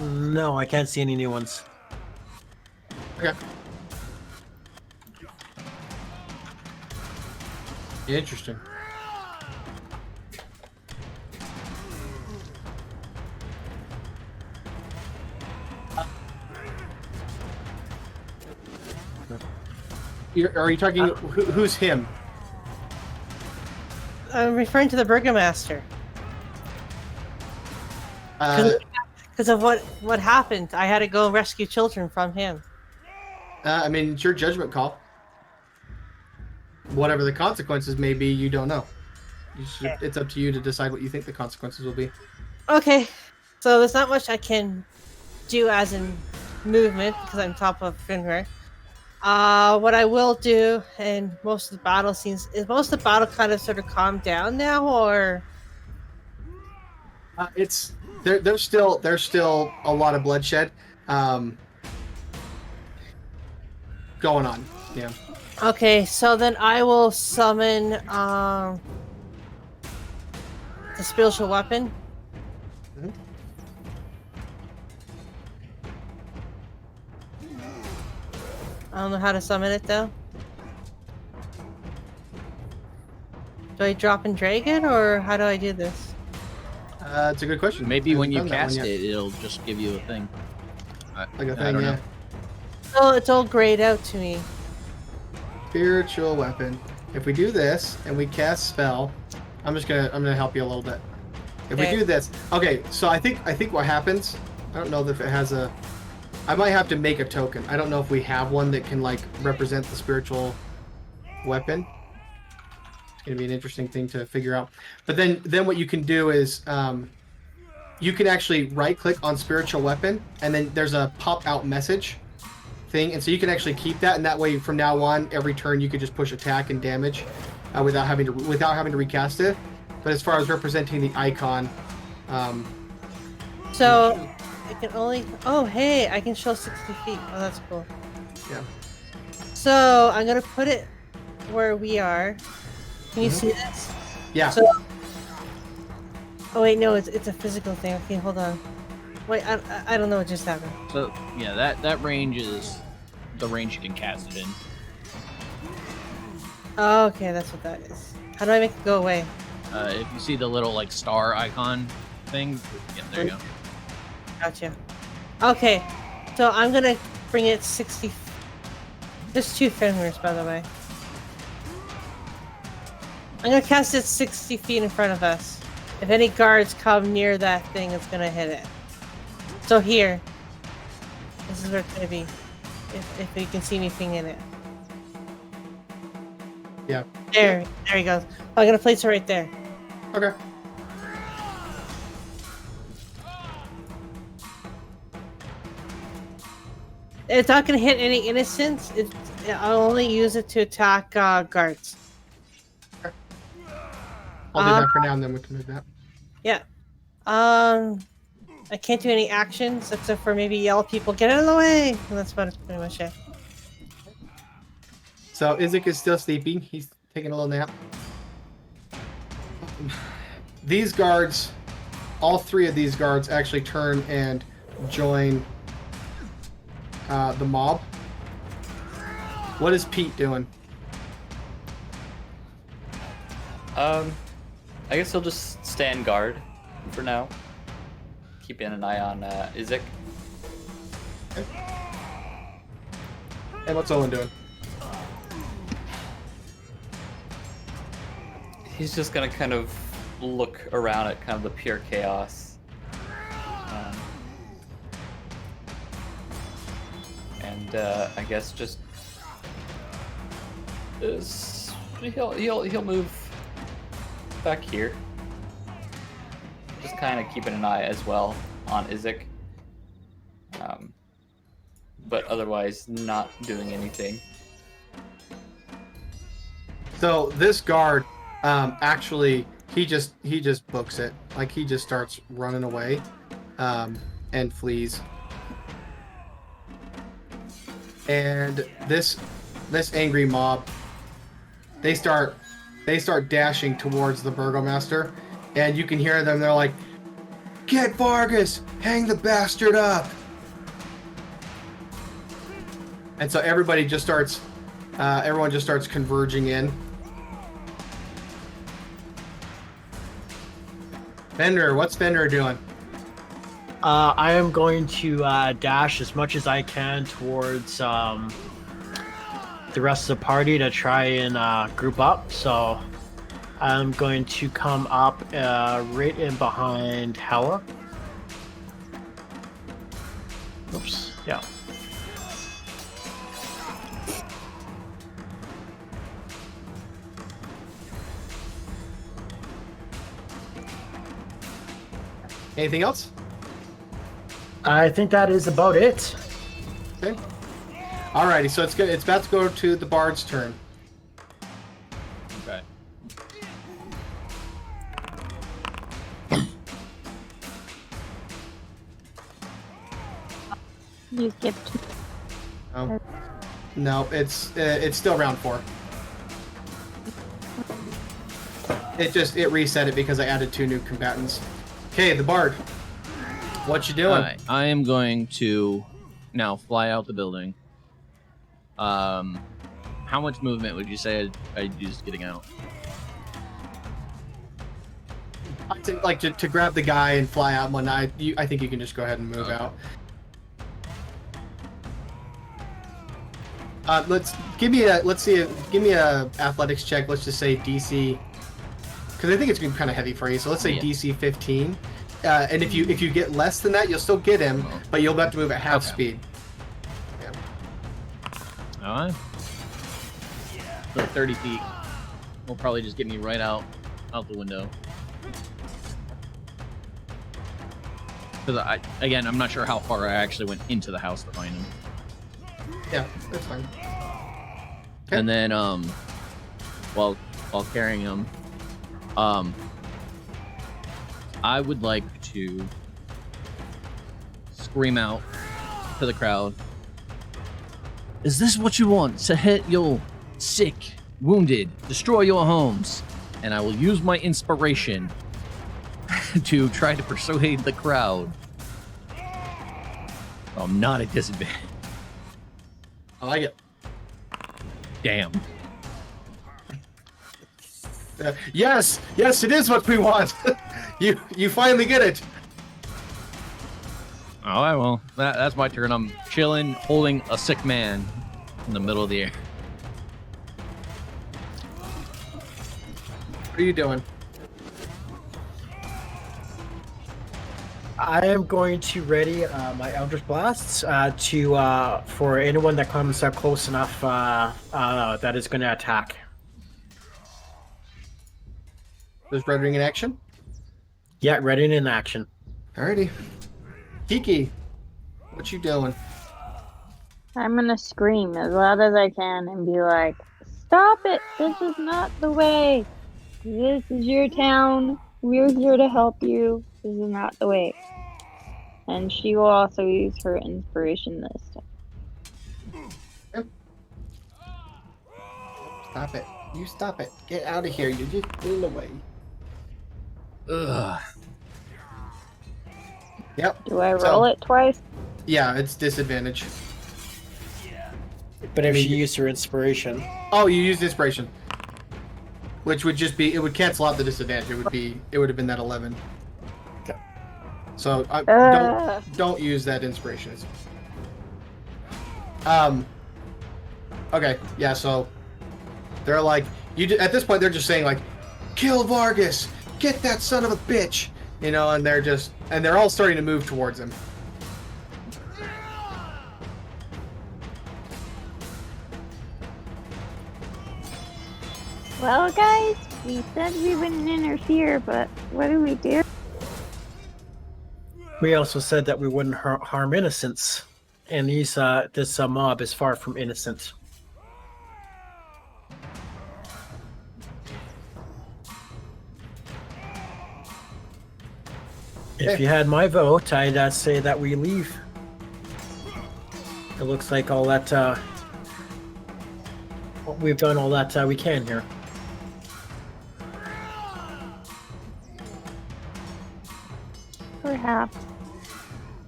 No, I can't see any new ones. Okay. Interesting. Are you talking? Who's him? I'm referring to the Burgomaster. Because of what happened. I had to go rescue children from him. I mean, it's your judgment call. Whatever the consequences may be, you don't know. It's up to you to decide what you think the consequences will be. Okay. So there's not much I can do as in movement because I'm top of Finra. What I will do, and most of the battle scenes, is most of the battle kind of sort of calmed down now, or It's there's still a lot of bloodshed going on. Yeah. okay. So then I will summon the spiritual weapon. Mhm. I don't know how to summon it though. Do I drop and drag it, or how do I do this? It's a good question. Maybe I when you haven't done that cast one yet. it, it'll just give you a thing. Like a I thing, don't yeah. know. Oh, it's all grayed out to me. Spiritual weapon. If we do this and we cast spell, I'm gonna help you a little bit. If Okay. we do this, okay. So I think what happens. I don't know if it has a. I might have to make a token. I don't know if we have one that can like represent the spiritual weapon. It's gonna be an interesting thing to figure out. But then what you can do is you can actually right click on spiritual weapon, and then there's a pop out message thing, and so you can actually keep that, and that way from now on every turn you could just push attack and damage without having to recast it. But as far as representing the icon, So I can only. Oh, hey, I can show 60 feet. Oh, that's cool. yeah. So I'm gonna put it where we are. Can you see this? Yeah. So. Oh wait, no, it's a physical thing. Okay, hold on. Wait, I don't know what just happened. So yeah, that range is the range you can cast it in. Oh, okay, that's what that is. How do I make it go away? If you see the little like star icon thing, yeah, there you go. Gotcha. Okay, so I'm gonna bring it 60. There's 2 Fenrirs, by the way. I'm gonna cast it 60 feet in front of us. If any guards come near that thing, it's gonna hit it. So here. This is where it's gonna be. If you can see me pinging it. Yeah. There he goes. I'm gonna place it right there. Okay. It's not gonna hit any innocents. I'll only use it to attack guards. I'll do that for now, and then we can move that. Yeah. I can't do any actions except for maybe yell at people, get out of the way! And that's about pretty much it. So Isaac is still sleeping. He's taking a little nap. These guards, all 3 of these guards actually turn and join the mob. What is Pete doing? I guess he'll just stand guard for now. Keeping an eye on Isaac. And what's Owen doing? He's just gonna kind of look around at kind of the pure chaos. And I guess just he'll move back here. Just kind of keeping an eye as well on Isaac. But otherwise not doing anything. So this guard, actually, he just books it. Like he just starts running away, and flees. And this angry mob, they start dashing towards the burgomaster, and you can hear them. They're like, "Get Vargas! Hang the bastard up!" And so everybody just starts, everyone just starts converging in. Fenrir, what's Fenrir doing? I am going to dash as much as I can towards the rest of the party to try and group up. So I'm going to come up right in behind Hella. Oops. Yeah. Anything else? I think that is about it. Okay. Alrighty, so it's good. It's about to go to the bard's turn. Okay. You skipped. Oh. No, it's still round 4. It reset it because I added 2 new combatants. Okay, the bard. What you doing? Alright, I am going to now fly out the building. How much movement would you say I'd use getting out? I think, like, to grab the guy and fly out and whatnot. I think you can just go ahead and move out. Give me a athletics check. Let's just say DC, because I think it's gonna be kind of heavy for you. So let's say DC 15. And if you get less than that, you'll still get him, but you'll have to move at half speed. Yeah. Alright. So 30 feet will probably just get me right out the window. Because I'm not sure how far I actually went into the house to find him. Yeah, that's fine. Okay. And then while carrying him, I would like to scream out to the crowd. Is this what you want? To hit your sick, wounded, destroy your homes? And I will use my inspiration to try to persuade the crowd. I'm not at disadvantage. I like it. Damn. Yes, it is what we want. you finally get it. All right, well, that's my turn. I'm chilling, holding a sick man in the middle of the air. What are you doing? I am going to ready my Eldritch Blasts to for anyone that comes close enough that is going to attack. There's Red Ring in action. Yeah, ready and in action. Alrighty. Kiki, what you doing? I'm gonna scream as loud as I can and be like, "Stop it! This is not the way. This is your town. We're here to help you. This is not the way." And she will also use her inspiration this time. Stop it. You stop it. Get out of here. You're just in the way. Ugh. Yep. Do I roll it twice? Yeah, it's disadvantage. But if she used her inspiration, Oh, you used inspiration. Which would just be, it would cancel out the disadvantage. It would have been that 11. Okay. So don't use that inspiration. Okay, yeah. So they're like, at this point they're just saying like, kill Vargas, get that son of a bitch, you know, and they're all starting to move towards him. Well, guys, we said we wouldn't interfere, but what do we do? we also said that we wouldn't harm innocents, and this mob is far from innocent. If you had my vote, I'd say that we leave. It looks like all that we've done all that we can here. Perhaps.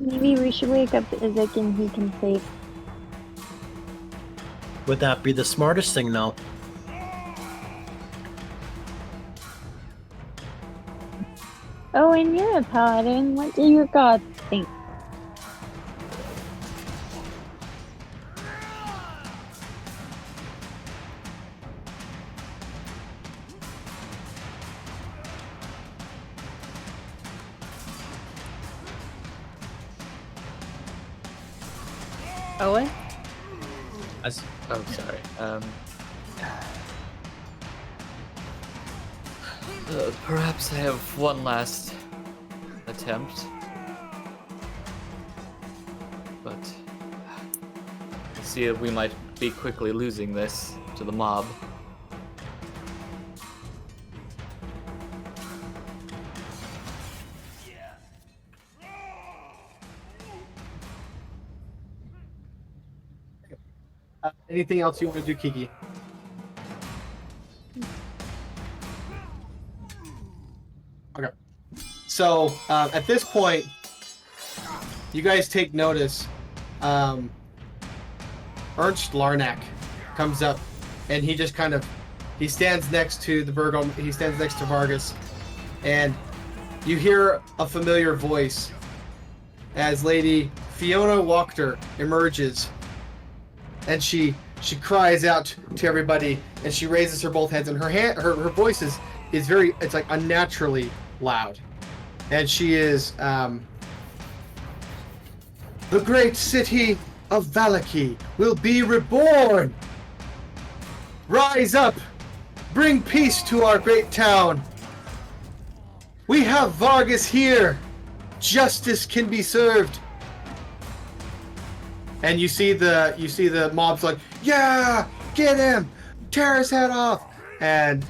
Maybe we should wake up Isaac and he can save. Would that be the smartest thing now? Oh, and you're a paladin. What do your gods think? Owen? Oh, sorry. Perhaps I have one last attempt. But I see that we might be quickly losing this to the mob. Anything else you want to do, Kiki? Okay. So at this point, you guys take notice. Ernst Larnack comes up, and he just he stands next to the Virgo. He stands next to Vargas, and you hear a familiar voice as Lady Fiona Wachter emerges, and she cries out to everybody, and she raises her both hands, and her voice is very, it's like unnaturally loud, and she is the great city of Valaki will be reborn. Rise up, bring peace to our great town. We have Vargas here. Justice can be served. And you see the mobs like, yeah, get him, tear his head off, and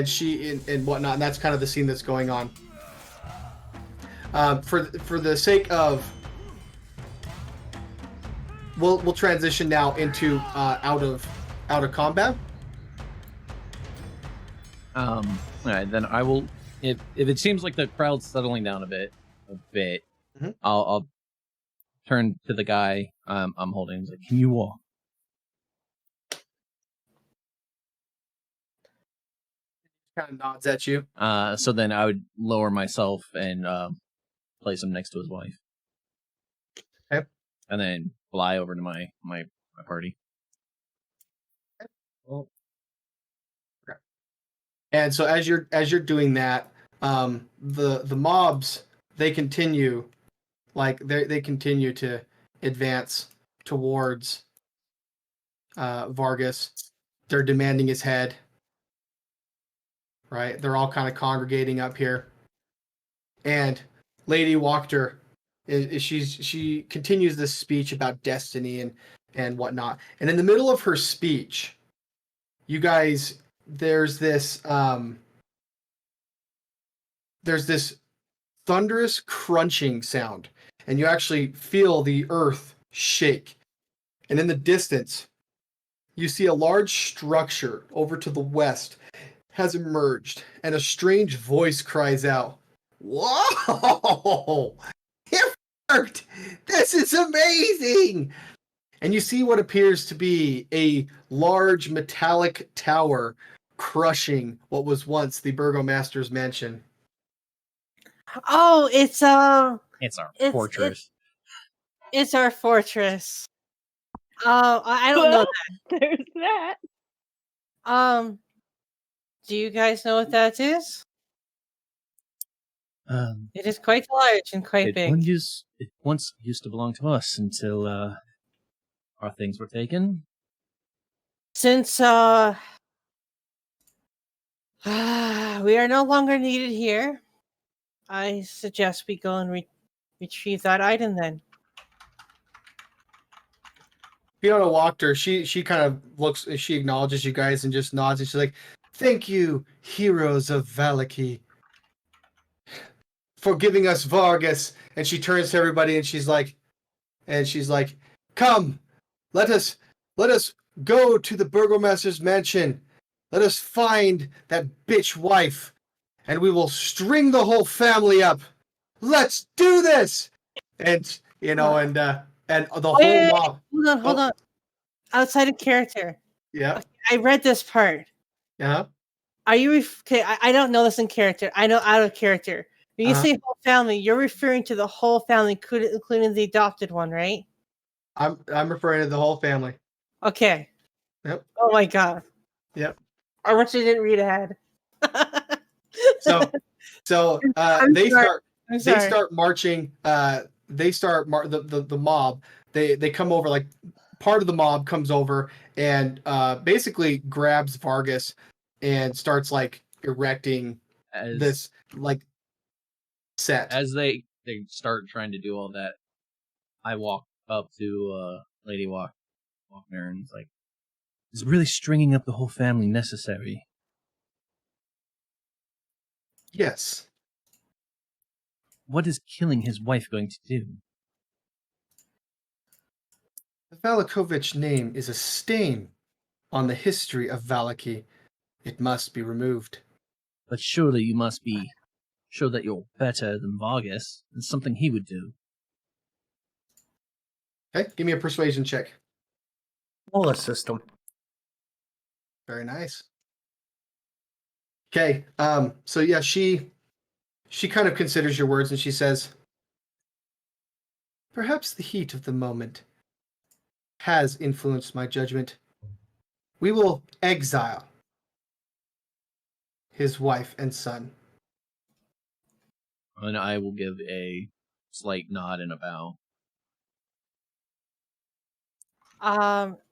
she and whatnot. And that's kind of the scene that's going on. For the sake of, we'll transition now into out of combat. All right, then I will. If it seems like the crowd's settling down a bit, Mhm. I'll turn to the guy I'm holding. He's like, "Can you walk?" Kind of nods at you. So then I would lower myself and place him next to his wife. Okay. And then fly over to my party. Okay. And so as you're doing that, the mobs, they continue to advance towards Vargas. They're demanding his head. Right? They're all kind of congregating up here. And Lady Wachter, she continues this speech about destiny and whatnot. And in the middle of her speech, you guys, there's this thunderous crunching sound, and you actually feel the earth shake. And in the distance, you see a large structure over to the west has emerged, and a strange voice cries out, "Whoa! It worked! This is amazing!" And you see what appears to be a large metallic tower crushing what was once the Burgomaster's mansion. Oh, it's It's our It's- fortress. it's our fortress. I don't know There's that. that. Do you guys know what that is? It is quite large and quite big. It once used to belong to us until our things were taken. Since we are no longer needed here, I suggest we go and retrieve that item then. Fiona Wachter, she kind of looks, she acknowledges you guys and just nods, and she's like, "Thank you, heroes of Valaki, for giving us Vargas." And she turns to everybody and she's like, "Come, let us go to the Burgomaster's mansion. Let us find that bitch wife, and we will string the whole family up. Let's do this!" And and the whole mob. Hold on. Outside of character. Yeah. I read this part. Yeah. Are you okay? I don't know this in character. I know out of character. When you Uh-huh. say whole family, you're referring to the whole family, including the adopted one, right? I'm referring to the whole family. Okay. Yep. Oh my god. Yep. I wish I didn't read ahead. So I'm they sorry. start I'm they sorry. start marching. The mob. They come over, like part of the mob comes over and basically grabs Vargas and starts like erecting this like set. As they start trying to do all that, I walk up to Lady Wachter and it's like, "Is really stringing up the whole family necessary?" Yes. What is killing his wife going to do? The Valakovich name is a stain on the history of Valaki. It must be removed. But surely you must be sure that you're better than Vargas. It's something he would do. Okay, give me a persuasion check. Roll a system. Very nice. Okay, so yeah, she kind of considers your words and she says, "Perhaps the heat of the moment has influenced my judgment. We will exile his wife and son." And I will give a slight nod and a bow.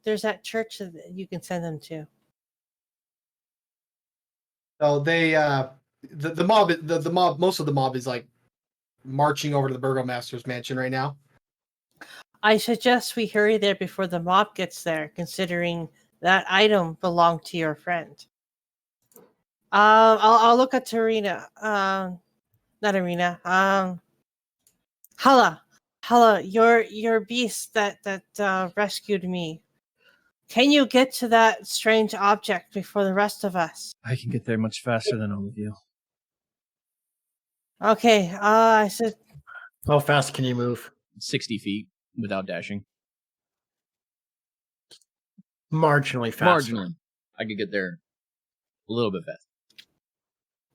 There's that church that you can send them to. So they the mob, most of the mob is like marching over to the Burgomaster's mansion right now. I suggest we hurry there before the mob gets there, considering that item belonged to your friend. I'll look at Tarina. Not Arena. Hala, your beast that rescued me. Can you get to that strange object before the rest of us? I can get there much faster than all of you. Okay. I said. How fast can you move? 60 feet without dashing. Marginally faster. Marginally. I could get there a little bit faster.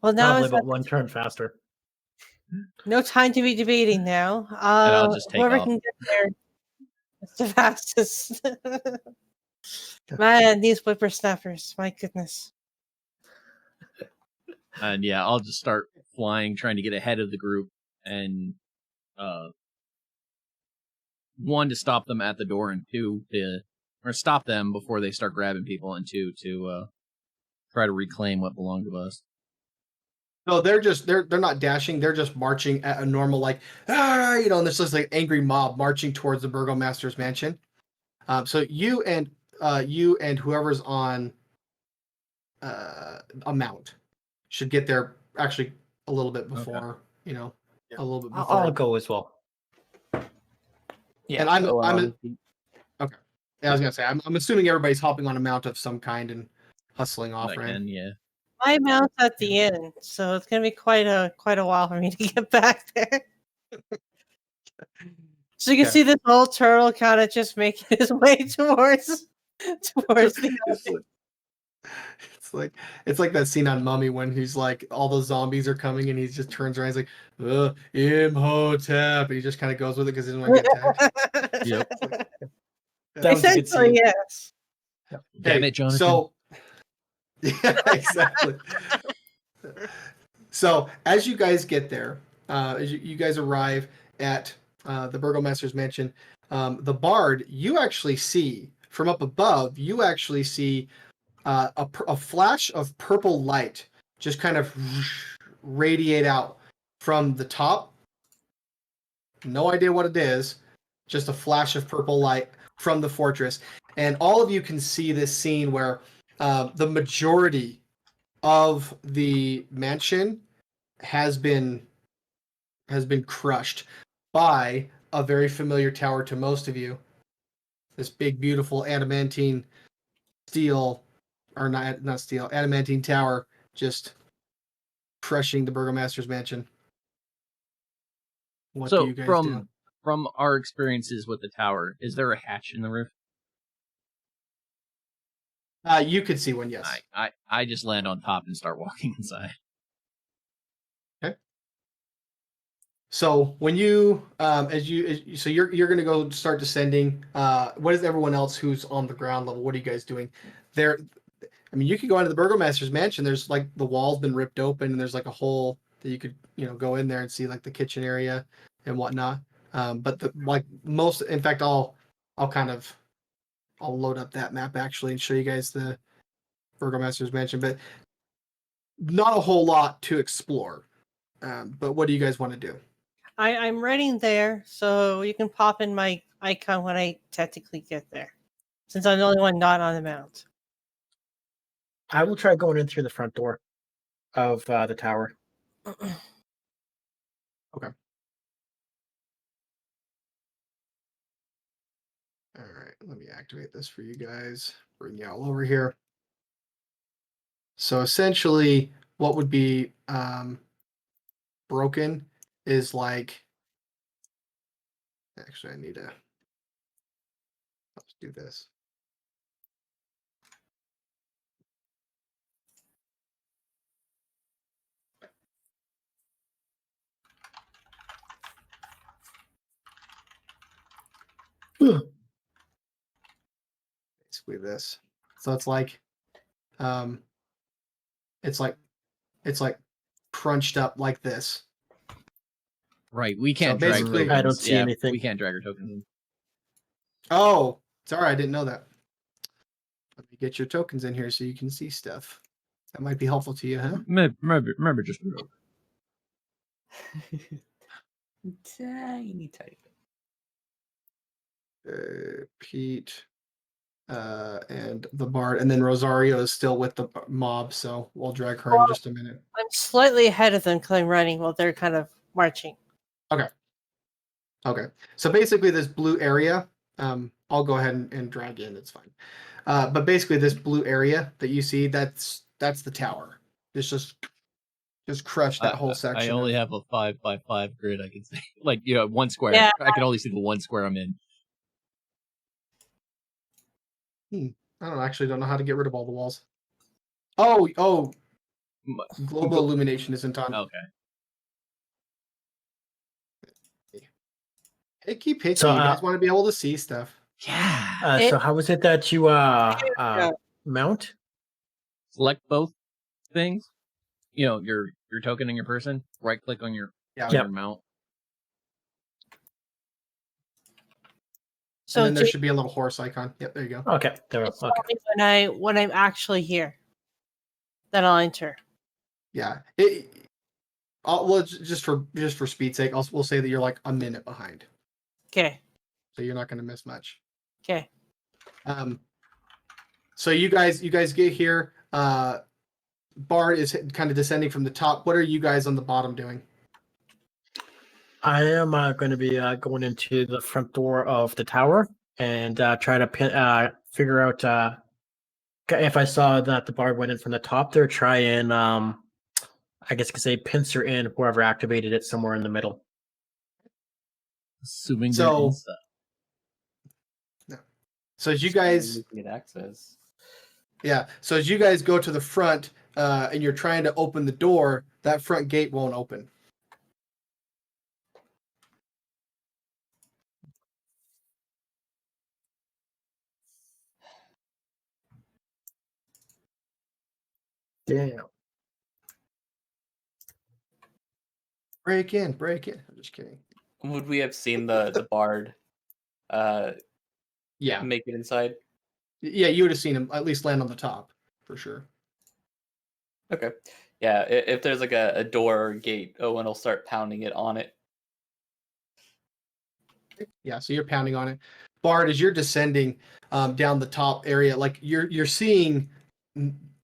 Well, now Probably it's about one turn faster. no time to be debating now. And I'll just take Whoever off. can get there the fastest. Man, these whippersnappers, my goodness. And yeah, I'll just start flying, trying to get ahead of the group, and one, to stop them at the door, and two, or stop them before they start grabbing people, and two, to try to reclaim what belonged to us. No, they're not dashing. They're just marching at a normal and this is like angry mob marching towards the burgomaster's mansion. So you and whoever's on a mount should get there actually a little bit before a little bit before. I'll go as well. Yeah, And I'm okay. Yeah, I was gonna say I'm assuming everybody's hopping on a mount of some kind and hustling off, That right? can, yeah. My mount's at the end, so it's gonna be quite a while for me to get back there. So you can see this whole turtle kind of just making his way towards the it's like that scene on Mummy when he's like all those zombies are coming and he just turns around, he's like, Imhotep, and he just kind of goes with it because he doesn't want to get tagged. Yep. That was a good Essentially, scene. yes. Damn it, Jonathan. So, yeah, exactly. So as you guys get there, as you guys arrive at the burgomaster's mansion, the bard, you actually see from up above, a flash of purple light just kind of radiate out from the top. No idea what it is, just a flash of purple light from the fortress. And all of you can see this scene where the majority of the mansion has been crushed by a very familiar tower to most of you. This big, beautiful adamantine steel, or not steel, adamantine tower just crushing the burgomaster's mansion. What do you guys do? From our experiences with the tower, is there a hatch in the roof? You could see one, yes. I just land on top and start walking inside. Okay. So when you so you're gonna go start descending. What is everyone else who's on the ground level? What are you guys doing? There, I mean, you could go into the burgomaster's mansion. There's like the wall's been ripped open, and there's like a hole that you could go in there and see like the kitchen area and whatnot. But in fact, I'll load up that map actually and show you guys the burgomaster's mansion, but not a whole lot to explore. But what do you guys want to do? I'm running there, so you can pop in my icon when I technically get there, since I'm the only one not on the mount. I will try going in through the front door of the tower. Okay. All right, let me activate this for you guys. Bring you all over here. So essentially, what would be broken is like. Actually, I need to. Let's do this. Basically this. So it's like it's like crunched up like this. Right, we can't So drag basically- tokens. I don't see anything. We can't drag our tokens. Oh, sorry, I didn't know that. Let me get your tokens in here so you can see stuff. That might be helpful to you, huh? Remember just Tiny. Pete, and the bard, and then Rosario is still with the mob, so we'll drag her in just a minute. I'm slightly ahead of them because I'm running while they're kind of marching. Okay. So basically this blue area, I'll go ahead and drag in, it's fine. But basically this blue area that you see, that's the tower. It's just crushed that whole section. I only have a 5x5 grid, I can see. Like, 1 square. Yeah. I can only see the 1 square I'm in. I actually don't know how to get rid of all the walls. Oh, Global illumination isn't on. Okay. Hey, keep picky. So, You guys want to be able to see stuff. Yeah. So how is it that you mount? Select both things. You know, your token and your person. Right click on your Yeah. on your mount. So And then there Jake, should be a little horse icon. Yep, there you go. Okay, there. it's Okay. only when I'm actually here that I'll enter. Yeah. Well, just for speed's sake, we'll say that you're like a minute behind, Okay. so you're not going to miss much. Okay. So you guys get here. Bard is kind of descending from the top. What are you guys on the bottom doing? I am going to be going into the front door of the tower and try to figure out if I saw that the bard went in from the top there. Try and I guess I could say pincer in whoever activated it somewhere in the middle. Assuming So- they're inside. So as you guys, get access. yeah. So as you guys go to the front and you're trying to open the door, that front gate won't open. Damn. Break in. I'm just kidding. Would we have seen the bard Yeah. make it inside? Yeah, you would have seen him at least land on the top for sure. Okay. Yeah, if there's like a door or gate, Owen will start pounding it on it. Yeah, so you're pounding on it. Bard, as you're descending down the top area, like you're seeing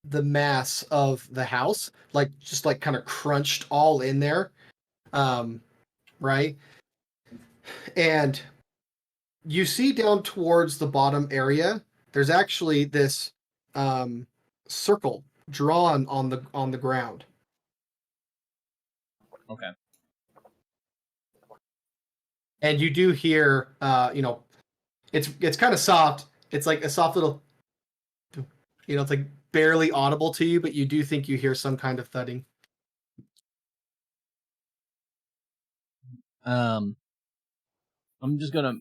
the mass of the house, like just like kind of crunched all in there, right? And you see down towards the bottom area, there's actually this circle drawn on the ground. Okay. And you do hear, it's kind of soft. It's like a soft little, it's like barely audible to you, but you do think you hear some kind of thudding. I'm just gonna,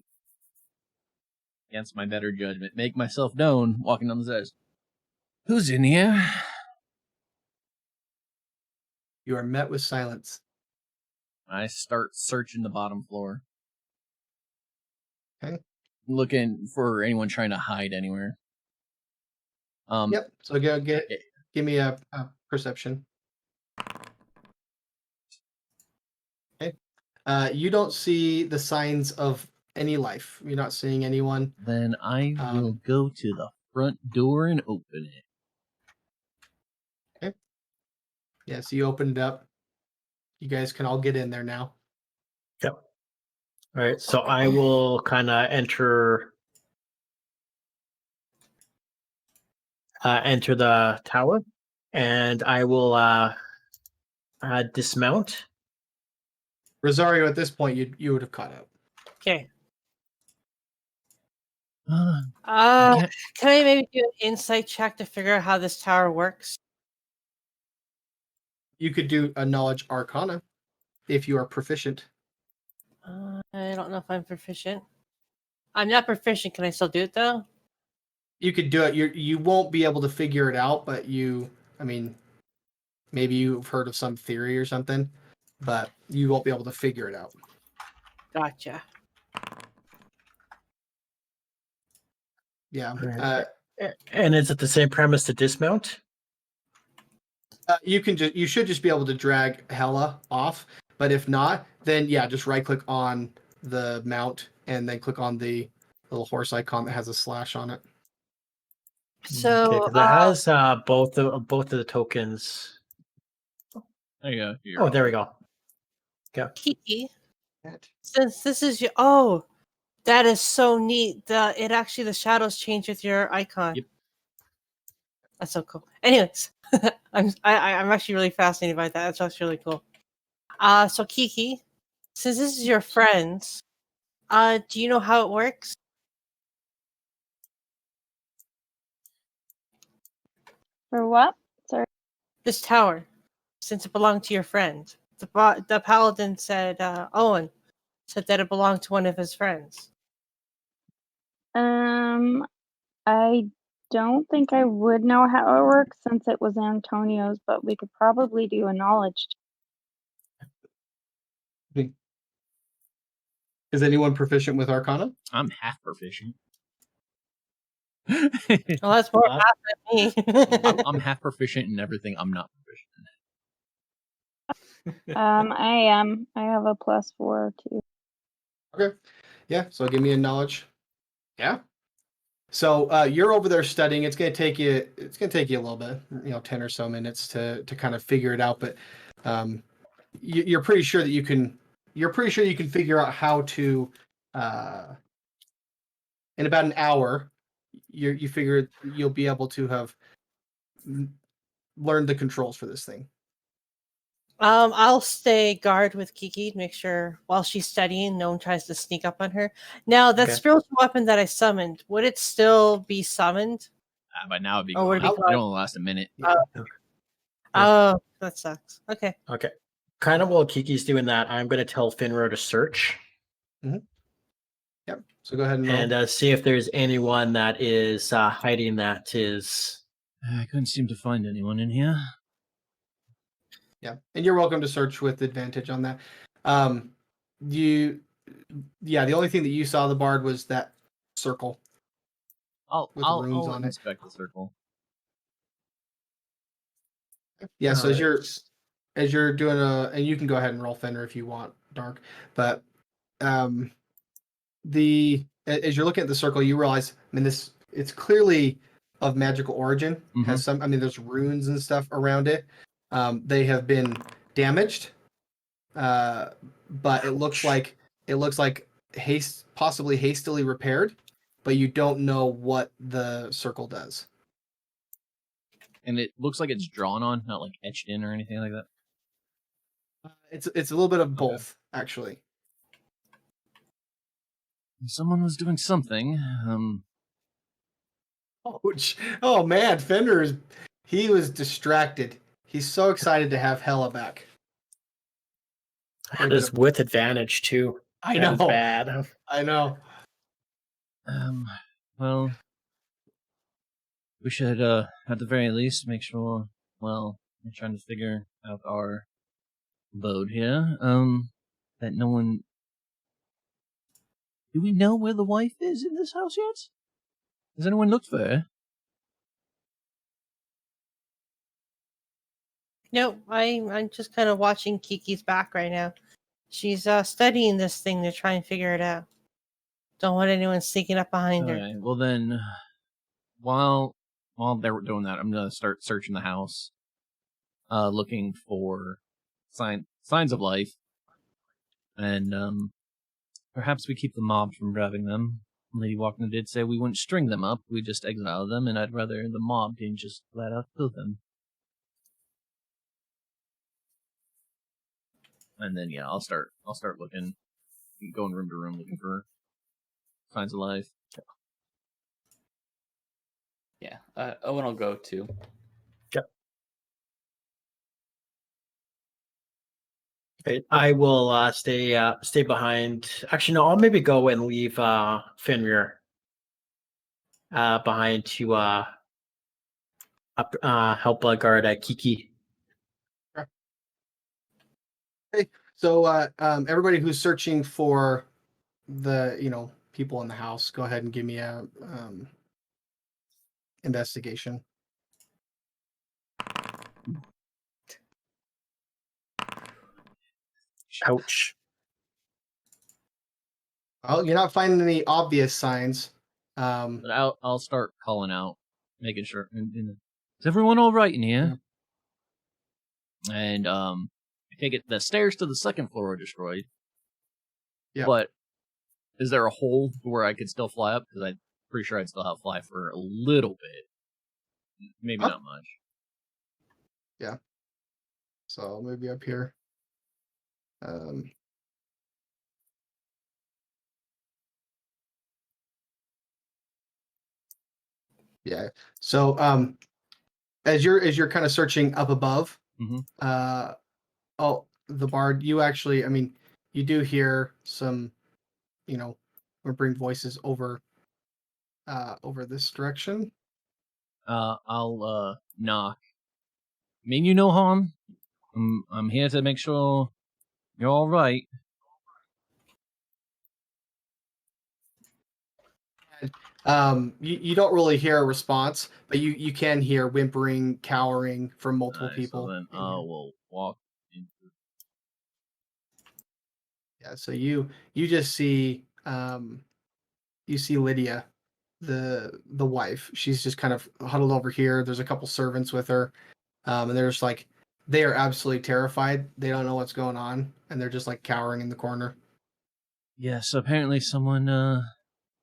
against my better judgment, make myself known walking down the stairs. Who's in here? You are met with silence. I start searching the bottom floor. Okay. Looking for anyone trying to hide anywhere. Yep. So give me a perception. Okay. You don't see the signs of any life. You're not seeing anyone. Then I will go to the front door and open it. Okay. Yeah, so you opened it up. You guys can all get in there now. Yep. All right, so I will kind of enter the tower, and I will dismount. Rosario, at this point, you would have caught up. Okay. Okay. Can I maybe do an insight check to figure out how this tower works? You could do a knowledge arcana if you are proficient. I don't know if I'm proficient. I'm not proficient. Can I still do it though? You could do it. You won't be able to figure it out, but maybe you've heard of some theory or something, but you won't be able to figure it out. Gotcha. Yeah. And is it the same premise to dismount? You should just be able to drag Hella off, but if not, then yeah, just right click on the mount and then click on the little horse icon that has a slash on it. So it has both of the tokens. There you go. Oh, there we go. Kiki, since this is your that is so neat. The shadows change with your icon. Yep. That's so cool. Anyways, I'm actually really fascinated by that. That's actually really cool. So Kiki, since this is your friends, do you know how it works? For what? Sorry. This tower. since it belonged to your friend? The paladin said, Owen said that it belonged to one of his friends. I don't think I would know how it works since it was Antonio's, but we could probably do a knowledge. Is anyone proficient with Arcana? I'm half proficient. Well, that's more Well, half than me. I'm half proficient in everything I'm not proficient in. I am. I have a +4 too. Okay. Yeah. So give me a knowledge. Yeah. So you're over there studying. It's gonna take you. It's gonna take you a little bit, 10 or so minutes to kind of figure it out. But you're pretty sure that you can. You're pretty sure you can figure out how to. In about an hour, you figure you'll be able to have learned the controls for this thing. I'll stay guard with Kiki to make sure while she's studying, no one tries to sneak up on her. Now, that Okay. spiritual weapon that I summoned, would it still be summoned? By now it'd be Oh, would gone. it be It gone? only last a minute. Oh, that sucks. Okay. Okay. Kind of while Kiki's doing that, I'm going to tell Finro to search Yep. So go ahead and roll. and see if there's anyone that is hiding that is. I couldn't seem to find anyone in here. Yeah, and you're welcome to search with advantage on that. The only thing that you saw the bard was that circle. With runes I'll on it. inspect the circle. Yeah, so as Alright. you're doing and you can go ahead and roll Fender if you want, Dark. But as you're looking at the circle, you realize, it's clearly of magical origin. Has some, there's runes and stuff around it. They have been damaged, but it looks like possibly hastily repaired, but you don't know what the circle does. And it looks like it's drawn on, not like etched in or anything like that. It's a little bit of both, actually. Someone was doing something. Ouch. Oh man, Fender he was distracted. He's so excited to have Hella back. That is with advantage too. I That is know. bad. I know. Well, we should, at the very least, make sure. Well, we're trying to figure out our abode here. That no one. Do we know where the wife is in this house yet? Has anyone looked for her? No, I'm just kind of watching Kiki's back right now. She's studying this thing to try and figure it out. Don't want anyone sneaking up behind her. Okay, well then, while they were doing that, I'm gonna start searching the house, looking for signs of life, and perhaps we keep the mob from grabbing them. Lady Walkner did say we wouldn't string them up; we just exile them, and I'd rather the mob didn't just flat out kill them. And then I'll start looking, going room to room looking for signs of life. Yeah, Owen will go too. Okay, I will stay behind. Actually, no, I'll maybe go and leave Fenrir behind to help guard Kiki. So everybody who's searching for the people in the house, go ahead and give me a investigation. Ouch. Well, you're not finding any obvious signs. But I'll start calling out, making sure. Is everyone all right in here? Yeah. And I take it the stairs to the second floor are destroyed. Yeah. But is there a hole where I could still fly up? Because I'm pretty sure I'd still have fly for a little bit, maybe not much. Yeah. So maybe up here. Yeah. So as you're kind of searching up above, Oh, the bard. You actually, I mean, you do hear some, or bring voices over this direction. I'll knock. Mean you no harm. I'm here to make sure you're all right. You don't really hear a response, but you can hear whimpering, cowering from multiple people. So then in I here. will walk into. Yeah, so you just see you see Lydia, the wife. She's just kind of huddled over here. There's a couple servants with her, and they're just like they are absolutely terrified. They don't know what's going on, and they're just like cowering in the corner. Yes, apparently someone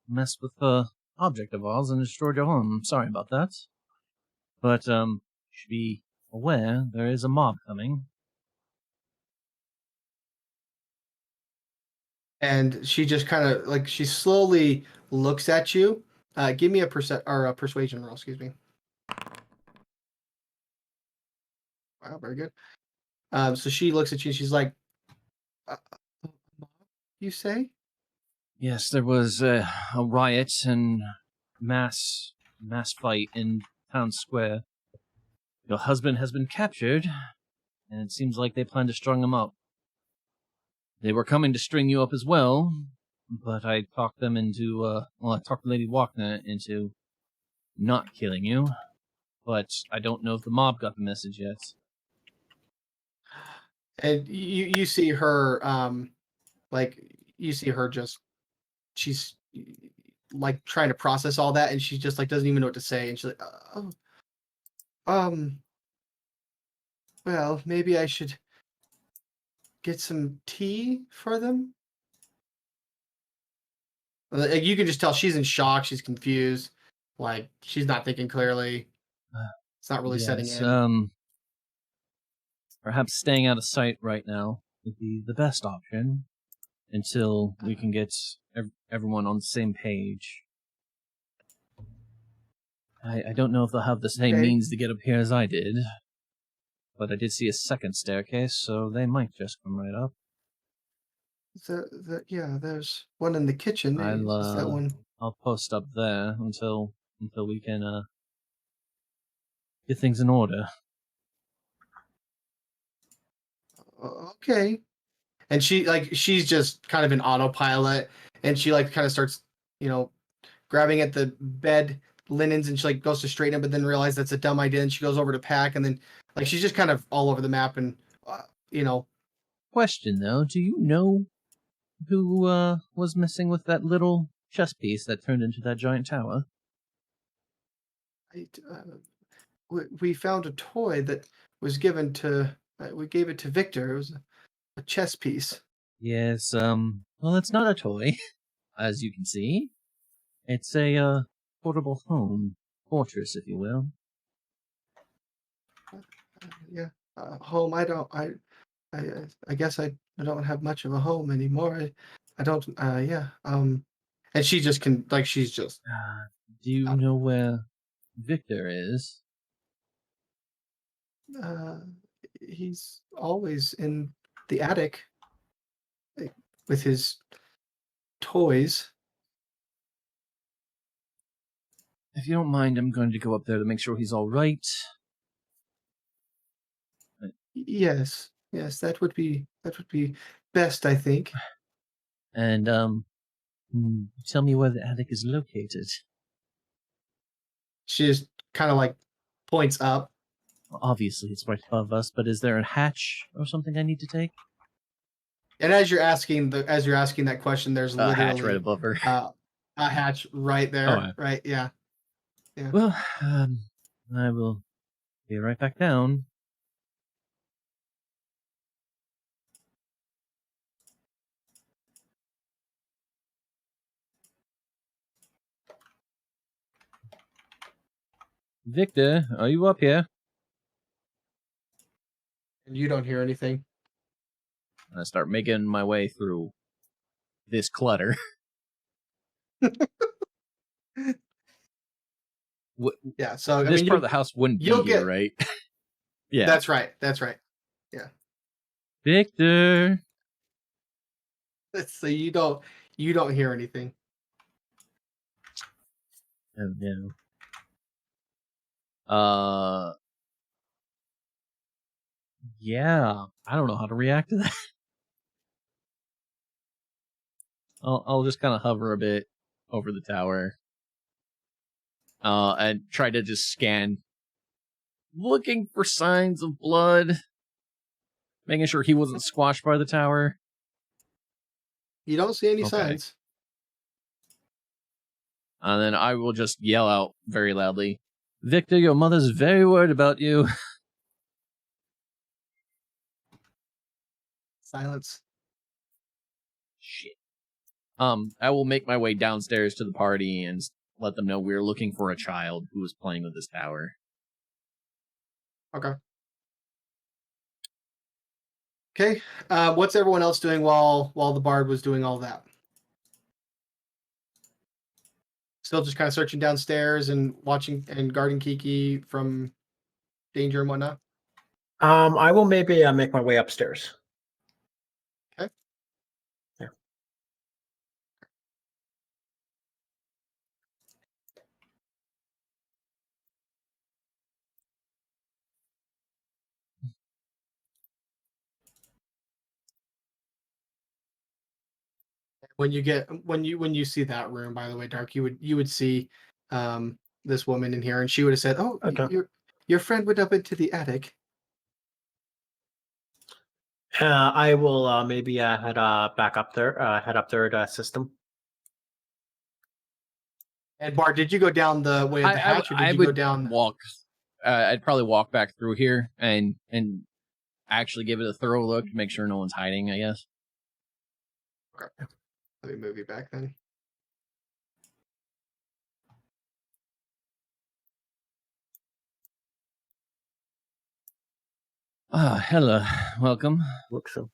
messed with the object of ours and destroyed your home. I'm sorry about that. But you should be aware there is a mob coming. And she just kind of like she slowly looks at you. Give me a persuasion roll, excuse me. Wow, very good. So she looks at you. She's like, "You say?" Yes, there was a riot and mass fight in town square. Your husband has been captured, and it seems like they plan to string him up. They were coming to string you up as well, but I talked them into, I talked Lady Walkner into not killing you, but I don't know if the mob got the message yet. And you see her, you see her just, she's like trying to process all that, and she just like doesn't even know what to say, and she's like, oh, well, maybe I should get some tea for them. Like, you can just tell she's in shock. She's confused. Like she's not thinking clearly. It's not really setting in. Perhaps staying out of sight right now would be the best option until we can get everyone on the same page. I don't know if they'll have the same means to get up here as I did, but I did see a second staircase, so they might just come right up. Yeah, there's one in the kitchen. Is that one? I'll post up there until we can get things in order. Okay. And she's just kind of in autopilot, and she like kind of starts, grabbing at the bed linens, and she like goes to straighten it, but then realizes that's a dumb idea, and she goes over to pack, and then like she's just kind of all over the map, and Question though, do you know who was messing with that little chess piece that turned into that giant tower? We found a toy that was given to. We gave it to Victor. It was a chess piece. Yes. Well, it's not a toy, as you can see. It's a portable home fortress, if you will. Yeah, home. I guess I don't have much of a home anymore. I don't. Yeah. And she just can she's just. Do you know where Victor is? He's always in the attic with his toys. If you don't mind, I'm going to go up there to make sure he's all right. Yes, that would be best, I think. And tell me where the attic is located. She just kind of points up. Well, obviously, it's right above us, but is there a hatch or something I need to take? And as you're asking that question, there's a literally hatch right above her. A hatch right there. Oh, right, yeah. Well, I will be right back down. Victor, are you up here? And you don't hear anything. I start making my way through this clutter. Yeah, so this part of the house wouldn't be here, right? Yeah. That's right. That's right. Victor. So you don't hear anything. Oh, no. Yeah. I don't know how to react to that. I'll just kind of hover a bit over the tower. And try to just scan, looking for signs of blood, making sure he wasn't squashed by the tower. You don't see any Okay. signs. And then I will just yell out very loudly, Victor, your mother's very worried about you. Silence. Shit. I will make my way downstairs to the party and let them know we're looking for a child who was playing with this tower. Okay. Okay. What's everyone else doing while the bard was doing all that? Still just kind of searching downstairs and watching and guarding Kiki from danger and whatnot. I will maybe make my way upstairs. Okay. Yeah. When you see that room, by the way, Dark, you would see this woman in here, and she would have said, "Oh, Okay. your friend went up into the attic." I will maybe head back up there. Head up there to system. And Bart, did you go down the way of the hatch, or did you go down? Walk. I'd probably walk back through here and actually give it a thorough look to make sure no one's hiding, I guess. Okay. Let me move you back then. Hello. Welcome. Looks so.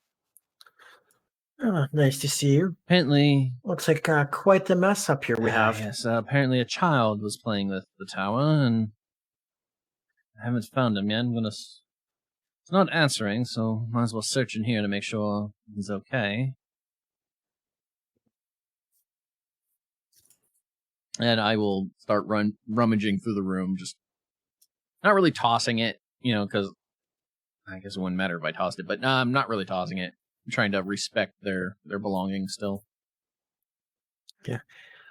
Nice to see you. Apparently, Looks like quite the mess up here we have. Yes, apparently a child was playing with the tower, and I haven't found him yet. It's not answering, so might as well search in here to make sure he's okay. And I will start rummaging through the room, just not really tossing it, because I guess it wouldn't matter if I tossed it, but I'm not really tossing it. I'm trying to respect their belongings still. Yeah.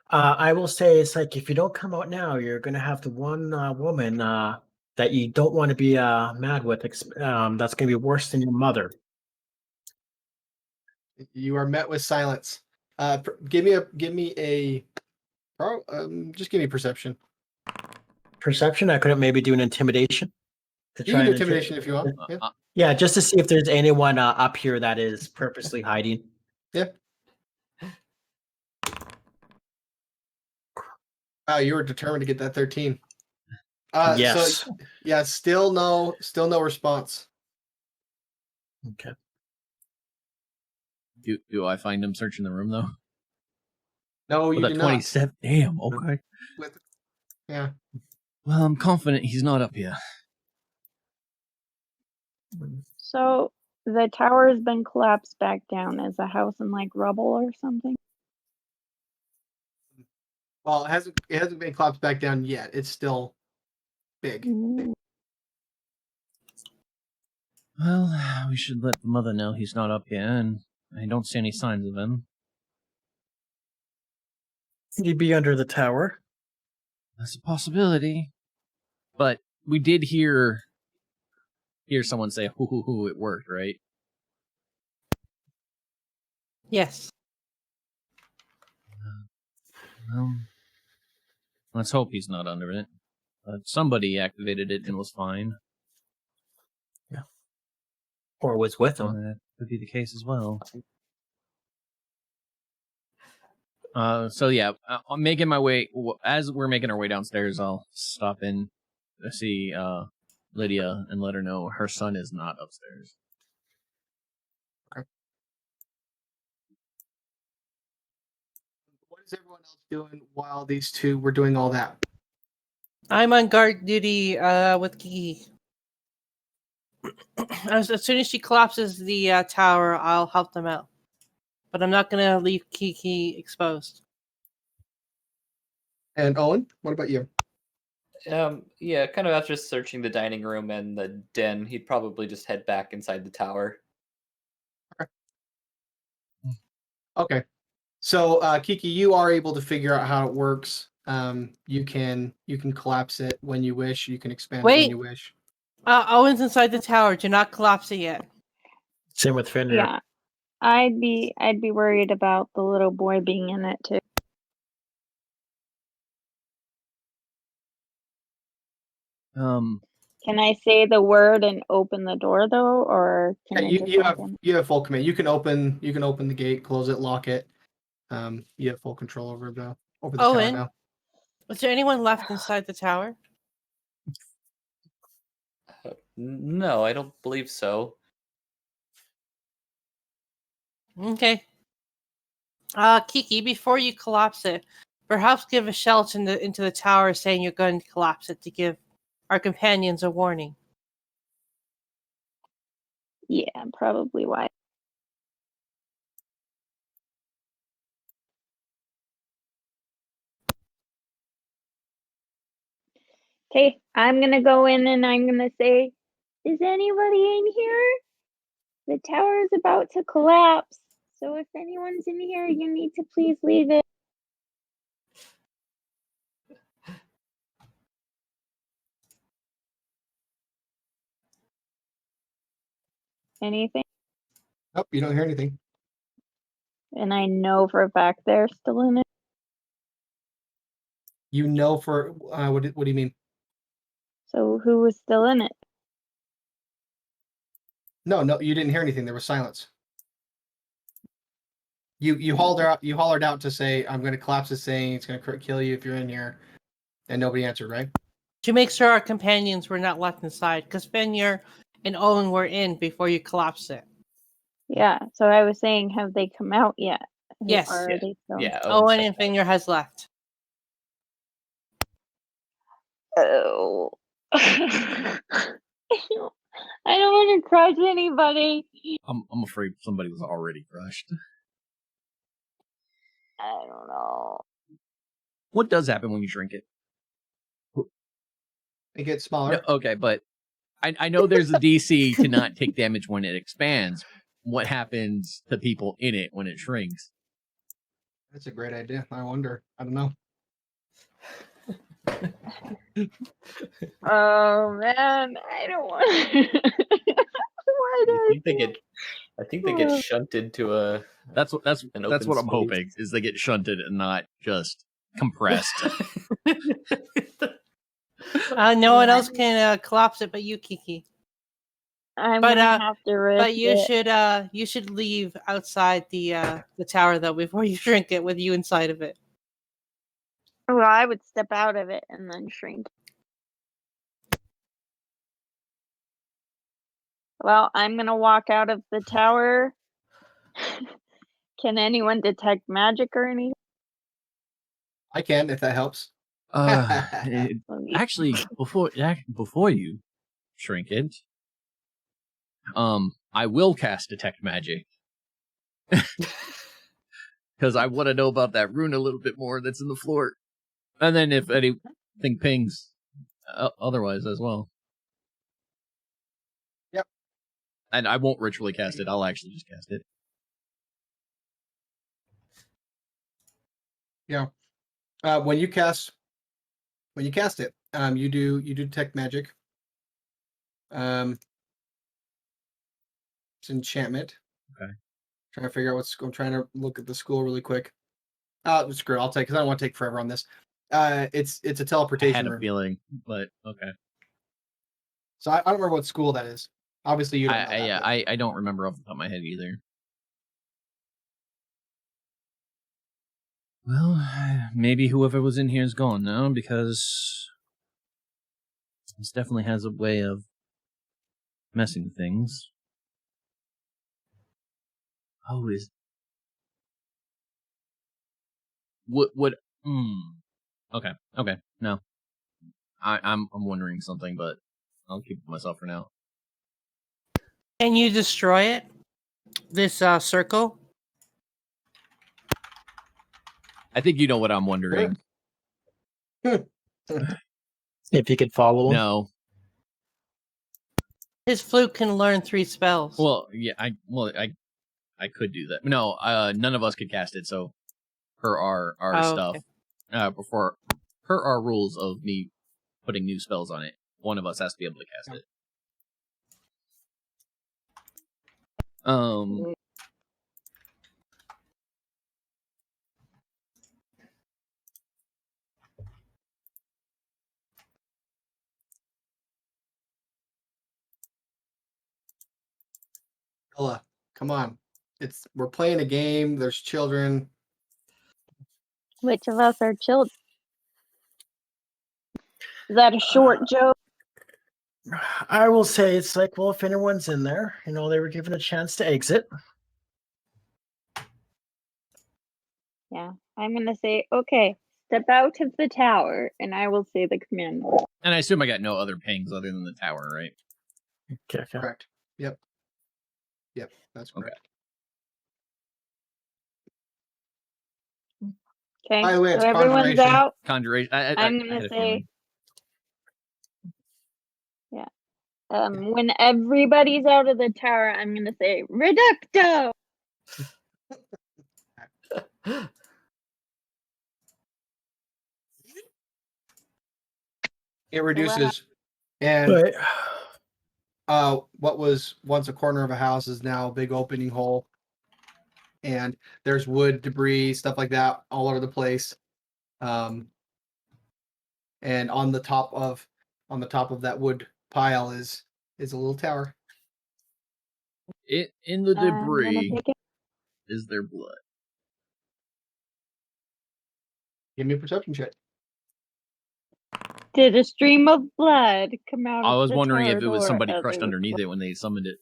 I will say it's like if you don't come out now, you're gonna have the one woman that you don't want to be mad with. That's gonna be worse than your mother. You are met with silence. Give me a just give me perception. Perception. I couldn't maybe do an intimidation. To You can do intimidation if you want. Yeah. Yeah, just to see if there's anyone up here that is purposely hiding. Yeah. Wow, you were determined to get that 13. Yes. So, yeah, still no response. Okay. Do I find him searching the room though? No, you With do a not. 27. Damn. Okay. Yeah. Well, I'm confident he's not up here. So the tower has been collapsed back down. Is the house in like rubble or something? Well, it hasn't been collapsed back down yet. It's still big. Well, we should let the mother know he's not up here, and I don't see any signs of him. Could he be under the tower? That's a possibility. But we did hear someone say, hoo, hoo, hoo, it worked, right? Yes. Well, let's hope he's not under it. Somebody activated it and was fine. Yeah. Or was with him. That could be the case as well. So yeah, I'm making my way. As we're making our way downstairs, I'll stop in to see Lydia and let her know her son is not upstairs. Okay. What is everyone else doing while these two were doing all that? I'm on guard duty with Kiki. as soon as she collapses the tower, I'll help them out. But I'm not gonna leave Kiki exposed. And Owen, what about you? Yeah, kind of after searching the dining room and the den, he'd probably just head back inside the tower. Okay. So Kiki, you are able to figure out how it works. You can collapse it when you wish. You can expand it when Wait. you wish. Owen's inside the tower. Do not collapse it yet. Same with Fenrir. Yeah. I'd be worried about the little boy being in it too. Can I say the word and open the door though, or can it just open? You have full command. You can open the gate, close it, lock it. You have full control over the tower Owen, now. was there anyone left inside the tower? No, I don't believe so. Okay. Kiki, before you collapse it, perhaps give a shout into the tower saying you're going to collapse it to give our companions a warning. Yeah, probably why. Okay, I'm gonna go in and I'm gonna say, is anybody in here? The tower is about to collapse. So if anyone's in here, you need to please leave it. Anything? Nope, you don't hear anything. And I know for a fact they're still in it. You know for what do you mean? So who was still in it? No, you didn't hear anything. There was silence. You hollered out to say, I'm going to collapse this thing. It's going to kill you if you're in here. And nobody answered, right? To make sure our companions were not left inside, because Fenrir and Owen were in before you collapsed it. Yeah, so I was saying, have they come out yet? Yes. Or are they still? Yeah, Owen and Fenrir has left. Oh. I don't want to crush anybody. I'm afraid somebody was already crushed. I don't know. What does happen when you shrink it? It gets smaller. No, okay, but I know there's a DC to not take damage when it expands. What happens to people in it when it shrinks? That's a great idea. I wonder. I don't know. Oh man, I don't want. Why do I think they get shunted to a. That's what An what open I'm space. hoping is they get shunted and not just compressed. No one else can collapse it but you, Kiki. I'm But, gonna have to risk But it. you should leave outside the tower though before you shrink it with you inside of it. Well, I would step out of it and then shrink. Well, I'm gonna walk out of the tower. Can anyone detect magic or anything? I can, if that helps. Actually, before you shrink it, I will cast detect magic because I want to know about that rune a little bit more that's in the floor, and then if anything pings, otherwise as well. Yep. And I won't ritually cast it. I'll actually just cast it. Yeah. When you cast it, you do detect magic. It's enchantment. Okay. Trying to figure out I'm trying to look at the school really quick. Screw it, I'll take because I don't want to take forever on this. It's a teleportation I had a room. feeling, but okay. So I don't remember what school that is. Obviously, you don't know that, but- I don't remember off the top of my head either. Well, maybe whoever was in here is gone now because this definitely has a way of messing with things. Oh, is what? Okay. No, I'm wondering something, but I'll keep it to myself for now. Can you destroy it? This circle? I think you know what I'm wondering. If you could follow him. No. His flute can learn 3 spells. Well, yeah, I could do that. No, none of us could cast it, so per our stuff. Okay. Before per our rules of me putting new spells on it, one of us has to be able to cast it. Ella, come on. We're playing a game. There's children. Which of us are children? Is that a short joke? I will say it's like, well, if anyone's in there, they were given a chance to exit. Yeah. I'm gonna say, okay, step out of the tower, and I will say the command. And I assume I got no other pings other than the tower, right? Okay. Correct. Yep, that's correct. Okay. By the way, so it's everyone's conjuration. out. Conjuration. I'm I gonna had a say, feeling. when everybody's out of the tower, I'm gonna say reducto. It reduces, and But what was once a corner of a house is now a big opening hole, and there's wood debris, stuff like that, all over the place. And on the top of that wood pile is a little tower. In the I'm gonna debris pick it. is there blood? Give me a perception check. Did a stream of blood come out? I of was the wondering tower if it was door somebody as crushed I was underneath it when they summoned it.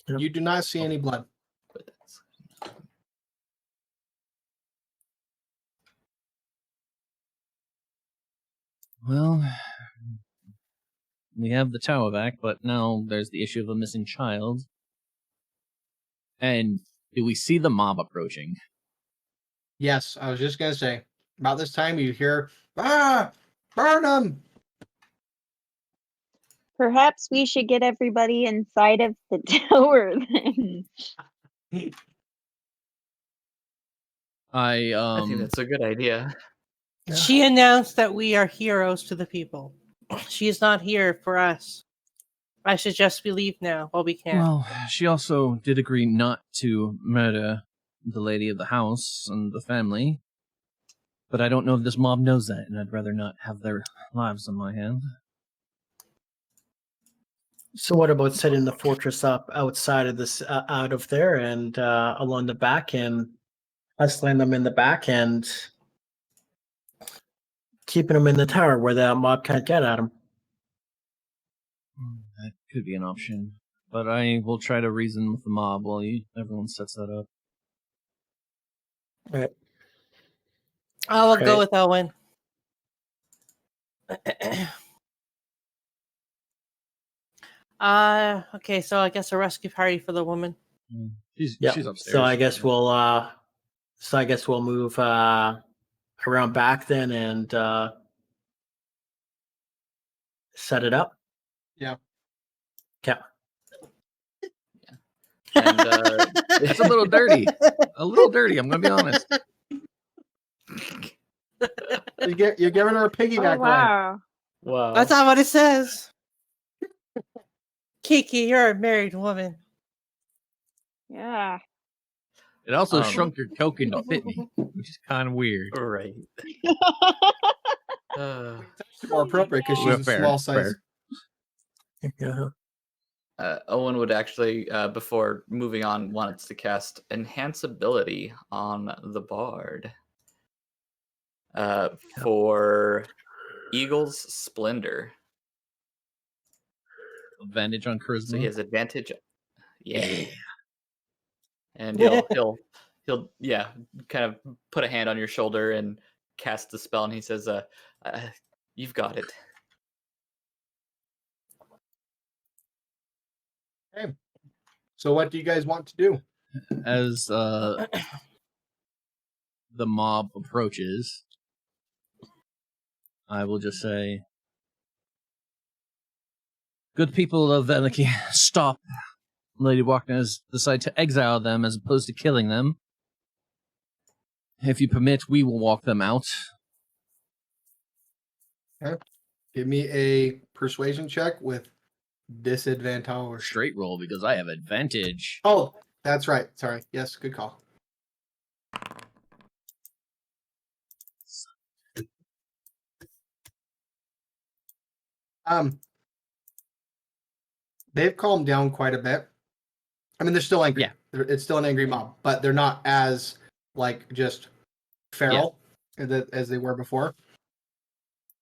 Yep. You do not see any blood. Well, we have the tower back, but now there's the issue of a missing child. And do we see the mob approaching? Yes, I was just gonna say. About this time, you hear, burn them! Perhaps we should get everybody inside of the tower then. I think that's a good idea. She announced that we are heroes to the people. She is not here for us. I suggest we leave now while we can. Well, she also did agree not to murder the lady of the house and the family. But I don't know if this mob knows that, and I'd rather not have their lives on my hand. So what about setting the fortress up outside of this, out of there, and along the back, and hustling them in the back, and keeping them in the tower where the mob can't get at them? That could be an option. But I will try to reason with the mob while everyone sets that up. Right. I will go Okay. with Owen. Okay, so I guess a rescue party for the woman. She's Yeah. upstairs. So I guess we'll move around back then and set it up. Yeah. Okay. And It's a little dirty. A little dirty, I'm going to be honest. You're giving her a piggyback Oh, line. wow. Wow. That's not what it says. Kiki, you're a married woman. Yeah. It also shrunk your token to fit me, which is kind of weird. right. It's more appropriate because she's Well, a fair, small size. fair. Yeah. Owen would actually, before moving on, wanted to cast Enhance Ability on the Bard for Eagle's Splendor. Advantage on charisma. So he has advantage. Yeah. And Yeah. he'll kind of put a hand on your shoulder and cast the spell, and he says, "You've got it." Okay. So what do you guys want to do? As the mob approaches, I will just say, good people of Veliki, stop. Lady Wagner has decided to exile them as opposed to killing them. If you permit, we will walk them out. Okay. Give me a persuasion check with disadvantage. Straight roll because I have advantage. Oh, that's right. Sorry. Yes, good call. They've calmed down quite a bit. I mean, they're still angry. Yeah. It's still an angry mob, but they're not as like just feral as they were before.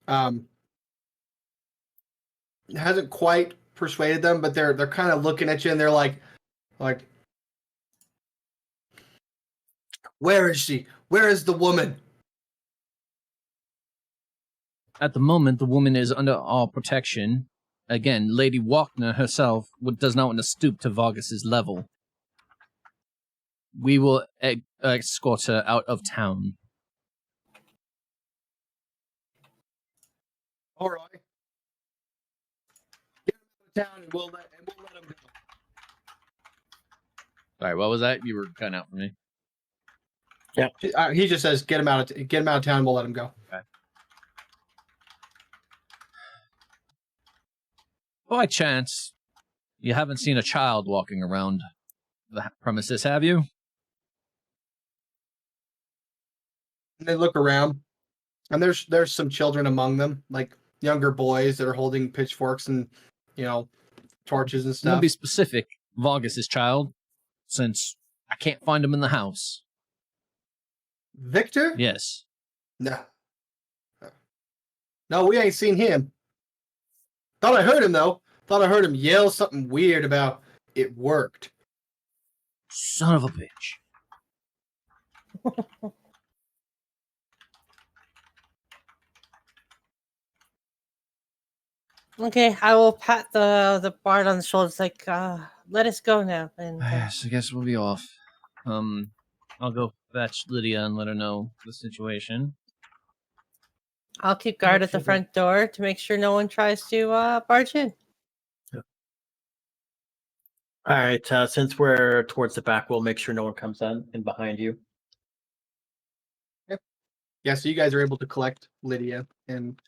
It hasn't quite persuaded them, but they're kind of looking at you and they're like, where is she? Where is the woman? At the moment, the woman is under our protection. Again, Lady Wagner herself does not want to stoop to Vargas's level. We will escort her out of town. All right. Get him out of town and we'll let him go. Sorry, what was that? You were cutting out for me. He just says, get him out of town and we'll let him go. Okay. By chance, you haven't seen a child walking around the premises, have you? And they look around, and there's some children among them, like younger boys that are holding pitchforks and, torches and I'm stuff. gonna be specific, Vargas's child, since I can't find him in the house. Victor? Yes. No, we ain't seen him. Thought I heard him, though. Thought I heard him yell something weird about it worked. Son of a bitch. Okay, I will pat the bard on the shoulders, like, let us go now. And Yes, I guess we'll be off. I'll go fetch Lydia and let her know the situation. I'll keep guard at the front door to make sure no one tries to barge in. All right, since we're towards the back, we'll make sure no one comes in behind you. Yeah, so you guys are able to collect Lydia and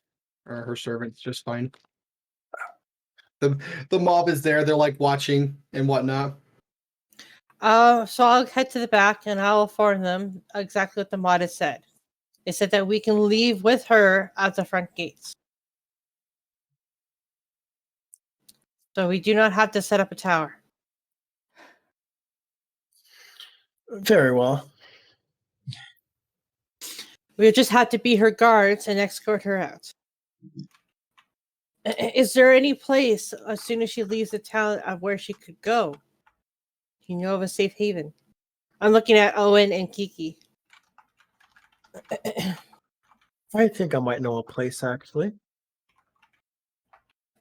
her servants just fine. The mob is there. They're like watching and whatnot. So I'll head to the back and I'll inform them exactly what the mod has said. It said that we can leave with her at the front gates. So we do not have to set up a tower. Very well. We just have to be her guards and escort her out. Is there any place, as soon as she leaves the town, where she could go? Do you know of a safe haven? I'm looking at Owen and Kiki. I think I might know a place, actually.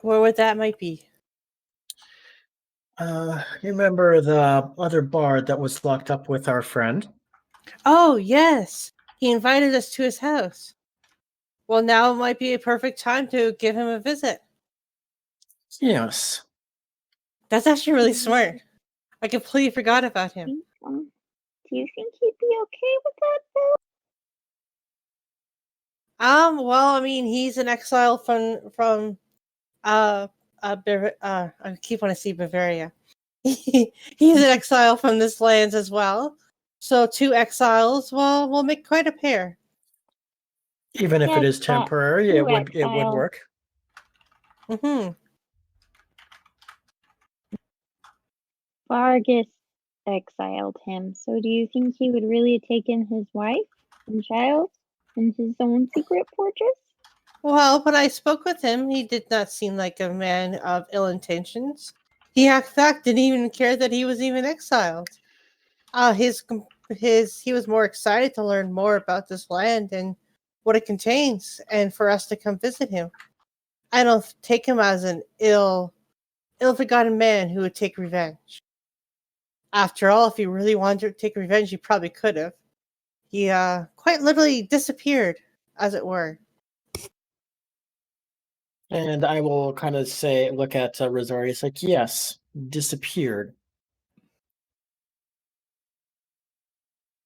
Where would that might be? You remember the other bard that was locked up with our friend? Oh, yes. He invited us to his house. Well, now might be a perfect time to give him a visit. Yes. That's actually really smart. I completely forgot about him. Do you think he'd be okay with that, though? Well, I mean, he's an exile from I keep wanting to say Bavaria. He's an exile from this lands as well. So 2 exiles, well, we'll make quite a pair. Even if it Yes, is temporary, it would exile. work. Mm-hmm. Vargas exiled him, so do you think he would really have taken his wife and child in his own secret fortress? Well, when I spoke with him, he did not seem like a man of ill intentions. He, in fact, didn't even care that he was even exiled. He was more excited to learn more about this land and what it contains, and for us to come visit him. I don't take him as an ill ill-forgotten man who would take revenge. After all, if he really wanted to take revenge, he probably could have. He quite literally disappeared, as it were. And I will kind of look at Rosario. It's like, yes, disappeared.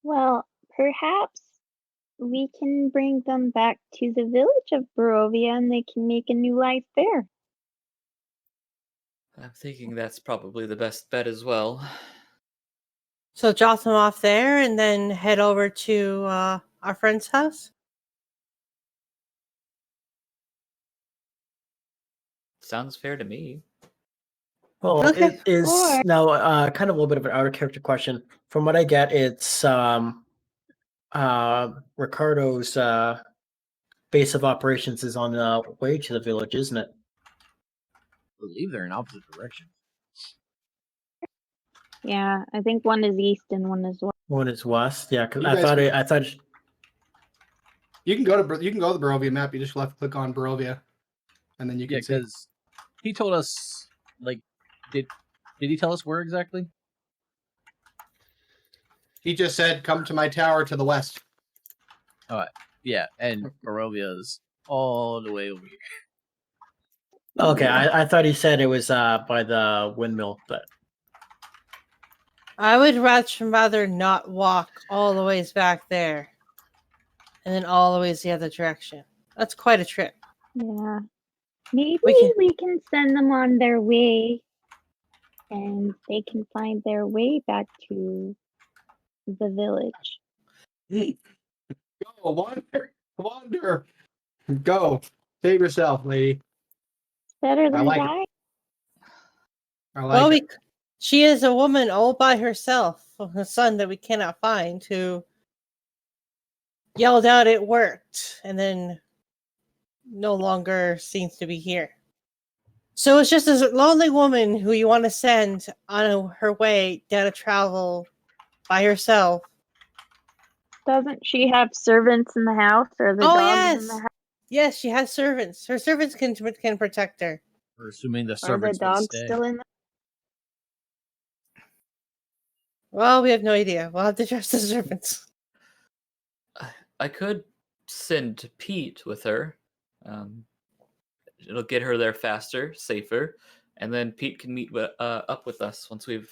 Well, perhaps we can bring them back to the village of Barovia and they can make a new life there. I'm thinking that's probably the best bet as well. So drop them off there and then head over to our friend's house? Sounds fair to me. Well, Okay. it is Or- now kind of a little bit of an out of character question. From what I get, it's Ricardo's base of operations is on the way to the village, isn't it? I believe they're in opposite directions. Yeah, I think one is east and one is west. One is west. Yeah, because You I guys thought can- I thought You can go to the Barovia map. You just left click on Barovia, and then you Yeah, can see. because he told us, like, did he tell us where exactly? He just said, "Come to my tower to the west." Yeah, and Barovia's all the way over here. okay. I thought he said it was by the windmill, but I would rather not walk all the ways back there and then all the ways the other direction. That's quite a trip. Yeah. Maybe We we can- can send them on their way and they can find their way back to the village. Go, wander, go. Save yourself, lady. Better than like it. die. I like Well, it. she is a woman all by herself, a son that we cannot find, who yelled out it worked and then no longer seems to be here. So it's just a lonely woman who you want to send on her way down to travel by herself. Doesn't she have servants in the house or the Oh, dogs yes. in the house? Yes, she has servants. Her servants can protect her. We're assuming the Are the servants will dogs stay. still in there? Well, we have no idea. We'll have to trust the servants. I could send Pete with her. It'll get her there faster, safer, and then Pete can meet up with us once we've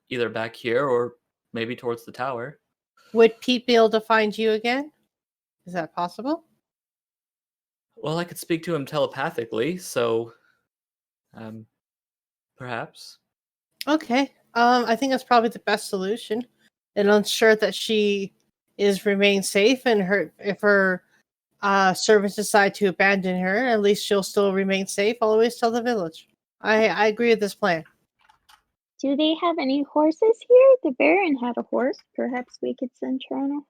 either back here or maybe towards the tower. Would Pete be able to find you again? Is that possible? Well, I could speak to him telepathically, so perhaps. Okay. I think that's probably the best solution. And ensure that she remains safe, and if her servants decide to abandon her, at least she'll still remain safe always till the village. I agree with this plan. Do they have any horses here? The Baron had a horse. Perhaps we could send her on a horse.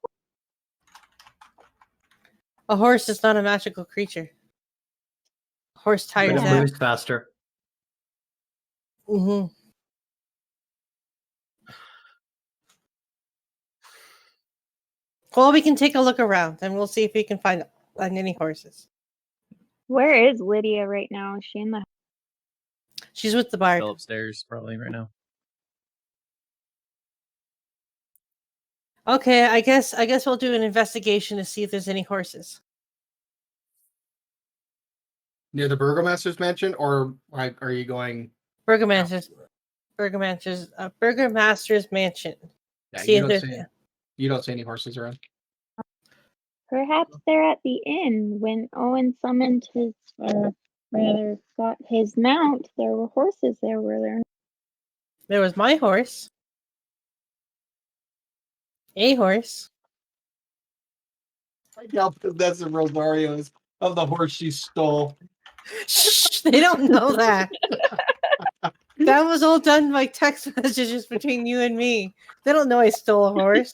A horse is not a magical creature. A horse but tires it out. moves faster. Mm-hmm. Well, we can take a look around and we'll see if we can find any horses. Where is Lydia right now? Is she in the She's with the bard. Still upstairs, probably right now. Okay, I guess we'll do an investigation to see if there's any horses. Near the Burgomaster's mansion, or like, are you going? Burgomaster's mansion. Yeah, See if there's you don't see any horses around. Perhaps they're at the inn. When Owen summoned his, got his mount, there were horses there, were there? There was my horse. A horse. I doubt that's the Rosario's of the horse she stole. Shh, they don't know that. That was all done by text messages between you and me. They don't know I stole a horse.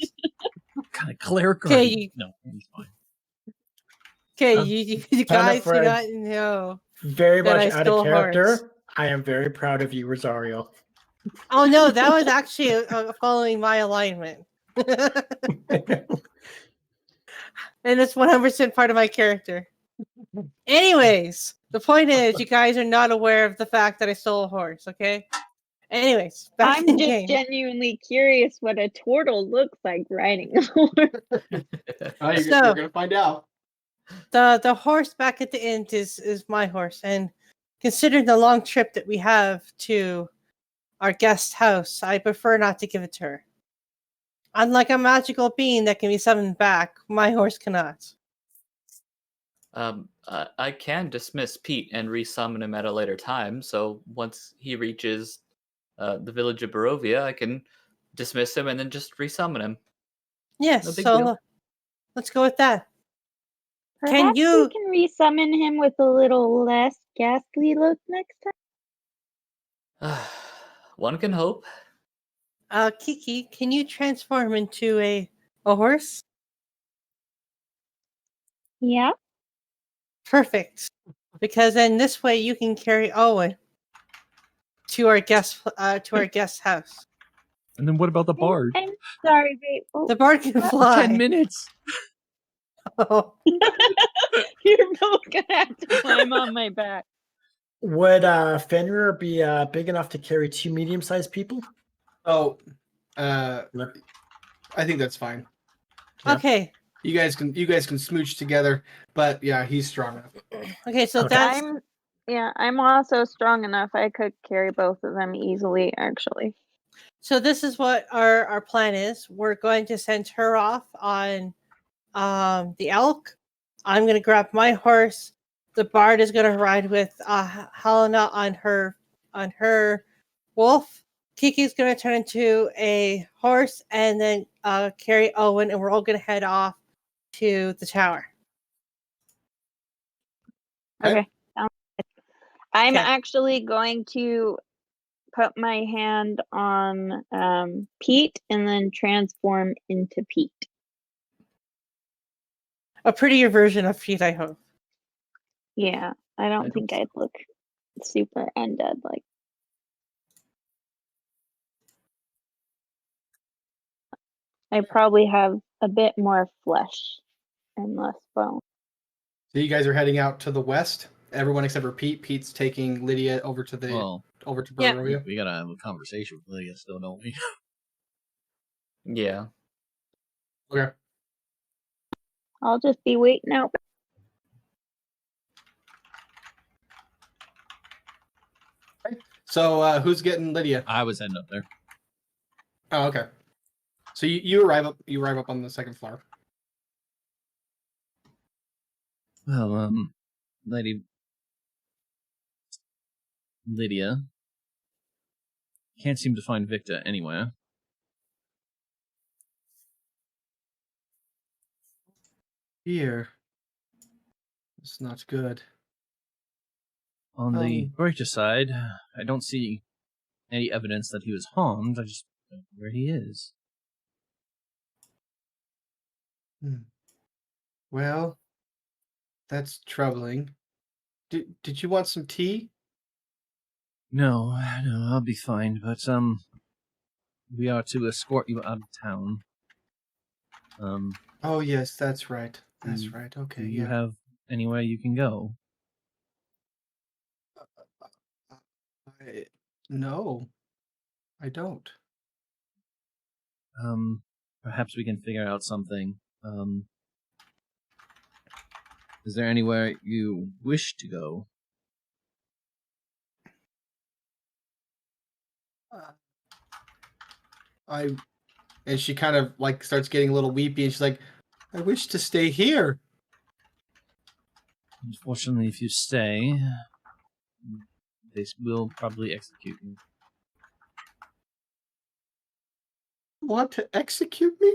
What kind of cleric are Okay, you? No, he's fine. Okay, I'm you kind guys of do afraid. not know. Very That much I out stole of a horse. character. I am very proud of you, Rosario. Oh no, that was actually following my alignment. And it's 100% part of my character. Anyways, The point is, you guys are not aware of the fact that I stole a horse, okay? Anyways, back I'm in just game. genuinely curious what a turtle looks like riding a horse. Oh, you're So- gonna find out. The horse back at the inn is my horse, and considering the long trip that we have to our guest house, I prefer not to give it to her. Unlike a magical being that can be summoned back, my horse cannot. I can dismiss Pete and resummon him at a later time. So once he reaches the village of Barovia, I can dismiss him and then just resummon him. Yes, No big so deal. let's go with that. Perhaps you- we can resummon him with a little less ghastly look next time? One can hope. Kiki, can you transform into a horse? Yeah. Perfect. Because then this way you can carry Owen to our guest house. And then what about the bard? I'm sorry, wait. Oh, The bard can fly. 10 minutes. Oh. you're both gonna have to climb on my back. Would Fenrir be big enough to carry 2 medium-sized people? Oh, I think that's fine. Yeah. Okay. You guys can smooch together, but yeah, he's strong enough. Okay, so Okay. that's I'm also strong enough. I could carry both of them easily, actually. so this is what our plan is. We're going to send her off on the elk. I'm going to grab my horse. The bard is going to ride with Helena on her wolf. Kiki's going to turn into a horse and then carry Owen, and we're all going to head off to the tower. Okay. Okay. I'm Okay. actually going to put my hand on Pete and then transform into Pete. A prettier version of Pete, I hope. Yeah, I don't think I'd look super undead like. I probably have a bit more flesh and less bone. So you guys are heading out to the west. Everyone except for Pete. Pete's taking Lydia over to Well, Yeah. Barovia. we gotta have a conversation with Lydia still, don't we? Yeah. Okay. I'll just be waiting out. So who's getting Lydia? I was heading up there. Oh, okay. So you arrive up on the second floor. Well, Lydia. Can't seem to find Victor anywhere. Here. It's not good. On the brighter side, I don't see any evidence that he was harmed. I just don't know where he is. Well, that's troubling. Did you want some tea? No, I'll be fine. But we are to escort you out of town. Oh yes, that's right. That's Do- right. Okay. Do you Yeah. have anywhere you can go? No, I don't. Perhaps we can figure out something. Is there anywhere you wish to go? And she kind of like starts getting a little weepy, and she's like, "I wish to stay here." Unfortunately, if you stay, they will probably execute you. Want to execute me?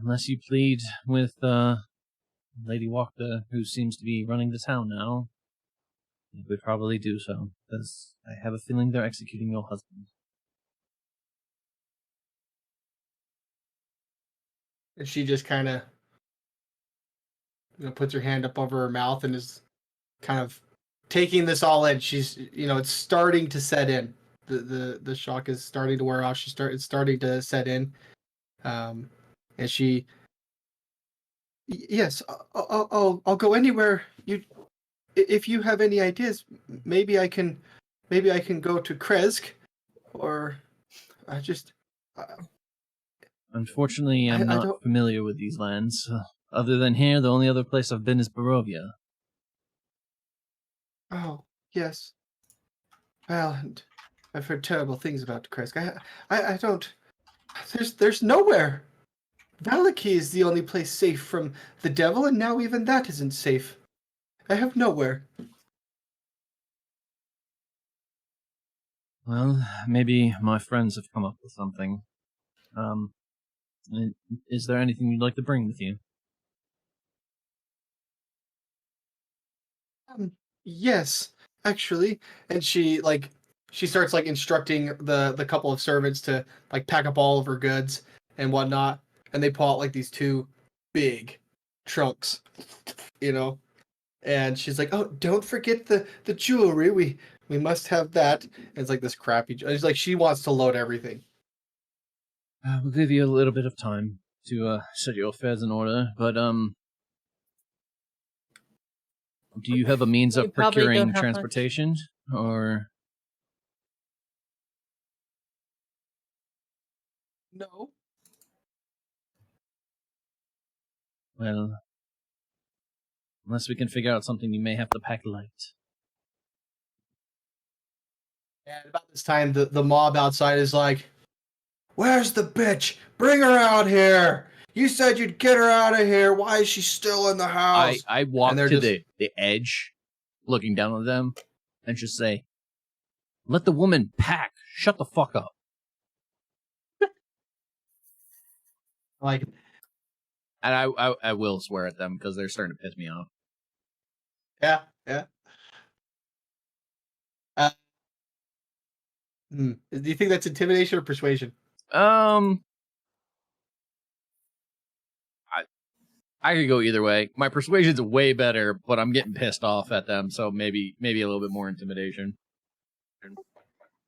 Unless you plead with Lady Walker, who seems to be running the town now. They would probably do so, because I have a feeling they're executing your husband. And she just kind of puts her hand up over her mouth and is kind of taking this all in. She's, it's starting to set in. The shock is starting to wear off. It's starting to set in. And she Yes, I'll go anywhere. If you have any ideas, maybe I can go to Kresk, or I just. Unfortunately, I'm I not don't. familiar with these lands. Other than here, the only other place I've been is Barovia. Oh yes. Well, and I've heard terrible things about Kresk. I don't. There's nowhere. Valaki is the only place safe from the devil, and now even that isn't safe. I have nowhere. Well, maybe my friends have come up with something. Is there anything you'd like to bring with you? Yes, actually. And she starts like instructing the couple of servants to like pack up all of her goods and whatnot, and they pull out like these two big trunks, you know. And she's like, "Oh, don't forget the jewelry. We must have that." And it's like this crappy. It's like she wants to load everything. We'll give you a little bit of time to set your affairs in order, but do you have a means You of probably don't procuring have much. transportation, or? No. Well, unless we can figure out something, you may have to pack light. And about this time, the mob outside is like, "Where's the bitch? Bring her out here! You said you'd get her out of here. Why is she still in the house?" I walk And they're to just- the edge, looking down on them, and just say, "Let the woman pack. Shut the fuck up." Like, And I will swear at them because they're starting to piss me off. yeah. Do you think that's intimidation or persuasion? I could go either way. My persuasion's way better, but I'm getting pissed off at them, so maybe a little bit more intimidation.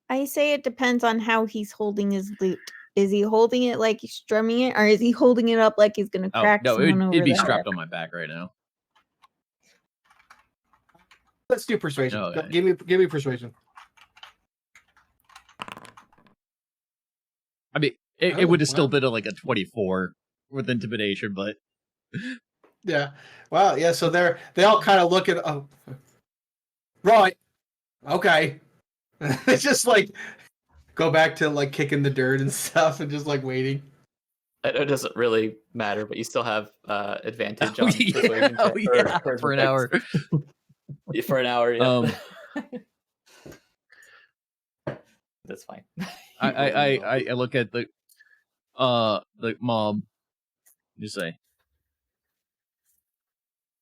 I say it depends on how he's holding his loot. Is he holding it like he's strumming it, or is he holding it up like he's gonna Oh crack no, someone over it'd be the strapped head? on my back right now. Let's do persuasion. Okay. Give me persuasion. I mean, it would have still wow. been like a 24 with intimidation, but Yeah. Wow. Yeah. So they all kind of look at. Oh, right. Okay. It's just like go back to like kicking the dirt and stuff, and just like waiting. It doesn't really matter, but you still have advantage Oh, on yeah. persuasion Oh, check yeah. For an effects. hour. For an hour, yeah. That's fine. I look at the mob. Just say,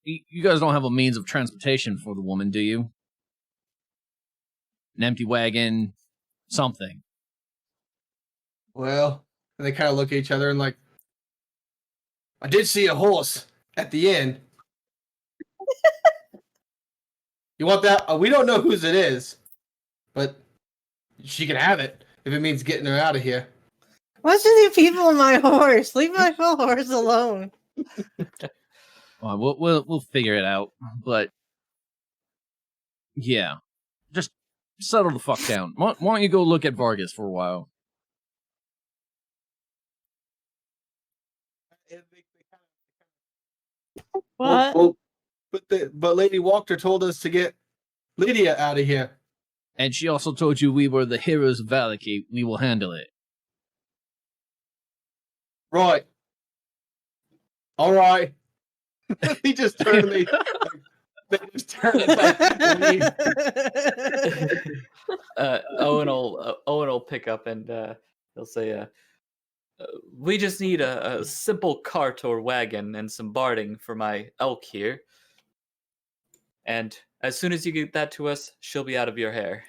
you guys don't have a means of transportation for the woman, do you? An empty wagon, something. Well, and they kind of look at each other and like, I did see a horse at the inn. You want that? We don't know whose it is, but she can have it if it means getting her out of here. What's with you people on my horse? Leave my horse alone. We'll figure it out, but yeah, just settle the fuck down. Why don't you go look at Vargas for a while? What? Well, but Lady Walker told us to get Lydia out of here. And she also told you we were the heroes of Valaki. We will handle it. Right. All right. He just turned to me. They just turned back and leave. Owen will pick up and he'll say, "We just need a simple cart or wagon and some barding for my elk here. And as soon as you get that to us, she'll be out of your hair."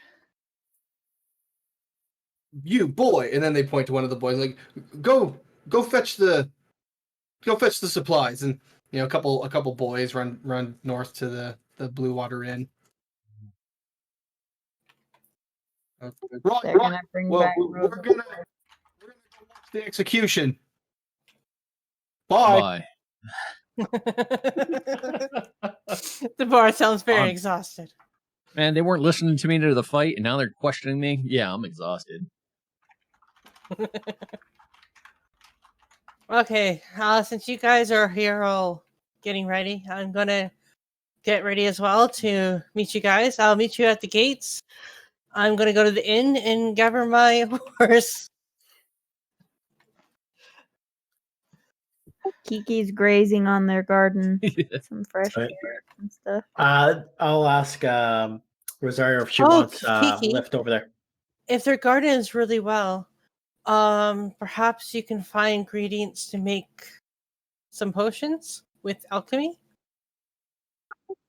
You boy, and then they point to one of the boys, like, go fetch the supplies, and a couple boys run north to the Blue Water Inn. Right, They're gonna bring well, back we're Rosa. gonna go watch the execution. Bye. Bye. The bar sounds very Um, exhausted. Man, they weren't listening to me to the fight, and now they're questioning me. Yeah, I'm exhausted. Okay, since you guys are here all getting ready, I'm gonna get ready as well to meet you guys. I'll meet you at the gates. I'm gonna go to the inn and gather my horse. Kiki's grazing on their garden. Some fresh Right. carrots and stuff. I'll ask Rosario if she Oh, wants Kiki. left over there. If their garden is really well, perhaps you can find ingredients to make some potions with alchemy.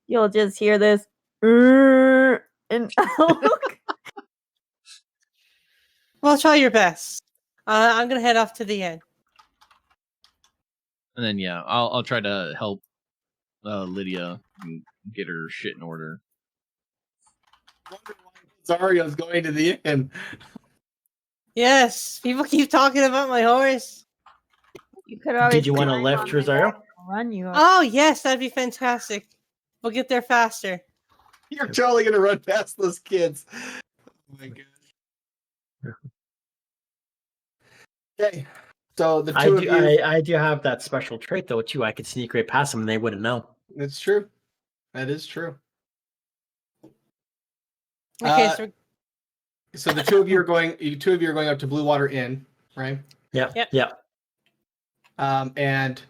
You'll just hear this "Rrrr" and Well, try your best. I'm gonna head off to the inn. And then yeah, I'll try to help Lydia and get her shit in order. Zario's going to the inn. Yes, people keep talking about my horse. you could always Did you want to climb lift on my Rosario? back and run you. Oh, yes, that'd be fantastic. We'll get there faster. You're totally gonna run past those kids. Oh my god. Okay. So the two of you. I do have that special trait though too. I could sneak right past them and they wouldn't know. It's true. That is true. Okay, So the two of you are going. You two of you are going up to Blue Water Inn, right? Yeah. Yep. Yeah. And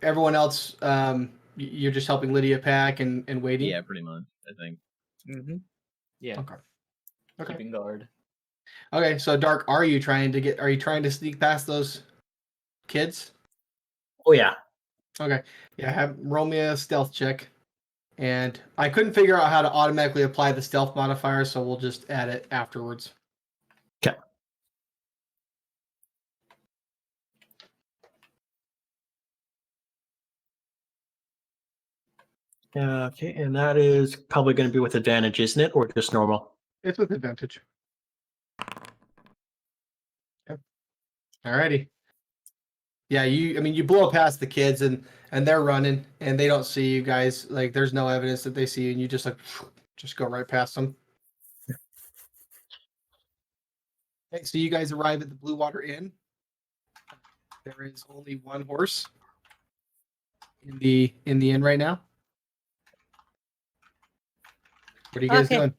everyone else, you're just helping Lydia pack and waiting. Yeah, pretty much. I think. Mm-hmm. Yeah. Okay. Okay. Keeping guard. Okay. So Dark, are you trying to sneak past those kids? Oh yeah. Okay. Yeah. Roll me a stealth check. And I couldn't figure out how to automatically apply the stealth modifier, so we'll just add it afterwards. Okay. Okay, and that is probably going to be with advantage, isn't it, or just normal? It's with advantage. Yep. Alrighty. Yeah, you blow past the kids and they're running and they don't see you guys. Like there's no evidence that they see you and you just just go right past them. Okay, so you guys arrive at the Blue Water Inn. There is only one horse in the inn right now. What are you guys Okay. doing?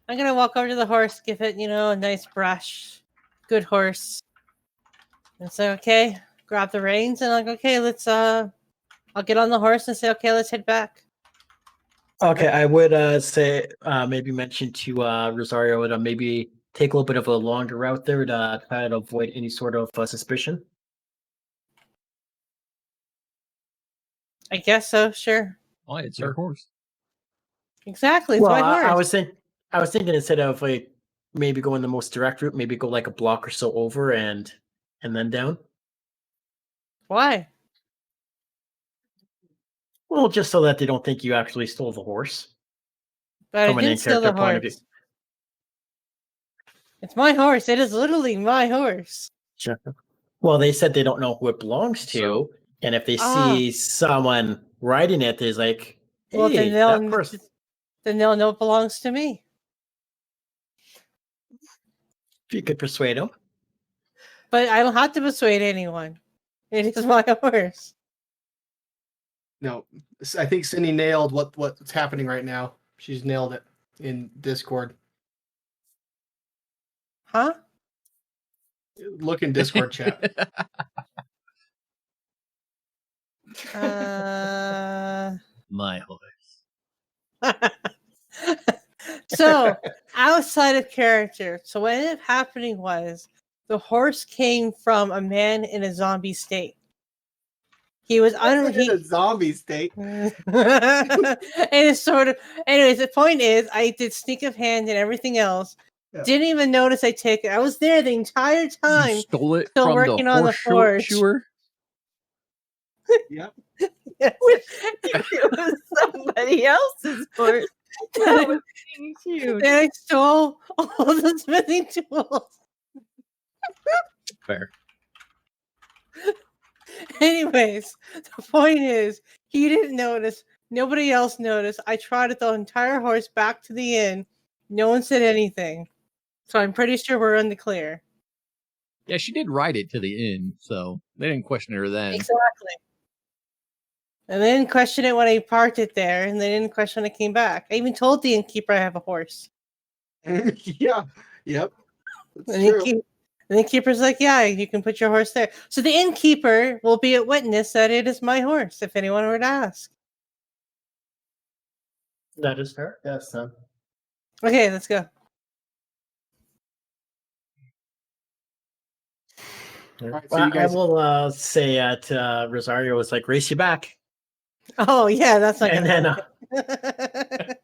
I'm gonna walk over to the horse, give it, a nice brush. Good horse. And say, okay, grab the reins, and I'll go, okay, I'll get on the horse and say, okay, let's head back. Okay, I would say maybe mention to Rosario to maybe take a little bit of a longer route there to try to avoid any sort of suspicion. I guess so, sure. Oh, it's your horse. Exactly, it's Well, my horse. I was thinking instead of like maybe going the most direct route, maybe go like a block or so over and then down. Why? Well, just so that they don't think you actually stole the horse. But From I an didn't steal the in-character point of view. horse. It's my horse. It is literally my horse. Sure. Well, they said they don't know who it belongs to, So- and if they see someone riding it, there's like, hey, Well, then that person. they'll know it belongs to me. If you could persuade them. But I don't have to persuade anyone. It is my horse. No, I think Cindy nailed what's happening right now. She's nailed it in Discord. Huh? Look in Discord chat. My horse. So, outside of character, so what ended up happening was the horse came from a man in a zombie state. He was In a zombie state. and it's sort of, anyways, the point is I did sneak of hand and everything else. Yeah. Didn't even notice I took it. I was there the entire You time. stole it Still from working the on the horse forge. shoer. Yep. Yes. It was somebody else's horse that was being chewed. And I stole all the smithing tools. Fair. Anyways, the point is, he didn't notice. Nobody else noticed. I trotted the entire horse back to the inn. No one said anything. So I'm pretty sure we're in the clear. Yeah, she did ride it to the inn, so they didn't question her then. Exactly. And they didn't question it when I parked it there, and they didn't question when I came back. I even told the innkeeper I have a horse. Yeah. Yep. That's And true. the innkeeper's like, yeah, you can put your horse there. So the innkeeper will be a witness that it is my horse, if anyone were to ask. That is fair. Yes. Okay, let's go. right, so Well, you guys- I will say at Rosario was like, race you back. Oh, yeah, that's not And going then to happen.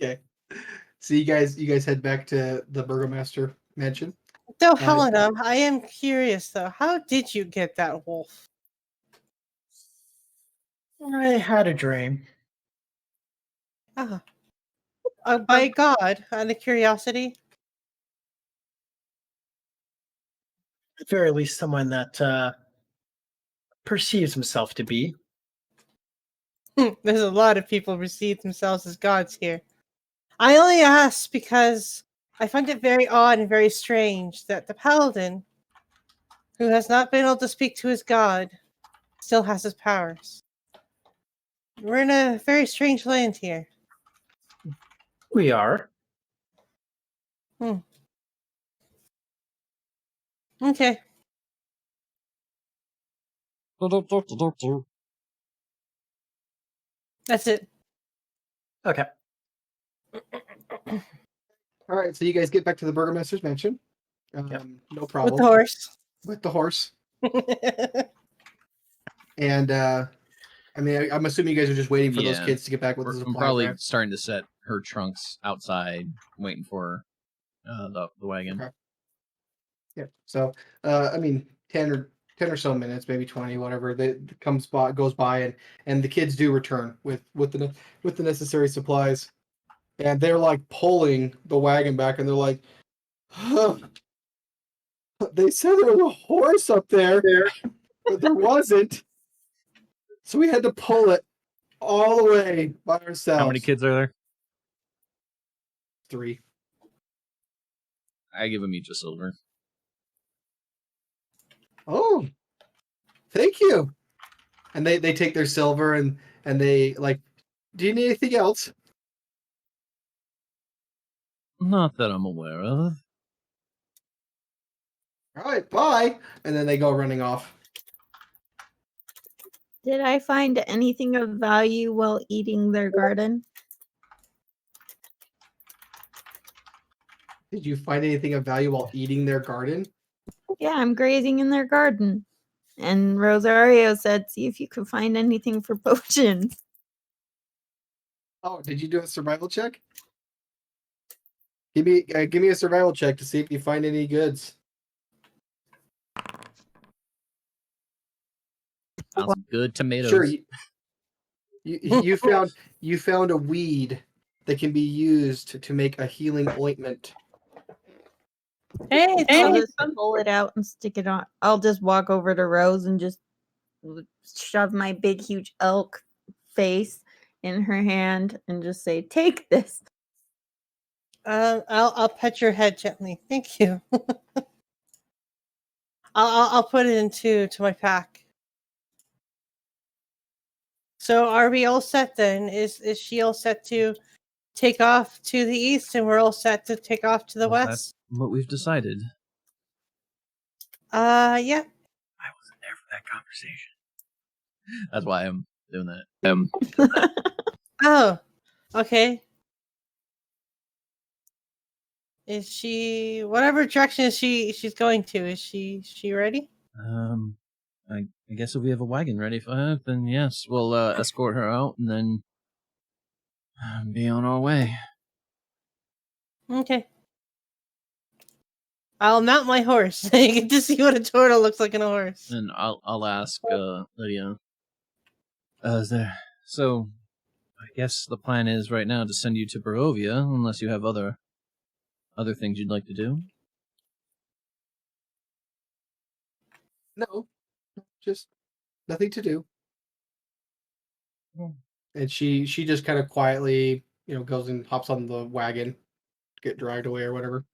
Okay. So you guys head back to the Burgomaster mansion. So, Helena, I am curious, though. How did you get that wolf? I had a dream. Ah. By God, out of curiosity? At the very least, someone that perceives himself to be. There's a lot of people receive themselves as gods here. I only ask because I find it very odd and very strange that the paladin, who has not been able to speak to his god, still has his powers. We're in a very strange land here. We are. Okay. That's it. Okay. All right, so you guys get back to the Burgomaster's mansion. Yep. No problem. With the horse. With the horse. And I mean, I'm assuming you guys are just waiting for those Yeah. kids to get back with the I'm supplies, probably right? starting to set her trunks outside, waiting for the wagon. Okay. Yeah. So, I mean, 10 or so minutes, maybe 20, whatever. That goes by, and the kids do return with the necessary supplies, and they're like pulling the wagon back, and they're like, huh, they said there was a horse up there, but there wasn't. So we had to pull it all the way by ourselves. How many kids are there? 3. I give them each a silver. Oh, thank you. And they take their silver and they like, do you need anything else? Not that I'm aware of. All right, bye. And then they go running off. Did I find anything of value while eating their garden? Did you find anything of value while eating their garden? Yeah, I'm grazing in their garden. And Rosario said, see if you can find anything for potions. Oh, did you do a survival check? Give me a survival check to see if you find any goods. Found some good tomatoes. Sure. You found a weed that can be used to make a healing ointment. Hey, I'll just pull it out and stick it on. I'll just walk over to Rose and just shove my big, huge elk face in her hand and just say, "Take this." I'll pet your head gently. Thank you. I'll put it into my pack. So are we all set then? Is she all set to take off to the east, and we're all set to take off to the Well, west? That's what we've decided. Yeah. I wasn't there for that conversation. That's why I'm doing that. Oh, okay. Is she whatever direction she's going to? Is she ready? I guess if we have a wagon ready for her, then yes, we'll escort her out and then be on our way. Okay. I'll mount my horse. You get to see what a turtle looks like in a horse. And I'll ask Lydia. Is there? So, I guess the plan is right now to send you to Barovia, unless you have other things you'd like to do. No, just nothing to do. Hmm. And she just kind of quietly, goes and hops on the wagon, get dragged away or whatever.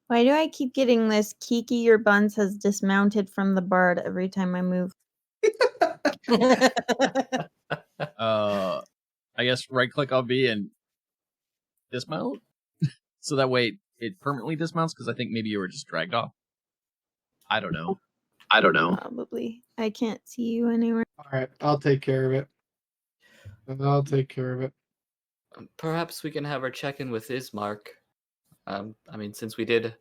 Why do I keep getting this? Kiki, your buns has dismounted from the bard every time I move. I guess right click on B and dismount, so that way it permanently dismounts. Because I think maybe you were just dragged off. I don't know. Probably. I can't see you anywhere. All right, I'll take care of it. I'll take care of it. Perhaps we can have her check in with Ismark. I mean, since we did.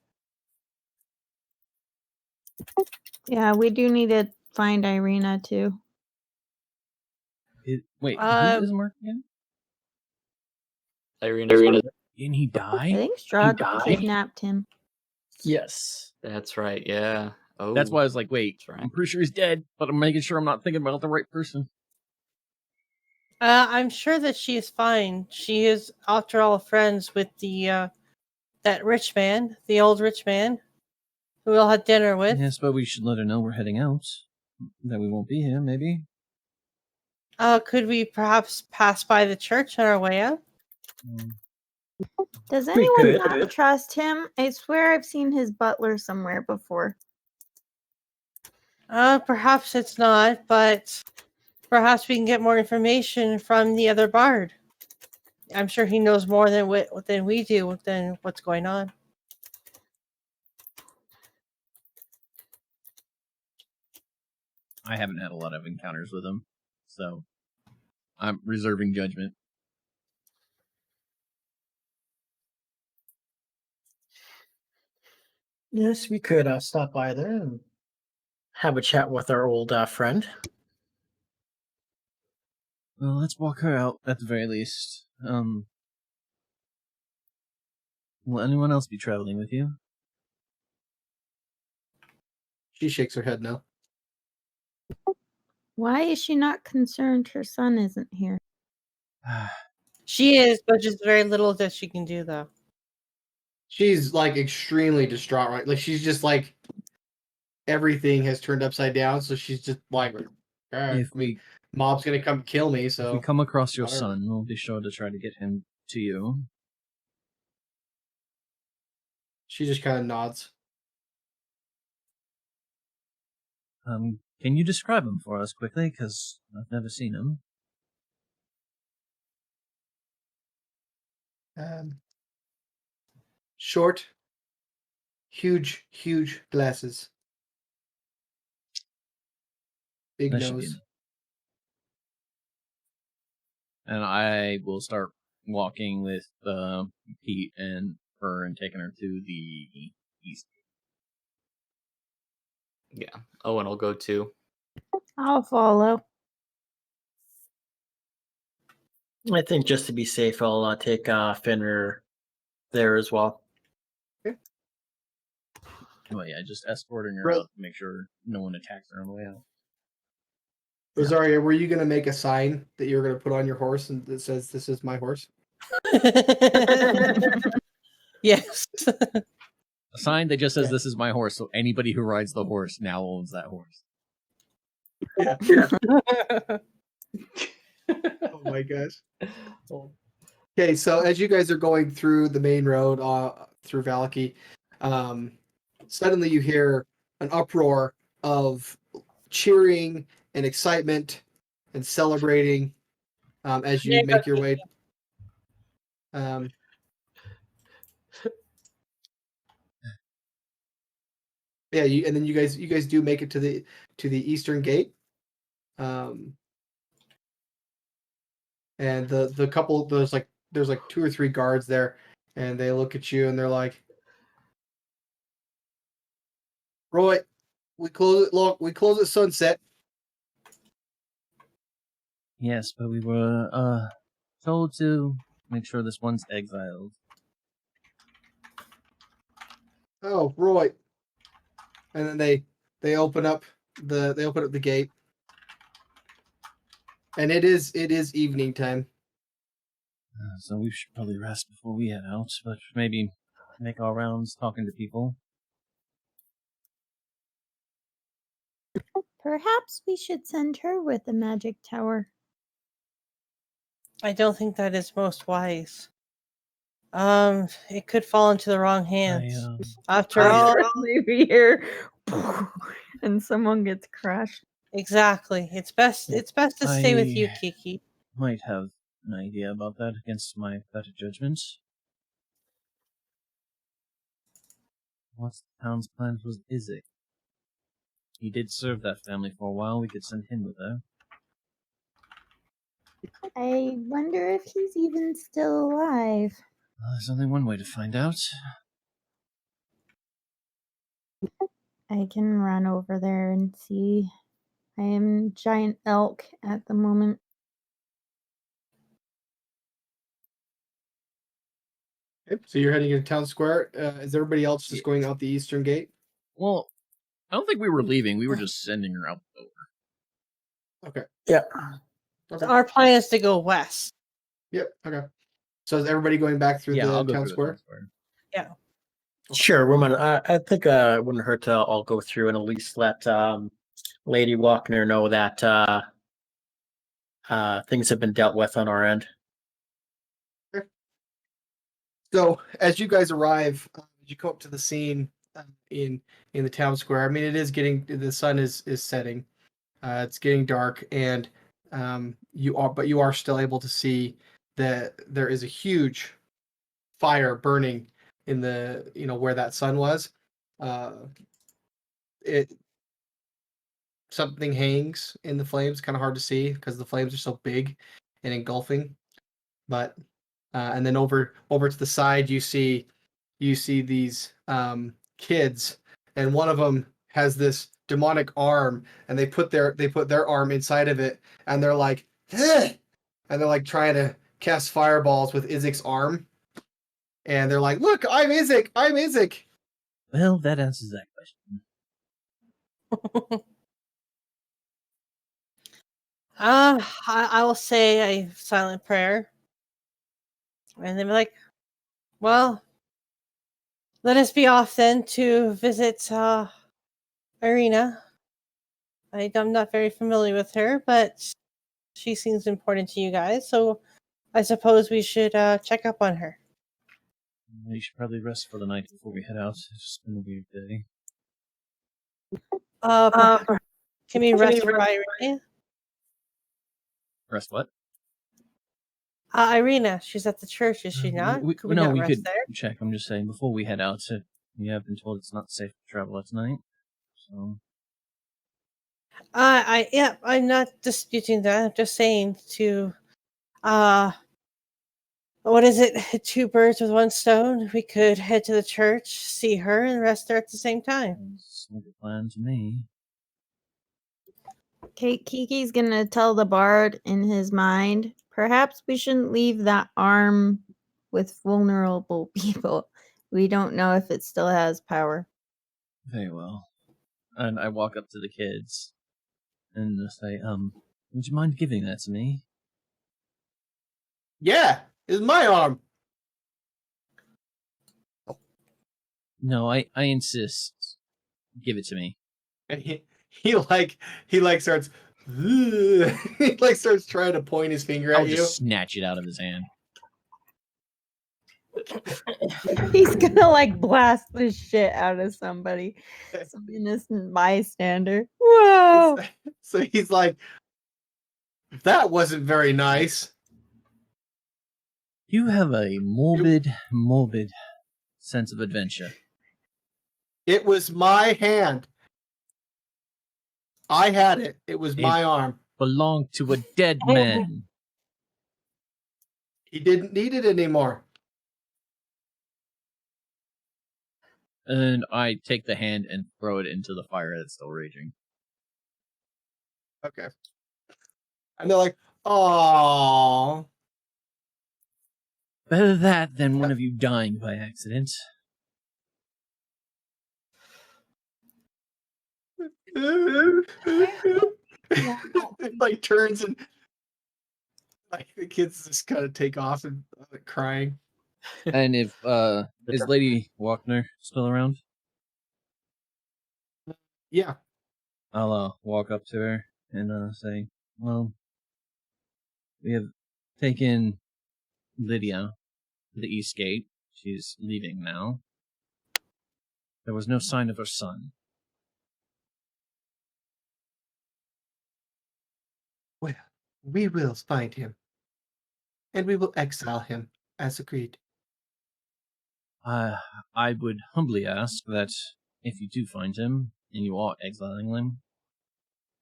Yeah, we do need to find Irina too. Wait, Uh, who is Mark again? Irina's brother. Didn't he die? I think Strahd kidnapped him. Yes. That's right. Yeah. Oh, That's why I was like, wait, that's right. I'm pretty sure he's dead, but I'm making sure I'm not thinking about the right person. I'm sure that she is fine. She is, after all, friends with the that rich man, the old rich man, who we'll have dinner with. Yes, but we should let her know we're heading out. That we won't be here, maybe. Could we perhaps pass by the church on our way out? Does We anyone could. not trust him? I swear I've seen his butler somewhere before. Perhaps it's not, but perhaps we can get more information from the other bard. I'm sure he knows more than we do, than what's going on. I haven't had a lot of encounters with him, so I'm reserving judgment. Yes, we could stop by there and have a chat with our old friend. Well, let's walk her out at the very least. Will anyone else be traveling with you? She shakes her head no. Why is she not concerned her son isn't here? She is, but just very little that she can do, though. She's like extremely distraught, right? Like she's just like everything has turned upside down, so she's just like, all right, If we mob's gonna come kill me. if So we come across your whatever. son, we'll be sure to try to get him to you. She just kind of nods. Can you describe him for us quickly? Because I've never seen him. Short, huge glasses, big That should be nose. enough. And I will start walking with Pete and her and taking her to the east. Yeah. Owen will go too. I'll follow. I think just to be safe, I'll take Fenrir there as well. Oh yeah, just escorting her Right. out to make sure no one attacks her on the way out. Rosaria, were you gonna make a sign that you were gonna put on your horse and that says "This is my horse"? Yes. A sign that just says Yeah. "This is my horse," so anybody who rides the horse now owns that horse. Oh my gosh. Okay, so as you guys are going through the main road through Valaki, suddenly you hear an uproar of cheering and excitement and celebrating as you make your way. Yeah, and then you guys do make it to the eastern gate. And the couple there's like 2 or 3 guards there, and they look at you and they're like, "Roy, we close at sunset." Yes, but we were told to make sure this one's exiled. Oh, Roy. And then they open up the gate. And it is evening time. So we should probably rest before we head out, but maybe make our rounds talking to people. Perhaps we should send her with the magic tower. I don't think that is most wise. It could fall into the wrong hands. After all, Maybe here, and someone gets crushed. exactly. It's best to stay with you, Kiki. Might have an idea about that against my better judgment. What's the town's plans with Izzy? He did serve that family for a while. We could send him with her. I wonder if he's even still alive. There's only one way to find out. I can run over there and see. I am giant elk at the moment. Okay, so you're heading into town square. Is everybody else just going out the eastern gate? Well, I don't think we were leaving. We were just sending her out the door. Okay. Yeah. Okay. Our plan is to go west. Yep. Okay. So is everybody going back through Yeah, the I'll go town through square? the town square. Sure, woman. I think it wouldn't hurt to all go through and at least let Lady Walkner know that things have been dealt with on our end. So as you guys arrive, you come up to the scene in the town square. I mean, it is the sun is setting. It's getting dark, and you are still able to see that there is a huge fire burning in the where that sun was. Something hangs in the flames. Kind of hard to see because the flames are so big and engulfing. But and then over to the side, you see these kids, and one of them has this demonic arm, and they put their arm inside of it, and they're like, "Ugh!" And they're like trying to cast fireballs with Izik's arm, and they're like, "Look, I'm Izik, I'm Izik." Well, that answers that question. I will say a silent prayer. And then be like, well, let us be off then to visit Irina. I'm not very familiar with her, but she seems important to you guys, so I suppose we should check up on her. We should probably rest for the night before we head out. It's just been a weird day. Can we rest for Irina? Rest what? Irina, she's at the church, is she not? We Could we not rest could there? check. I'm just saying, before we head out, we have been told it's not safe to travel at night. So I'm not disputing that. I'm just saying to, what is it? Two birds with one stone. We could head to the church, see her, and rest there at the same time. sounds like a plan to me. Okay, Kiki's gonna tell the bard in his mind, perhaps we shouldn't leave that arm with vulnerable people. We don't know if it still has power. Very well. And I walk up to the kids and say, would you mind giving that to me? Yeah, it's my arm. No, I insist. Give it to me. And he starts he like starts trying to point his finger at I'll you. just snatch it out of his hand. He's gonna like blast the shit out of somebody. Some innocent bystander. Whoa! So he's like, that wasn't very nice. You have a morbid sense of adventure. It was my hand. I had it. It was my arm. Belonged to a dead man. He didn't need it anymore. And I take the hand and throw it into the fire that's still raging. Okay. And they're like, "Aww." Better that than one of you dying by accident. Like turns and like the kids just kind of take off and crying. And if is Lady Walkner still around? Yeah. I'll walk up to her and say, well, we have taken Lydia to the East Gate. She's leaving now. There was no sign of her son. Well, we will find him, and we will exile him, as agreed. I would humbly ask that if you do find him, and you are exiling him,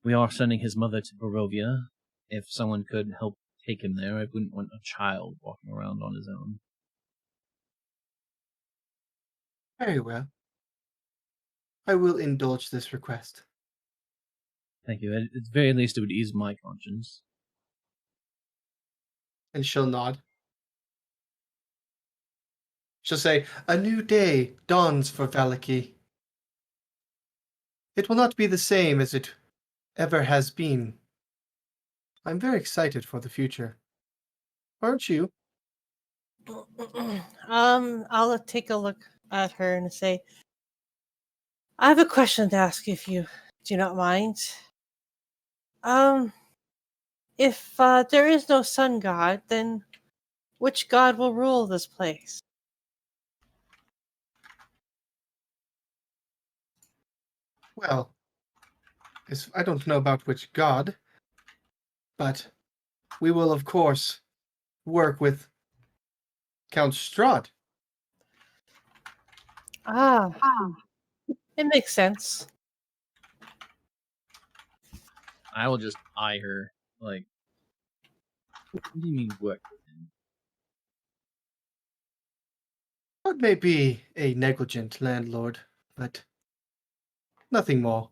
we are sending his mother to Barovia. If someone could help take him there, I wouldn't want a child walking around on his own. Very well. I will indulge this request. Thank you. At the very least, it would ease my conscience. And she'll nod. She'll say, a new day dawns for Valaki. It will not be the same as it ever has been. I'm very excited for the future. Aren't you? I'll take a look at her and say, I have a question to ask if you do not mind. If there is no sun god, then which god will rule this place? Well, I don't know about which god, but we will, of course, work with Count Strahd. It makes sense. I will just eye her, like, what do you mean work with him? God may be a negligent landlord, but nothing more.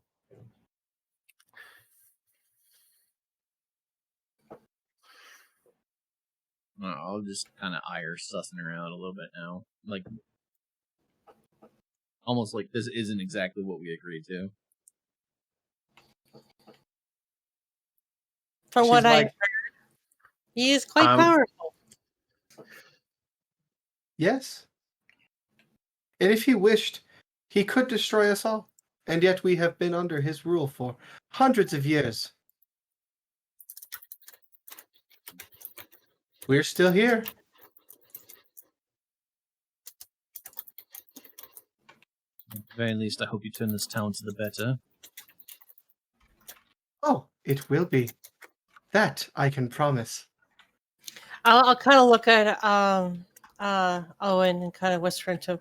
I'll just kind of eye her, sussing her out a little bit now. Like, almost like this isn't exactly what we agreed to. From She's what I like- heard, he is quite powerful. Yes. And if he wished, he could destroy us all. And yet we have been under his rule for hundreds of years. We're still here. At the very least, I hope you turn this town to the better. Oh, it will be. That I can promise. I'll kind of look at Owen and kind of whisper into him,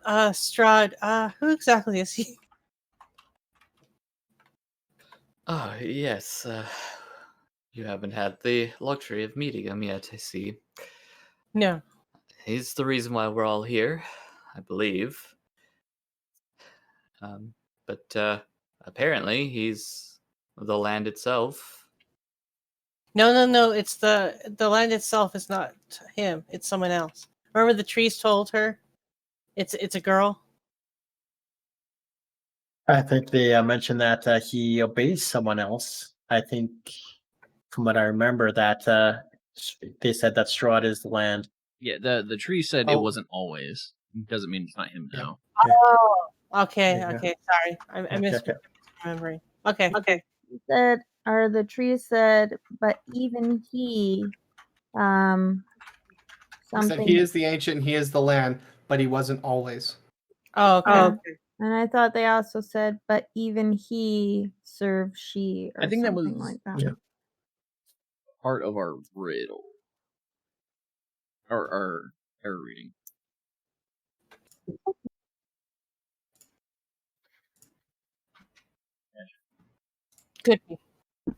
Strahd, who exactly is he? Oh, yes. You haven't had the luxury of meeting him yet, I see. No. He's the reason why we're all here, I believe. But apparently he's the land itself. No. It's the land itself is not him. It's someone else. Remember the trees told her? It's a girl. I think they mentioned that he obeys someone else. I think, from what I remember, that they said that Strahd is the land. Yeah, the tree said it Oh. wasn't always. Doesn't mean it's not him Yeah. now. Oh, okay. Yeah. Okay, sorry. I Okay. misremembering. Okay. He said, or the tree said, but even he, He said something. he is the ancient, he is the land, but he wasn't always. Oh, okay. Yeah. And I thought they also said, but even he serves she, or I think that something was- like that. Yeah. Part of our riddle. Or our reading. Could be.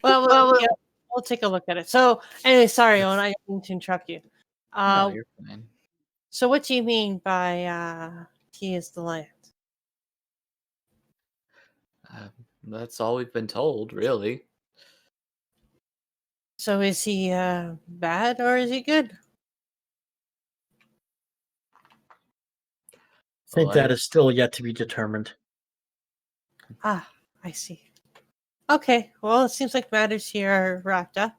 Well, yeah, we'll take a look at it. So, anyway, sorry, Owen, I didn't mean to interrupt you. No, you're fine. So what do you mean by he is the land? That's all we've been told, really. So is he bad or is he good? I think Well, that is still yet to be determined. Ah, I see. Okay, well, it seems like matters here are wrapped up.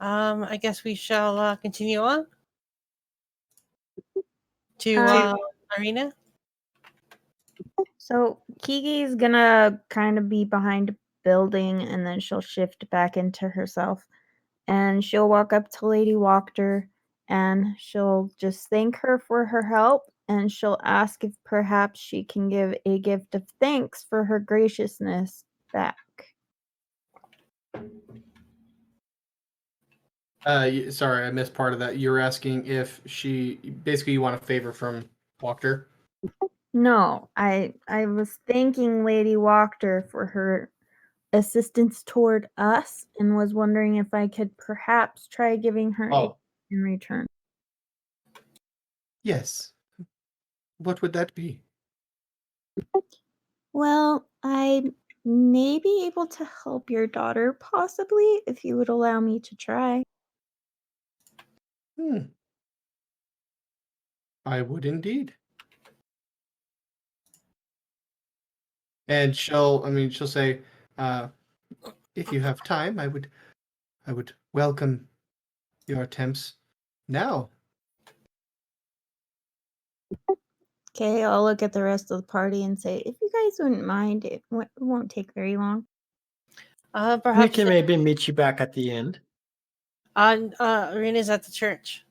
I guess we shall continue on to Arena. So Kiki's gonna kind of be behind a building, and then she'll shift back into herself, and she'll walk up to Lady Wachter, and she'll just thank her for her help, and she'll ask if perhaps she can give a gift of thanks for her graciousness back. Sorry, I missed part of that. You were asking if basically you want a favor from Wachter. No, I was thanking Lady Wachter for her assistance toward us, and was wondering if I could perhaps try giving her a in return. Yes. What would that be? Well, I may be able to help your daughter, possibly, if you would allow me to try. I would indeed. And she'll say, if you have time, I would welcome your attempts now. Okay, I'll look at the rest of the party and say, if you guys wouldn't mind, it won't take very long. We Perhaps can maybe meet you back at the end. Arena's at the church.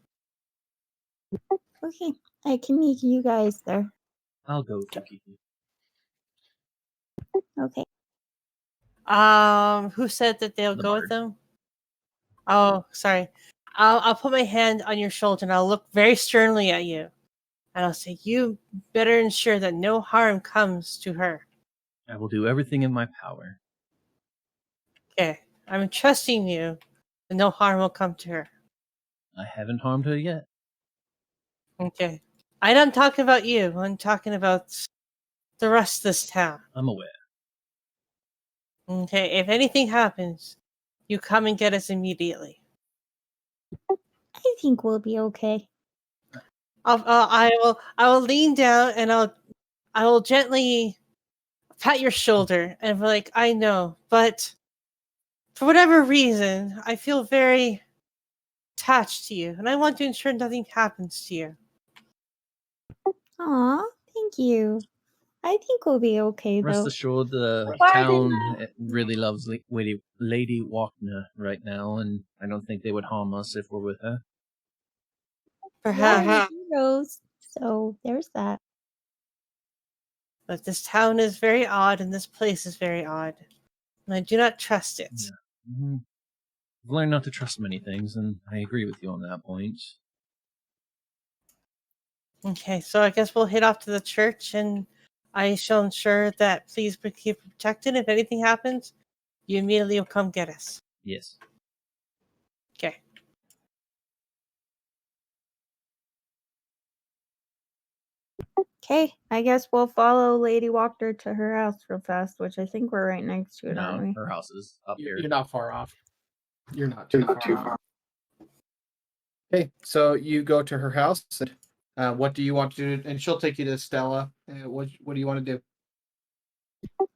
Okay, I can meet you guys there. I'll go to Kiki. Okay. Who said that they'll The go bard. with them? Oh, sorry. I'll put my hand on your shoulder and I'll look very sternly at you. And I'll say, you better ensure that no harm comes to her. I will do everything in my power. Okay. I'm trusting you that no harm will come to her. I haven't harmed her yet. Okay. I'm not talking about you. I'm talking about the rest of this town. I'm aware. Okay. If anything happens, you come and get us immediately. I think we'll be okay. I will lean down and I will gently pat your shoulder and be like, I know, but for whatever reason, I feel very attached to you, and I want to ensure nothing happens to you. Aw, thank you. I think we'll be okay, Rest though. assured, the Pardon town really loves Lady Wachter right now, and I don't think they would harm us if we're with her. Perhaps, heroes. So there's that. but this town is very odd, and this place is very odd, and I do not trust it. Yeah. Mm-hmm. I've learned not to trust many things, and I agree with you on that point. Okay, so I guess we'll head off to the church, and I shall ensure that please keep protected. If anything happens, you immediately will come get us. Yes. Okay. Okay, I guess we'll follow Lady Wachter to her house real fast, which I think we're right next to it, aren't No, we? her house is up here. You're not far off. You're not too far. Okay, so you go to her house. And, what do you want to do? And she'll take you to Stella. What do you want to do?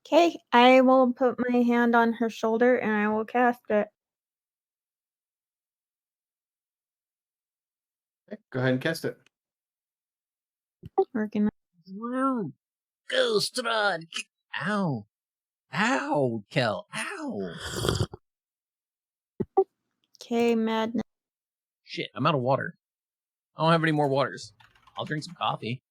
Okay, I will put my hand on her shoulder and I will cast it. Okay, go ahead and cast it. Working. Wow. Go, Strahd. Ow. Ow, Kel. Ow. Okay, madness. Shit, I'm out of water. I don't have any more waters. I'll drink some coffee.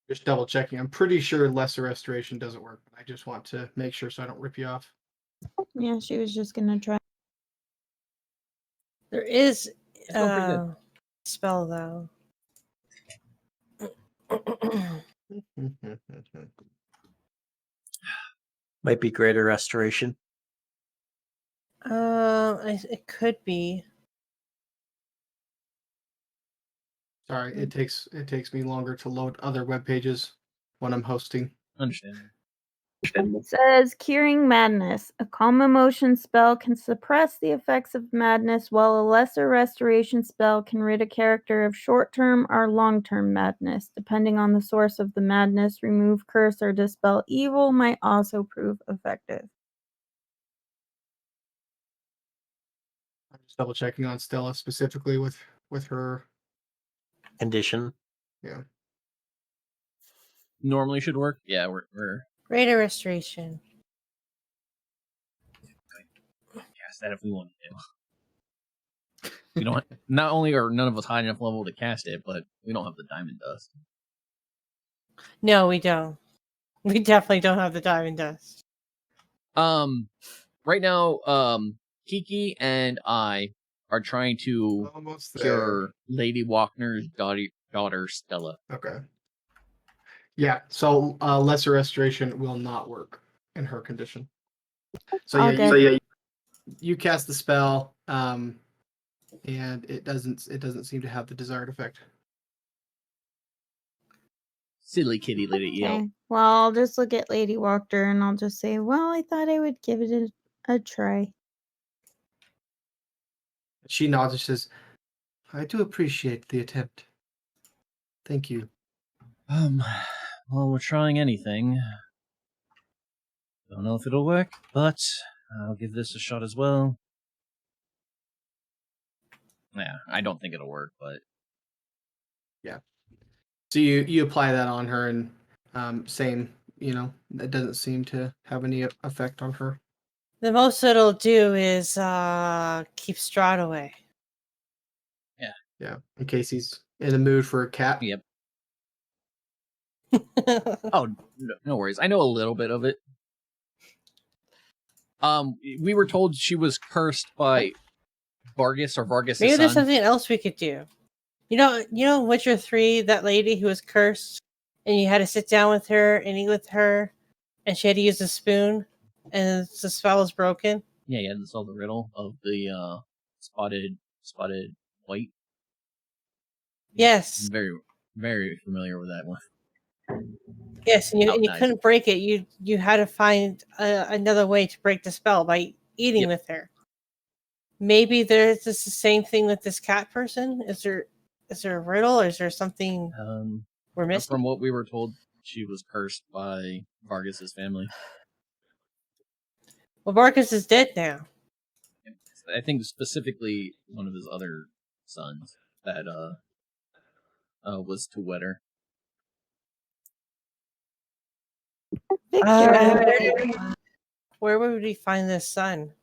Just double checking. I'm pretty sure lesser restoration doesn't work. I just want to make sure so I don't rip you off. Yeah, she was just gonna try. There is It's going pretty good. spell though. Might be greater restoration. It could be. Sorry, it takes me longer to load other web pages when I'm hosting. Understand. It says curing madness. A calm emotion spell can suppress the effects of madness, while a lesser restoration spell can rid a character of short-term or long-term madness. Depending on the source of the madness, remove curse or dispel evil might also prove effective. I'm just double checking on Stella specifically with her. Condition. Yeah. normally should work. Yeah, we're Rate of restoration. cast that if we want to. We don't. Not only are none of us high enough level to cast it, but we don't have the diamond dust. No, we don't. We definitely don't have the diamond dust. Right now, Kiki and I are trying to Almost there. cure Lady Walkner's daughter Stella. Okay. Yeah, so lesser restoration will not work in her condition. So yeah, Okay. you cast the spell, and it doesn't seem to have the desired effect. Silly kitty let it yell. Okay. Well, I'll just look at Lady Walker and I'll just say, well, I thought I would give it a try. She nods and says, "I do appreciate the attempt. Thank you." Well, we're trying anything. Don't know if it'll work, but I'll give this a shot as well. Yeah, I don't think it'll work, but So you apply that on her, and same, it doesn't seem to have any effect on her. The most it'll do is keep Strahd away. Yeah, in case he's in the mood for a cat. yep. Oh, no worries. I know a little bit of it. We were told she was cursed by Vargas or Vargas' Maybe there's son. something else we could do. You know, Witcher 3, that lady who was cursed, and you had to sit down with her and eat with her, and she had to use a spoon, and the spell was broken. Yeah, to solve the riddle of the spotted white. Yes, I'm very, very familiar with that one. yes, and you, Oh, and you nice. couldn't break it. You had to find another way to break the spell by eating Yep. with her. Maybe there's this the same thing with this cat person. Is there a riddle, or is there something we're missing? From what we were told, she was cursed by Vargas' family. Well, Marcus is dead now. I think specifically one of his other sons that was to wed her. Victor, Where would we find this son?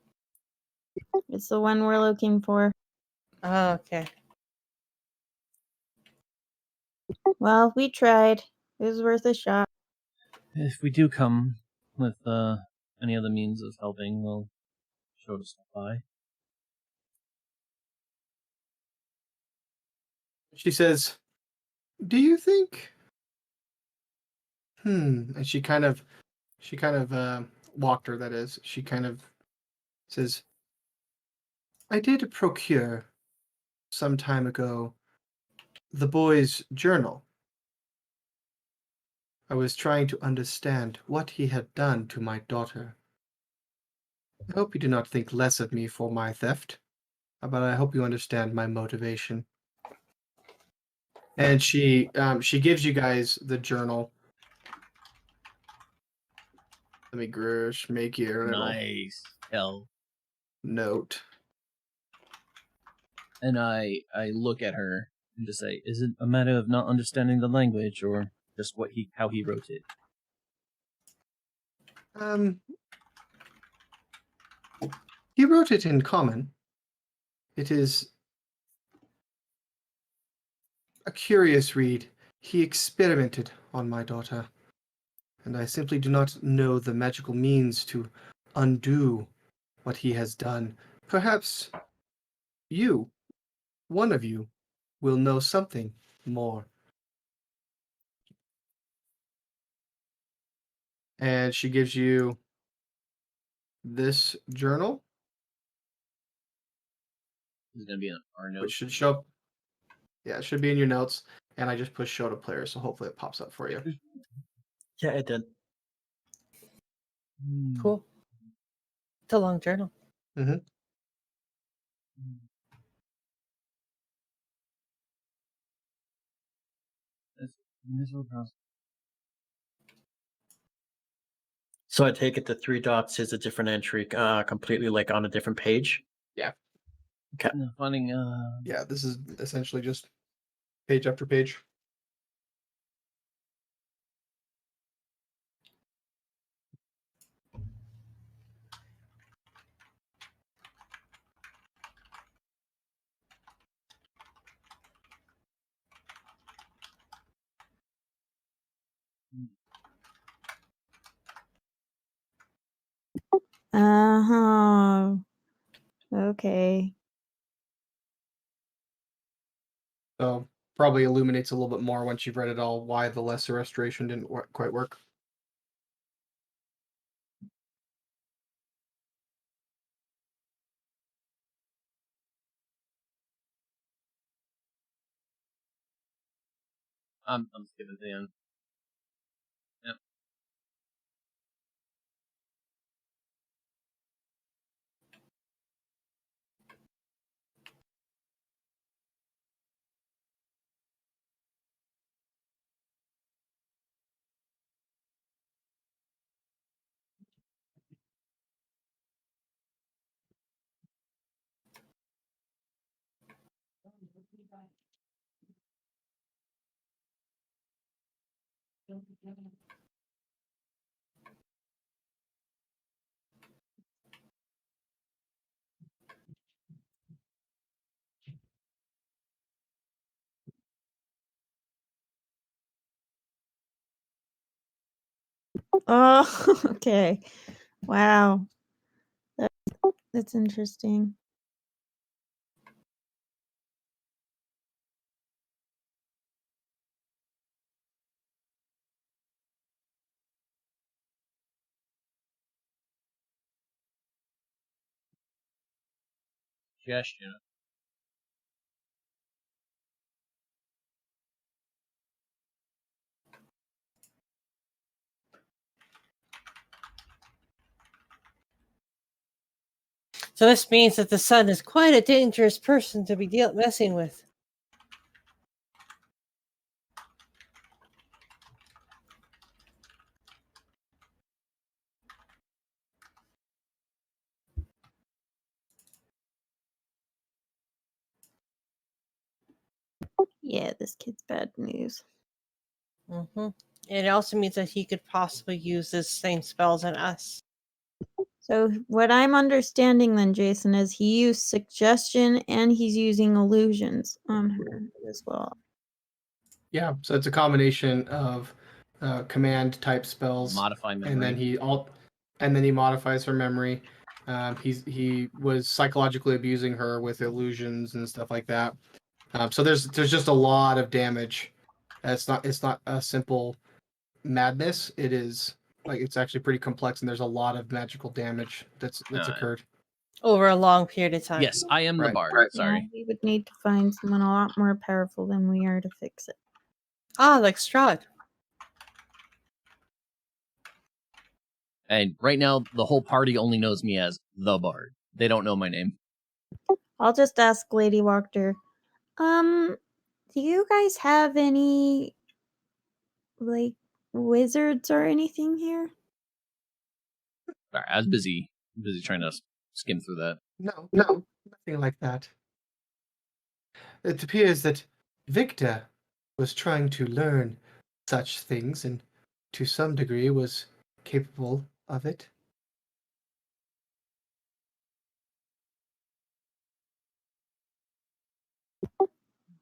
it's the one we're looking for. Oh, okay. Well, we tried. It was worth a shot. If we do come with any other means of helping, we'll show to stop by. She says, "Do you think?" And she kind of walked her. That is, she kind of says, "I did procure some time ago the boy's journal. I was trying to understand what he had done to my daughter. I hope you do not think less of me for my theft, but I hope you understand my motivation." And she gives you guys the journal. Let me Grush make you a little Nice. Hell. note. And I look at her and just say, "Is it a matter of not understanding the language, or just how he wrote it?" He wrote it in common. It is a curious read. He experimented on my daughter, and I simply do not know the magical means to undo what he has done. Perhaps you, one of you, will know something more. And she gives you this journal, It's gonna be our note. which should show up. Yeah, it should be in your notes. And I just pushed show to player, so hopefully it pops up for you. Yeah, it did. Cool. It's a long journal. Mm-hmm. So I take it the 3 dots is a different entry, completely like on a different page. Yeah. Okay. Finding Yeah, this is essentially just page after page. Uh-huh. Okay. So probably illuminates a little bit more once you've read it all why the lesser restoration didn't quite work. I'm skipping to the end. Yep. Oh, okay. Wow. That's interesting. Suggestion. So this means that the sun is quite a dangerous person to be messing with. Yeah, this kid's bad news. Mm-hmm. It also means that he could possibly use the same spells on us. So what I'm understanding then, Jason, is he used suggestion and he's using illusions on her as well. Yeah, so it's a combination of command type spells, Modify memory. and then he modifies her memory. He was psychologically abusing her with illusions and stuff like that. So there's just a lot of damage. It's not a simple madness. It is like it's actually pretty complex, and there's a lot of magical damage that's Alright. occurred. Over a long period of time. Yes, I am the Right, bard. right. Sorry. Yeah, we would need to find someone a lot more powerful than we are to fix it. Ah, like Strahd. And right now, the whole party only knows me as the bard. They don't know my name. I'll just ask Lady Wachter. Do you guys have any like wizards or anything here? Sorry, I was busy trying to skim through that. No, nothing like that. It appears that Victor was trying to learn such things and to some degree was capable of it.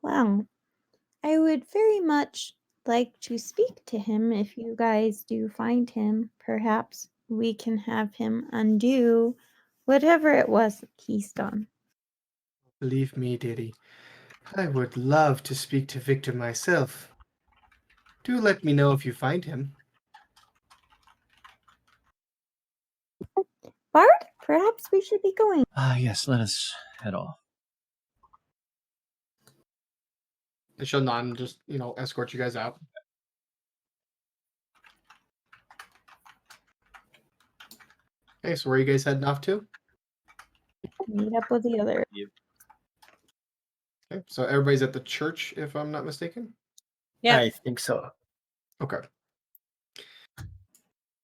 Well, I would very much like to speak to him if you guys do find him. Perhaps we can have him undo whatever it was that he's done. Believe me, dearie, I would love to speak to Victor myself. Do let me know if you find him. Bard, perhaps we should be going. Yes, let us head off. And she'll nod and just, escort you guys out. Okay, so where are you guys heading off to? Meet up with the other. Okay, so everybody's at the church, if I'm not mistaken? Yeah. I think so. Okay.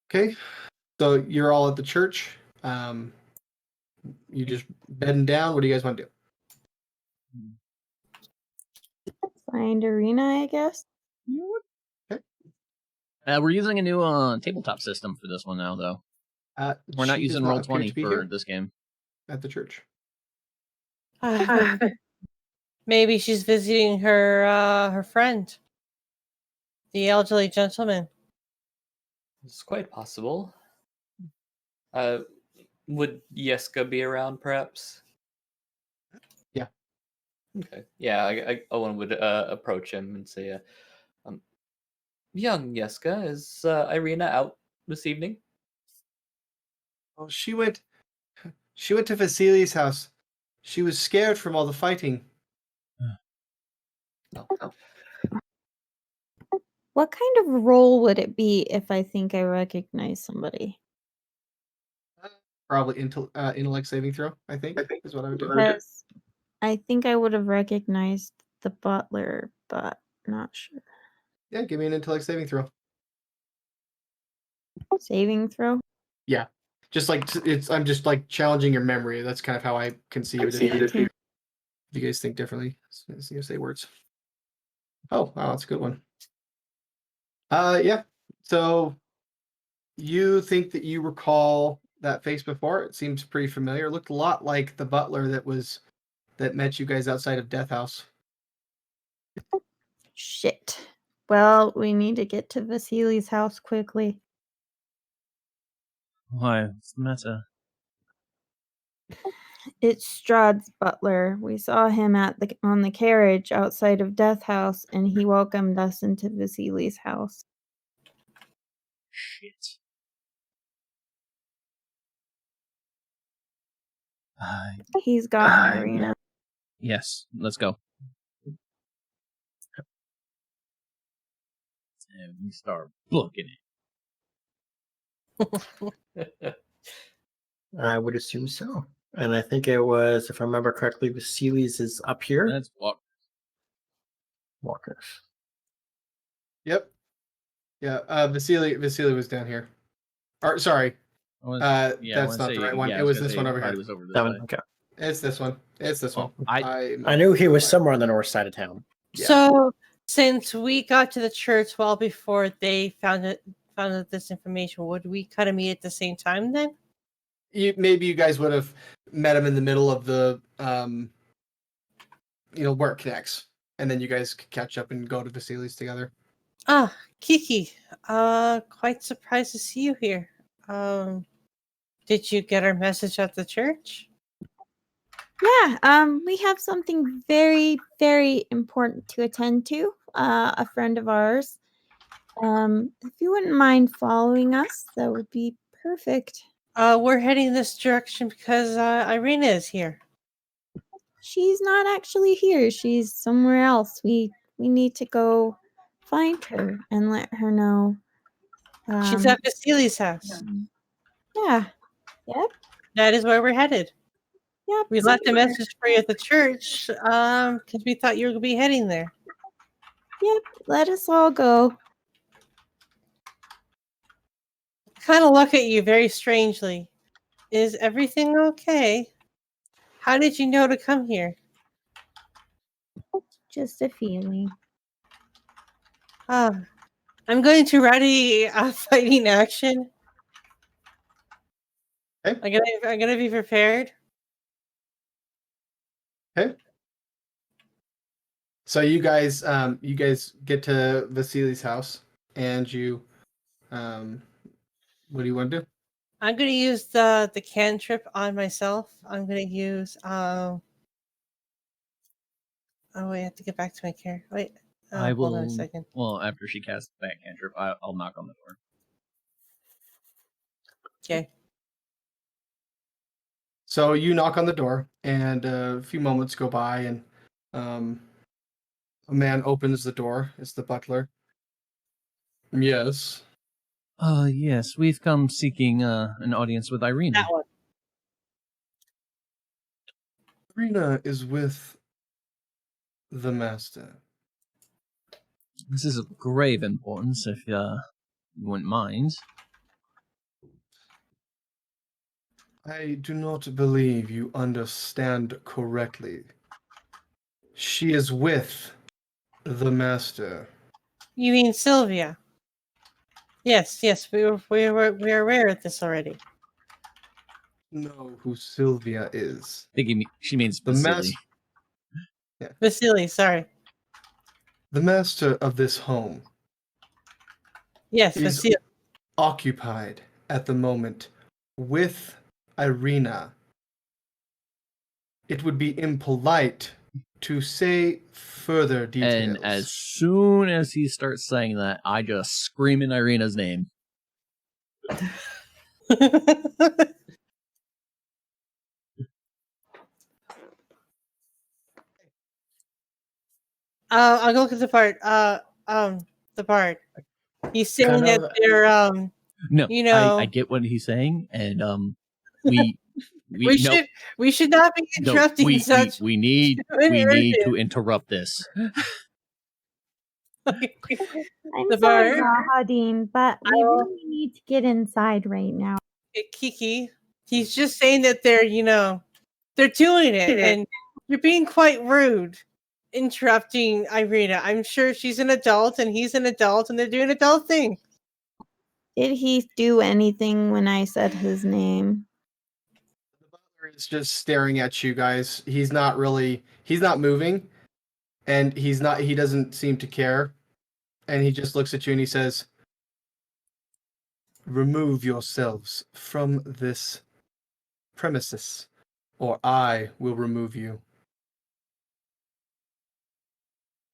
Okay, so you're all at the church. You just bedding down. What do you guys want to do? Find Arena, I guess. We're using a new tabletop system for this one now, though. We're not She does using not Roll appear 20 to be for here this game. at the church. Maybe she's visiting her friend, the elderly gentleman. It's quite possible. Would Yeska be around, perhaps? Yeah. Okay. Yeah, Owen would approach him and say, "Young Yeska, is Irina out this evening?" Oh, she went to Vasili's house. She was scared from all the fighting. Oh. What kind of role would it be if I think I recognize somebody? Probably intellect saving throw, I think is what I would do. Because I think I would have recognized the butler, but not sure. Yeah, give me an intellect saving throw. Saving throw? Yeah. Just like I'm just like challenging your memory. That's kind of how I conceive it. If you guys think differently, as you say words. Oh, wow, that's a good one. Yeah. So you think that you recall that face before? It seems pretty familiar. It looked a lot like the butler that met you guys outside of Death House. Shit. Well, we need to get to Vasili's house quickly. Why? What's the matter? It's Strahd's butler. We saw him on the carriage outside of Death House, and he welcomed us into Vasili's house. Shit. He's got Irina. Yes, let's go. And we start booking it. I would assume so. And I think it was, if I remember correctly, Vasili's is up here. Let's walk. Walkers. Yep. Yeah. Vasily was down here. Or sorry. That's not the right one. It was this one over here. That one. Okay. It's this one. I knew he was somewhere on the north side of town. Yeah. So since we got to the church well before they found out this information, would we kind of meet at the same time then? Maybe you guys would have met him in the middle of the where it connects, and then you guys could catch up and go to Vasili's together. Ah, Kiki. Quite surprised to see you here. Did you get our message at the church? Yeah, we have something very, very important to attend to. A friend of ours. If you wouldn't mind following us, that would be perfect. We're heading this direction because Irina is here. She's not actually here. She's somewhere else. We need to go find her and let her know. She's at Vasili's house. Yeah. Yep. That is where we're headed. Yep. We left a message for you at the church because we thought you were going to be heading there. Yep. Let us all go. Kind of look at you very strangely. Is everything okay? How did you know to come here? Just a feeling. I'm going to ready fighting action. Okay. I'm gonna be prepared. Okay. So you guys get to Vasili's house, and you, what do you want to do? I'm gonna use the cantrip on myself. I'm gonna use oh wait, I have to get back to my character. Wait, I will. Hold on a second. Well, after she casts that cantrip, I'll knock on the door. Okay. So you knock on the door, and a few moments go by, and a man opens the door. It's the butler. Yes. Yes, we've come seeking an audience with Irina. That one. Irina is with the master. This is of grave importance, if you wouldn't mind. I do not believe you understand correctly. She is with the master. You mean Sylvia? Yes, we are aware of this already. Know who Sylvia is. I think she means The Vasily. master. Yeah. Vasily, sorry. The master of this home Yes, is Vasily. occupied at the moment with Irina, it would be impolite to say further details. And as soon as he starts saying that, I just scream in Irina's name. I'll go look at the part. The part. He's saying Kind that of- they're No, you know, I get what he's saying, and we we should not be interrupting such. we need to interrupt this. I'm The sorry, bar. Rahadin, but we really need to get inside right now. Kiki, he's just saying that they're doing it, and you're being quite rude, interrupting Irina. I'm sure she's an adult and he's an adult, and they're doing adult things. Did he do anything when I said his name? The butler is just staring at you guys. He's not moving, and he doesn't seem to care. And he just looks at you and he says, "Remove yourselves from this premises, or I will remove you."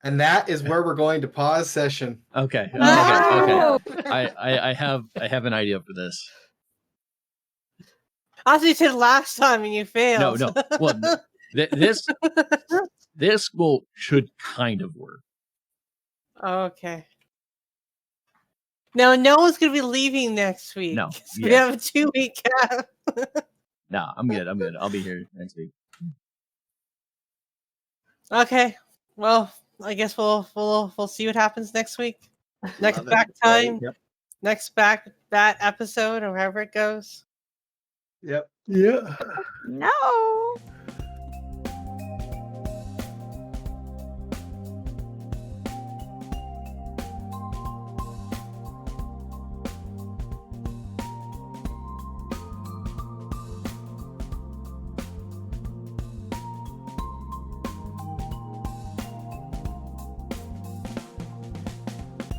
And that is where we're going to pause session. Okay. No! Okay. I have an idea for this. As you did last time, and you failed. No. Well, this should kind of work. Okay. No one's going to be leaving next week. No, We yeah. have a 2-week gap. No, I'm good. I'll be here next week. Okay. Well, I guess we'll see what happens next week. Next Love it. back time. Yep. Next back that episode, or however it goes. Yep. Yeah. No.